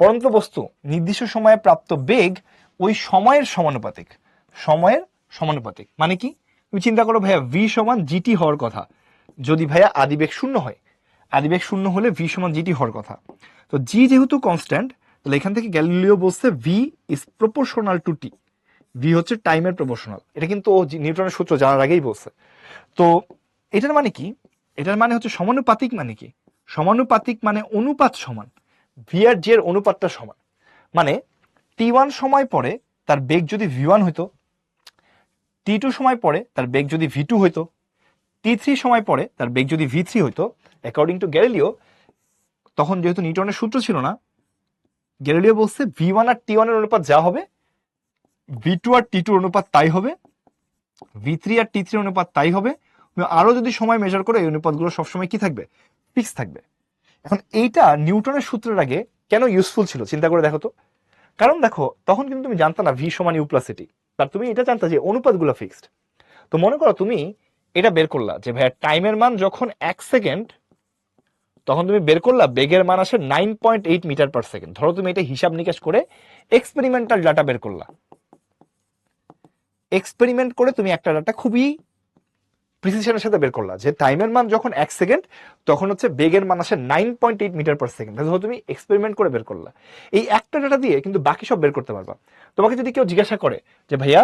পরন্ত বস্তু নির্দিষ্ট সময়ে প্রাপ্ত বেগ ওই সময়ের সমানুপাতিক, সময়ের সমানুপাতিক। মানে কি, তুমি চিন্তা করো ভাইয়া ভি সমান জিটি হওয়ার কথা, যদি ভাইয়া আদিবেগ শূন্য হয়, আদিবেগ শূন্য হলে ভি সমান জিটি হওয়ার কথা। তো জি যেহেতু কনস্ট্যান্ট, তাহলে এখান থেকে গ্যালিলিও বলছে V is proportional to T, V হচ্ছে টাইমের প্রপোর্শনাল। এটা কিন্তু ও নিউটনের সূত্র জানার আগেই বলছে। তো এটার মানে কি, এটার মানে হচ্ছে সমানুপাতিক। মানে কি সমানুপাতিক, মানে অনুপাত সমান, ভি আর জি এর অনুপাতটা সমান। মানে টি ওয়ান সময় পরে তার বেগ যদি ভি ওয়ান হইতো, টি টু সময় পরে তার বেগ যদি ভি টু হইতো, টি থ্রি সময় পরে তার বেগ যদি ভি থ্রি হইতো, অ্যাকর্ডিং টু গ্যালিলিও, তখন যেহেতু নিউটনের সূত্র ছিল না, গ্যালিলিও বলছে ভি ওয়ান আর টি ওয়ানের অনুপাত যা হবে, ভি টু আর টি টুর অনুপাত তাই হবে, ভি থ্রি আর টি থ্রি অনুপাত তাই হবে। আরো যদি সময় মেজার করে এই অনুপাতগুলো সবসময় কি থাকবে, ফিক্স থাকবে। এখন এইটা নিউটনের সূত্রের আগে কেন ইউজফুল ছিল চিন্তা করে দেখো তো। কারণ দেখো তখন কিন্তু তুমি জানতা না ভি সমান ইউ প্লাস এটি, তার তুমি এটা জানতা যে অনুপাতগুলো ফিক্সড। তো মনে করো তুমি এটা বের করলা যে ভাইয়া টাইমের মান যখন 1 সেকেন্ড, তখন তুমি বের করলা বেগের মান আসে 9.8 মিটার পার সেকেন্ড। ধরো তুমি এটা হিসাব নিকাশ করে এক্সপেরিমেন্টাল ডাটা বের করলা, এক্সপেরিমেন্ট করে তুমি একটা ডাটা খুবই প্রিসিশনের সাথে বের করলা যে টাইমের মান যখন 1 সেকেন্ড, তখন হচ্ছে বেগের মান আসে 9.8 মিটার পার সেকেন্ড। ধরো তুমি এক্সপেরিমেন্ট করে বের করলা, এই একটা ডাটা দিয়ে কিন্তু বাকি সব বের করতে পারবা। তোমাকে যদি কেউ জিজ্ঞাসা করে যে ভাইয়া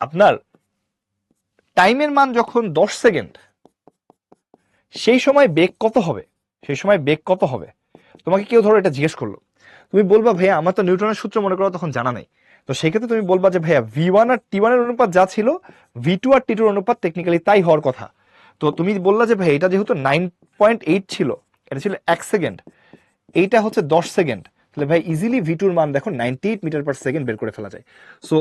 আপনার টাইমের মান যখন 10 সেকেন্ড, সেই সময় বেগ কত হবে, সেই সময় বেগ কত হবে, তোমাকে কেউ ধরো এটা জিজ্ঞেস করলো, তুমি বলবা ভাইয়া আমার তো নিউটনের সূত্র মনে করো তখন জানা নাই। তো সেই ক্ষেত্রে তুমি বলবা যে ভাইয়া ভি ওয়ান আর টি ওয়ানের অনুপাত যা ছিল, ভি টু আর টি টুর অনুপাত টেকনিক্যালি তাই হওয়ার কথা। তো তুমি বললা যে ভাই এটা যেহেতু 9.8 ছিল, এটা ছিল 1 সেকেন্ড, এইটা হচ্ছে 10 সেকেন্ড, তাহলে ভাই ইজিলি ভি টুর মান দেখো 98 মিটার পার সেকেন্ড বের করে ফেলা যায়। সো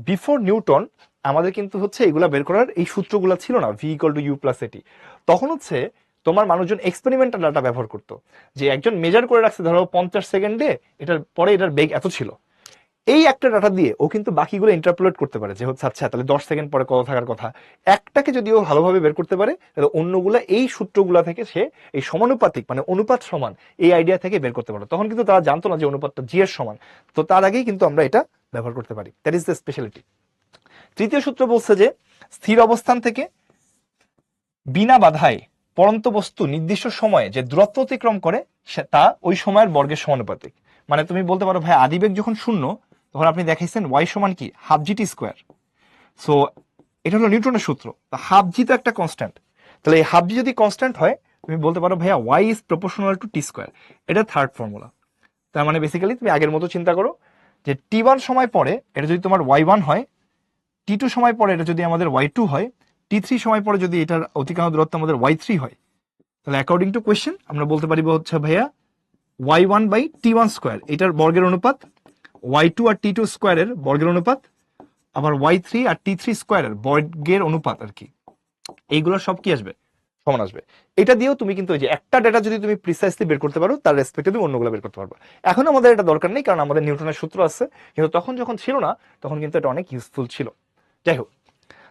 বিফোর নিউটন আমাদের কিন্তু হচ্ছে এগুলা বের করার এই সূত্রগুলো ছিল না, v equal to u plus at. তখন হচ্ছে তোমার মানুষজন এক্সপেরিমেন্টাল ডাটা ব্যবহার করতো, যে একজন মেজার করে রাখছে ধরো 50 সেকেন্ডে, এটার পরে এটার বেগ এত ছিল, এই একটা ডাটা দিয়ে ও কিন্তু বাকিগুলো ইন্টারপোলেট করতে পারে যে হচ্ছে আচ্ছা তাহলে 10 সেকেন্ড পরে কত থাকার কথা। একটাকে যদি ও ভালোভাবে বের করতে পারে, তাহলে অন্যগুলা এই সূত্রগুলা থেকে সে এই সমানুপাতিক মানে অনুপাত সমান এই আইডিয়া থেকে বের করতে পারে। তখন কিন্তু তারা জানতো না যে অনুপাতটা জি এর সমান, তো তার আগেই কিন্তু আমরা এটা ব্যবহার করতে পারি। That is the speciality. তৃতীয় সূত্র বলছে যে স্থির অবস্থান থেকে বিনা বাধায় পড়ন্ত বস্তু নির্দিষ্ট সময়ে যে দূরত্ব অতিক্রম করে তা ওই সময়ের বর্গের সমানুপাতিক। মানে তুমি বলতে পারো ভাই আদিবেগ যখন শূন্য, তখন আপনি দেখাইছেন ওয়াই সমান কি হাফ জিটি স্কোয়ার। সো এটা হলো নিউটনের সূত্র, হাফ জি তো একটা কনস্ট্যান্ট, তাহলে এই হাফ জি যদি কনস্ট্যান্ট হয়, তুমি বলতে পারো ভাইয়া y is proportional to t square. এটা থার্ড ফর্মুলা। তার মানে বেসিক্যালি তুমি আগের মতো চিন্তা করো যে টি ওয়ান সময় পরে এটা যদি তোমার ওয়াই ওয়ান হয়, টি টু সময় পরে এটা যদি আমাদের ওয়াই টু হয়, টি থ্রি সময় পরে যদি এটার অতিক্রান্ত দূরত্ব আমাদের ওয়াই থ্রি হয়, তাহলে অ্যাকর্ডিং টু কোয়েশ্চেন আমরা বলতে পারি হচ্ছে ভাইয়া y one by t one square এটার বর্গের অনুপাত, ওয়াই টু আর টি টু স্কোয়ারের বর্গের অনুপাত, আবার ওয়াই থ্রি আর টি থ্রি স্কোয়ারের বর্গের অনুপাত আর কি, এইগুলো সব কি আসবে সমান আসবে। এটা দিয়েও তুমি কিন্তু ওই যে একটা ডেটা যদি তুমি প্রিসাইসলি বের করতে পারো, তার রেসপেক্টে তুমি অন্যগুলো বের করতে পারবে। এখন আমাদের এটা দরকার নেই, কারণ আমাদের নিউটনের সূত্র আছে, কিন্তু তখন যখন ছিল না তখন কিন্তু এটা অনেক ইউজফুল ছিল। যাই হোক,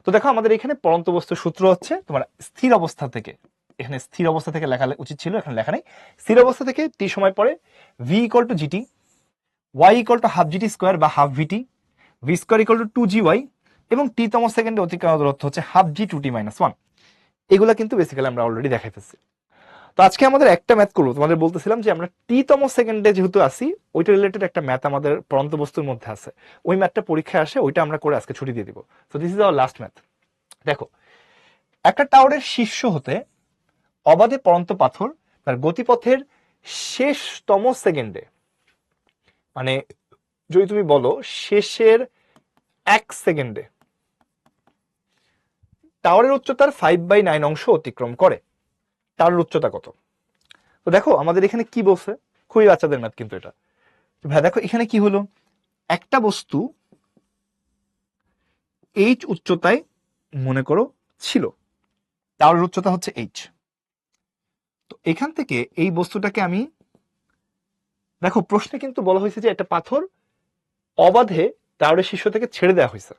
তো দেখো আমাদের এখানে পরন্ত বস্তুর সূত্র হচ্ছে তোমার স্থির অবস্থা থেকে, এখানে স্থির অবস্থা থেকে লেখা উচিত ছিল, এখানে লেখা নেই। স্থির অবস্থা থেকে টি সময় পরে v equal to g t, y equal to half g t square বা half v t, v square equal to two g y, এবং টি তম সেকেন্ডে অতিক্রান্ত দূরত্ব হচ্ছে half g two t minus one. এগুলা কিন্তু বেসিক্যালি আমরা অলরেডি দেখাই ফেলছি। তো আজকে আমাদের একটা ম্যাথ করবো, তোমাদের বলতেছিলাম যে আমরা টি তম সেকেন্ডে যেহেতু আসি, ওইটা রিলেটেড একটা ম্যাথ আমাদের পরন্ত বস্তুর মধ্যে আছে, ওই ম্যাথটা পরীক্ষায় আসে, ওইটা আমরা করে আজকে ছুটি দিয়ে দিব। So this is our last math. দেখো, একটা টাওয়ারের শীর্ষ হতে অবাধে পরন্ত পাথর তার গতিপথের শেষতম সেকেন্ডে, মানে যদি তুমি বলো শেষের 1 সেকেন্ডে টাওয়ারের উচ্চতার 5/9 অংশ অতিক্রম করে। টাওয়ারের উচ্চতা কত? তো দেখো আমাদের এখানে কি বলছে, খুবই বাচ্চাদের ম্যাথ কিন্তু এটা। ভাই দেখো এখানে কি হলো, একটা বস্তু এইচ উচ্চতায় মনে করো ছিল, টাওয়ারের উচ্চতা হচ্ছে এইচ। তো এখান থেকে এই বস্তুটাকে আমি, দেখো প্রশ্নে কিন্তু বলা হয়েছে যে একটা পাথর অবাধে টাওয়ারের শীর্ষ থেকে ছেড়ে দেওয়া হয়েছে,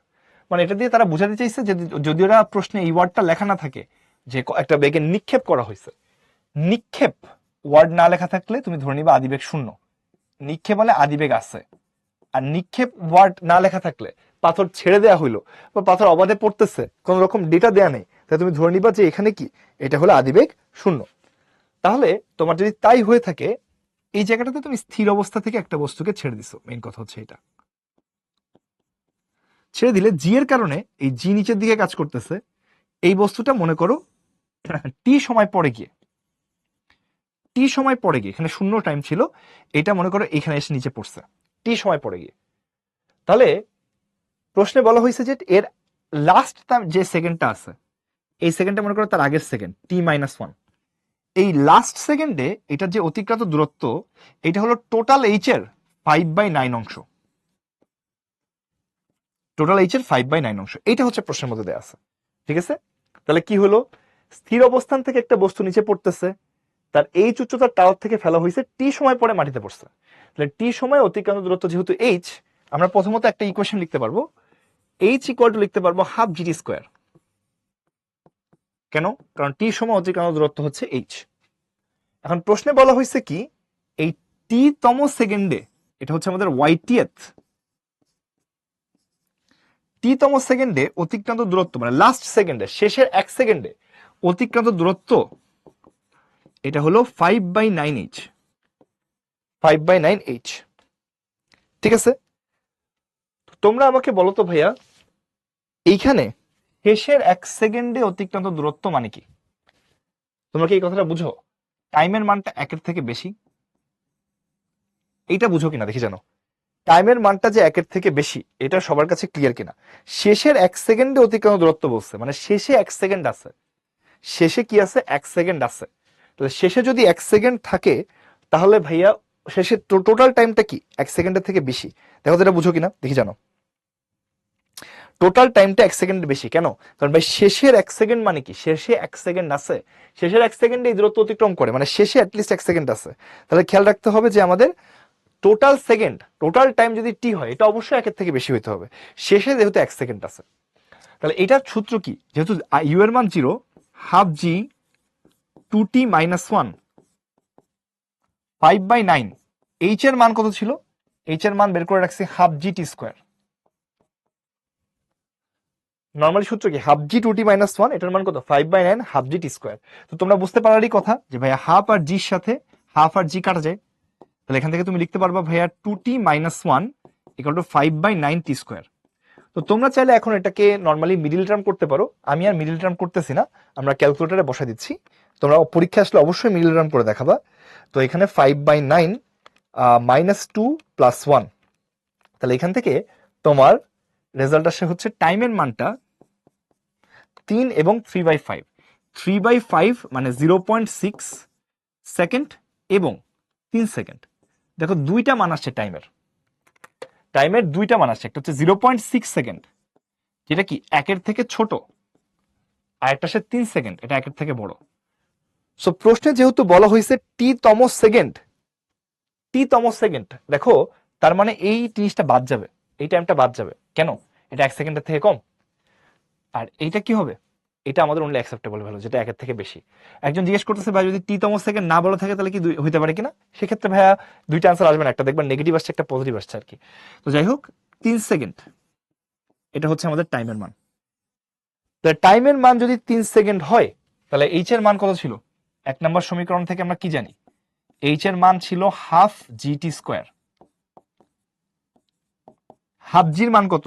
মানে এটা দিয়ে তারা বোঝাতে চাইছে যে যদি ওরা প্রশ্নে এই ওয়ার্ডটা লেখা না থাকে যে একটা বেগে নিক্ষেপ করা হয়েছে, নিক্ষেপ ওয়ার্ড না লেখা থাকলে তুমি ধরে নিবা আদিবেগ শূন্য, নিক্ষেপ বলে আদিবেগ আছে। আর নিক্ষেপ ওয়ার্ড না লেখা থাকলে পাথর ছেড়ে দেওয়া হইলো বা পাথর অবাধে পড়তেছে, কোন রকম ডেটা দেয়া নেই, তাই তুমি ধরে নিবা যে এখানে কি এটা হলো আদিবেগ শূন্য। তাহলে তোমার যদি তাই হয়ে থাকে, এই জায়গাটাতে তুমি স্থির অবস্থা থেকে একটা বস্তুকে ছেড়ে দিছো, মেইন কথা হচ্ছে এটা। ছেড়ে দিলে জি এর কারণে এই জি নিচের দিকে কাজ করতেছে, এই বস্তুটা মনে করো টি সময় পরে গিয়ে, টি সময় পরে গিয়ে, এখানে শূন্য টাইম ছিল, এটা মনে করো এখানে এসে নিচে পড়ছে টি সময় পরে গিয়ে। তাহলে প্রশ্নে বলা হয়েছে যে এর লাস্ট যে সেকেন্ডটা আছে, এই সেকেন্ডটা মনে করো তার আগের সেকেন্ড টি মাইনাস ওয়ান, এই লাস্ট সেকেন্ডে এটা যে অতিক্রান্ত দূরত্ব, এটা হলো টোটাল এইচ এর 5/9 অংশ, টোটাল এইচ এর 5/9 অংশ, এটা হচ্ছে প্রশ্নের মধ্যে দেওয়া আছে। ঠিক আছে, তাহলে কি হলো, স্থির অবস্থান থেকে একটা বস্তু নিচে পড়তেছে, তার এইচ উচ্চতার টাওয়ার থেকে ফেলা হয়েছে টি সময় পরে মাটিতে পড়ছে, তাহলে টি সময় অতিক্রান্ত দূরত্ব যেহেতু এইচ, আমরা প্রথমত একটা ইকুয়েশন লিখতে পারবো, এইচ ইকুয়াল টু লিখতে পারবো হাফ জিটি স্কোয়ার। কেন? কারণ টি সময় অতিক্রান্ত দূরত্ব হচ্ছে এইচ। এখন প্রশ্নে বলা হয়েছে কি, এই টি তম সেকেন্ডে, এটা হচ্ছে আমাদের ওয়াইটিএথ, টি তম সেকেন্ডে অতিক্রান্ত দূরত্ব, মানে লাস্ট সেকেন্ডে, শেষের 1 সেকেন্ডে অতিক্রান্ত দূরত্ব, এটা হলো 5/9h, 5/9h। ঠিক আছে, তোমরা আমাকে বলো তো ভাইয়া, এইখানে শেষের 1 সেকেন্ডে অতিক্রান্ত দূরত্ব মানে কি? তোমরা কি এই কথাটা বুঝো? টাইমের মানটা 1-এর থেকে বেশি, এইটা বুঝো কিনা দেখি জানো। টাইমের মানটা যে 1-এর থেকে বেশি, এটা সবার কাছে ক্লিয়ার কিনা। শেষের 1 সেকেন্ডে অতিক্রান্ত দূরত্ব বলছে, মানে শেষে 1 সেকেন্ড আছে, শেষে কি আছে 1 সেকেন্ড আছে। তাহলে শেষে যদি 1 সেকেন্ড থাকে, তাহলে ভাইয়া শেষে টোটাল টাইমটা কি 1 সেকেন্ডের থেকে বেশি। দেখো তো এটা বুঝো কিনা দেখি জানো। টোটাল টাইমটা 1 সেকেন্ড বেশি কেন? কারণ ভাই শেষের 1 সেকেন্ড মানে কি, শেষে 1 সেকেন্ড আছে, শেষের 1 সেকেন্ডে এই দূরত্ব অতিক্রম করে, মানে শেষে অ্যাটলিস্ট 1 সেকেন্ড আছে। তাহলে খেয়াল রাখতে হবে যে আমাদের টোটাল সেকেন্ড, টোটাল টাইম যদি টি হয়, এটা অবশ্যই 1-এর থেকে বেশি হইতে হবে, শেষে যেহেতু 1 সেকেন্ড আছে। তাহলে এটার সূত্র কি, যেহেতু ইউ এর মান 0, হাফ জি 2t মাইনাস 1, 5/9, এইচ এর মান কত ছিল, এইচ এর মান বের করে রাখছি হাফ জি টি স্কোয়ার। নর্মালি সূত্র কি, হাফ জি 2t মাইনাস 1, এটার মান কত 5/9 হাফ জি টি স্কোয়ার। তো তোমরা বুঝতে পারারই কথা যে ভাইয়া হাফ আর জির সাথে হাফ আর জি কাটা যায়, তাহলে এখান থেকে তুমি লিখতে পারবা ভাইয়া 2t minus 1 equal to 5/9 T square. তো তোমরা চাইলে এখন এটাকে নর্মালি মিডিল টার্ম করতে পারো, আমি আর মিডিল টার্ম করতেছি না, আমরা ক্যালকুলেটারে বসা দিচ্ছি, তোমরা পরীক্ষা আসলে অবশ্যই মিডিল টার্ম করে দেখাবা। তো এখানে 5/9 মাইনাস 2 প্লাস 1, তাহলে এখান থেকে তোমার রেজাল্ট আসে হচ্ছে টাইমের মানটা 3 এবং 3/5, 3/5 মানে 0.6 সেকেন্ড এবং 3 সেকেন্ড। দেখো দুইটা মান আসছে টাইমের, টাইমের দুইটা মান আসছে, একটা হচ্ছে 0.6 সেকেন্ড, যেটা কি 1-এর থেকে ছোট, আর একটা সে 3 সেকেন্ড, এটা 1-এর থেকে বড়। সো প্রশ্নে যেহেতু বলা হয়েছে টি তম সেকেন্ড, দেখো তার মানে এই জিনিসটা বাদ যাবে, এই টাইমটা বাদ যাবে কেন, এটা 1 সেকেন্ডের থেকে কম। আর এইটা কি হবে, এটা আমাদের অনলি অ্যাকসেপ্টেবল ভ্যালু, যেটা 1-এর থেকে বেশি। একজন জিজ্ঞেস করতেছে ভাই যদি টি-তম সেকেন্ড না বলা থাকে তাহলে কি হইতে পারে কিনা, সেক্ষেত্রে ভাইয়া দুইটা আনসার আসবে না, একটা দেখবেন নেগেটিভ আসছে, একটা পজিটিভ আসছে আর কি। তো যাই হোক, 3 সেকেন্ড এটা হচ্ছে আমাদের টাইমের মান। তাহলে টাইমের মান যদি 3 সেকেন্ড হয়, তাহলে এইচ এর মান কত ছিল? 1 নম্বর সমীকরণ থেকে আমরা কি জানি, এইচ এর মান ছিল হাফ জিটি স্কোয়ার। হাফ জির মান কত?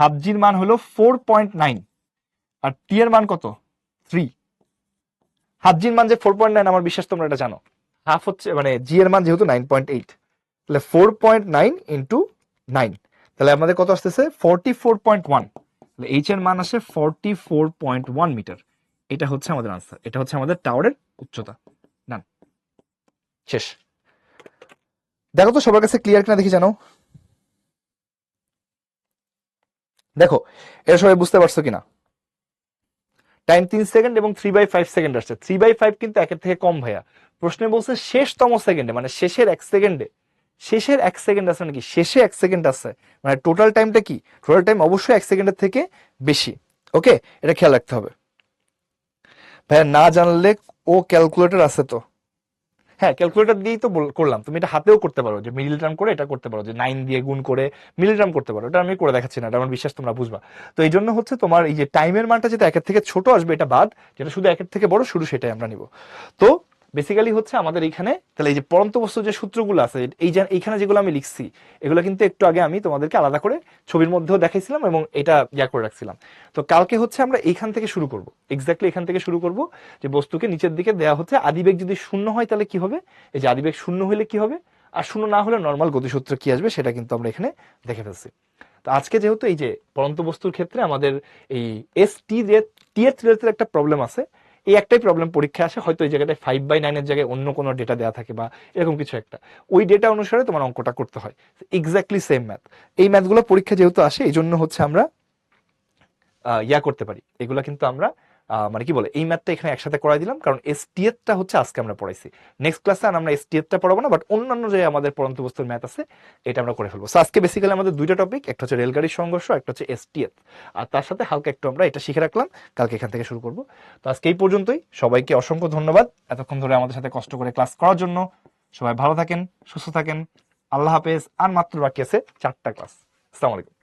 হাফ জির মান হলো 4.9, আর টি এর মান কত? 3। হাফ জির মান যে 4.9, আমার বিশ্বাস তোমরা এটা জানো। হাফ হচ্ছে মানে জি এর মান যেহেতু 9.8, তাহলে 4.9 ইন্টু 9, তাহলে আমাদের কত আসতেছে 44.1। তাহলে এইচ এর মান আসে 44.1 মিটার। এটা হচ্ছে আমাদের আনসার, এটা হচ্ছে আমাদের টাওয়ারের উচ্চতা। না, শেষ। দেখো তো সবার কাছে ক্লিয়ার কিনা দেখি জানো। দেখো এটা সবাই বুঝতে পারছো কিনা? টাইম 3 সেকেন্ড এবং 3/5 সেকেন্ড আসছে। 3/5 কিন্তু 1-এর থেকে কম ভাইয়া। প্রশ্নে বলছে শেষতম সেকেন্ডে, মানে শেষের 1 সেকেন্ডে। শেষের 1 সেকেন্ড আছে নাকি, শেষে 1 সেকেন্ড আছে, মানে টোটাল টাইমটা কি, টোটাল টাইম অবশ্যই 1 সেকেন্ডের থেকে বেশি। ওকে, এটা খেয়াল রাখতে হবে ভাইয়া। না জানলে ও ক্যালকুলেটর আছে তো, হ্যাঁ ক্যালকুলেটর দিয়েই তো করলাম। তুমি এটা হাতেও করতে পারো, যে মিডল টার্ম করে এটা করতে পারো, যে 9 দিয়ে গুণ করে মিডল টার্ম করতে পারো। এটা আমি করে দেখাচ্ছি না, এটা আমার বিশ্বাস তোমরা বুঝবা। তো এই জন্য হচ্ছে তোমার এই যে টাইমের মানটা যেটা 1-এর থেকে ছোট আসবে এটা বাদ, যেটা শুধু 1-এর থেকে বড় শুধু সেটাই আমরা নিব। তো বেসিক্যালি হচ্ছে আমাদের এইখানে তাহলে এই যে পরন্ত বস্তুর যে সূত্রগুলো আছে, এই যে এইখানে যেগুলো আমি লিখছি, এগুলো কিন্তু একটু আগে আমি তোমাদেরকে আলাদা করে ছবির মধ্যেও দেখাইছিলাম এবং এটা করে রাখছিলাম। তো কালকে হচ্ছে আমরা এইখান থেকে শুরু করব, এক্স্যাক্টলি এখান থেকে শুরু করব, যে বস্তুকে নিচের দিকে দেওয়া হচ্ছে, আদিবেগ যদি শূন্য হয় তাহলে কি হবে, এই যে আদিবেগ শূন্য হলে কি হবে, আর শূন্য না হলে নর্মাল গতিসূত্র কি আসবে, সেটা কিন্তু আমরা এখানে দেখে ফেলছি। তো আজকে যেহেতু এই যে পরন্ত বস্তুর ক্ষেত্রে আমাদের এই এস টি এর রিলেটেড একটা প্রবলেম আছে, এই একটাই প্রবলেম পরীক্ষা আসে, হয়তো এই জায়গাটায় 5/9 জায়গায় অন্য কোনো ডেটা দেওয়া থাকে বা এরকম কিছু একটা, ওই ডেটা অনুসারে তোমার অঙ্কটা করতে হয়। এক্স্যাক্টলি সেম ম্যাথ, এই ম্যাথগুলো পরীক্ষা যেহেতু আসে এই জন্য হচ্ছে আমরা করতে পারি, এগুলা কিন্তু আমরা মানে কি বলে এই ম্যাথটা এখানে একসাথে করাই দিলাম, কারণ এসটিএফটা হচ্ছে আজকে আমরা পড়াইছি। নেক্সট ক্লাসে আমরা এসটিএফটা পড়াবো না, বাট অন্যান্য যে আমাদের পরন্ত বস্তুর ম্যাথ আছে এটা আমরা করে ফেলবো। আজকে বেসিক্যালি আমাদের দুইটা টপিক, একটা হচ্ছে রেলগাড়ির সংঘর্ষ, একটা হচ্ছে এসটিএফ, আর তার সাথে হালকা একটু আমরা এটা শিখে রাখলাম, কালকে এখান থেকে শুরু করবো। তো আজকে এই পর্যন্তই, সবাইকে অসংখ্য ধন্যবাদ এতক্ষণ ধরে আমাদের সাথে কষ্ট করে ক্লাস করার জন্য। সবাই ভালো থাকেন, সুস্থ থাকেন, আল্লাহ হাফেজ। আর মাত্র বাকি আছে 4টা ক্লাস। আসসালামু আলাইকুম।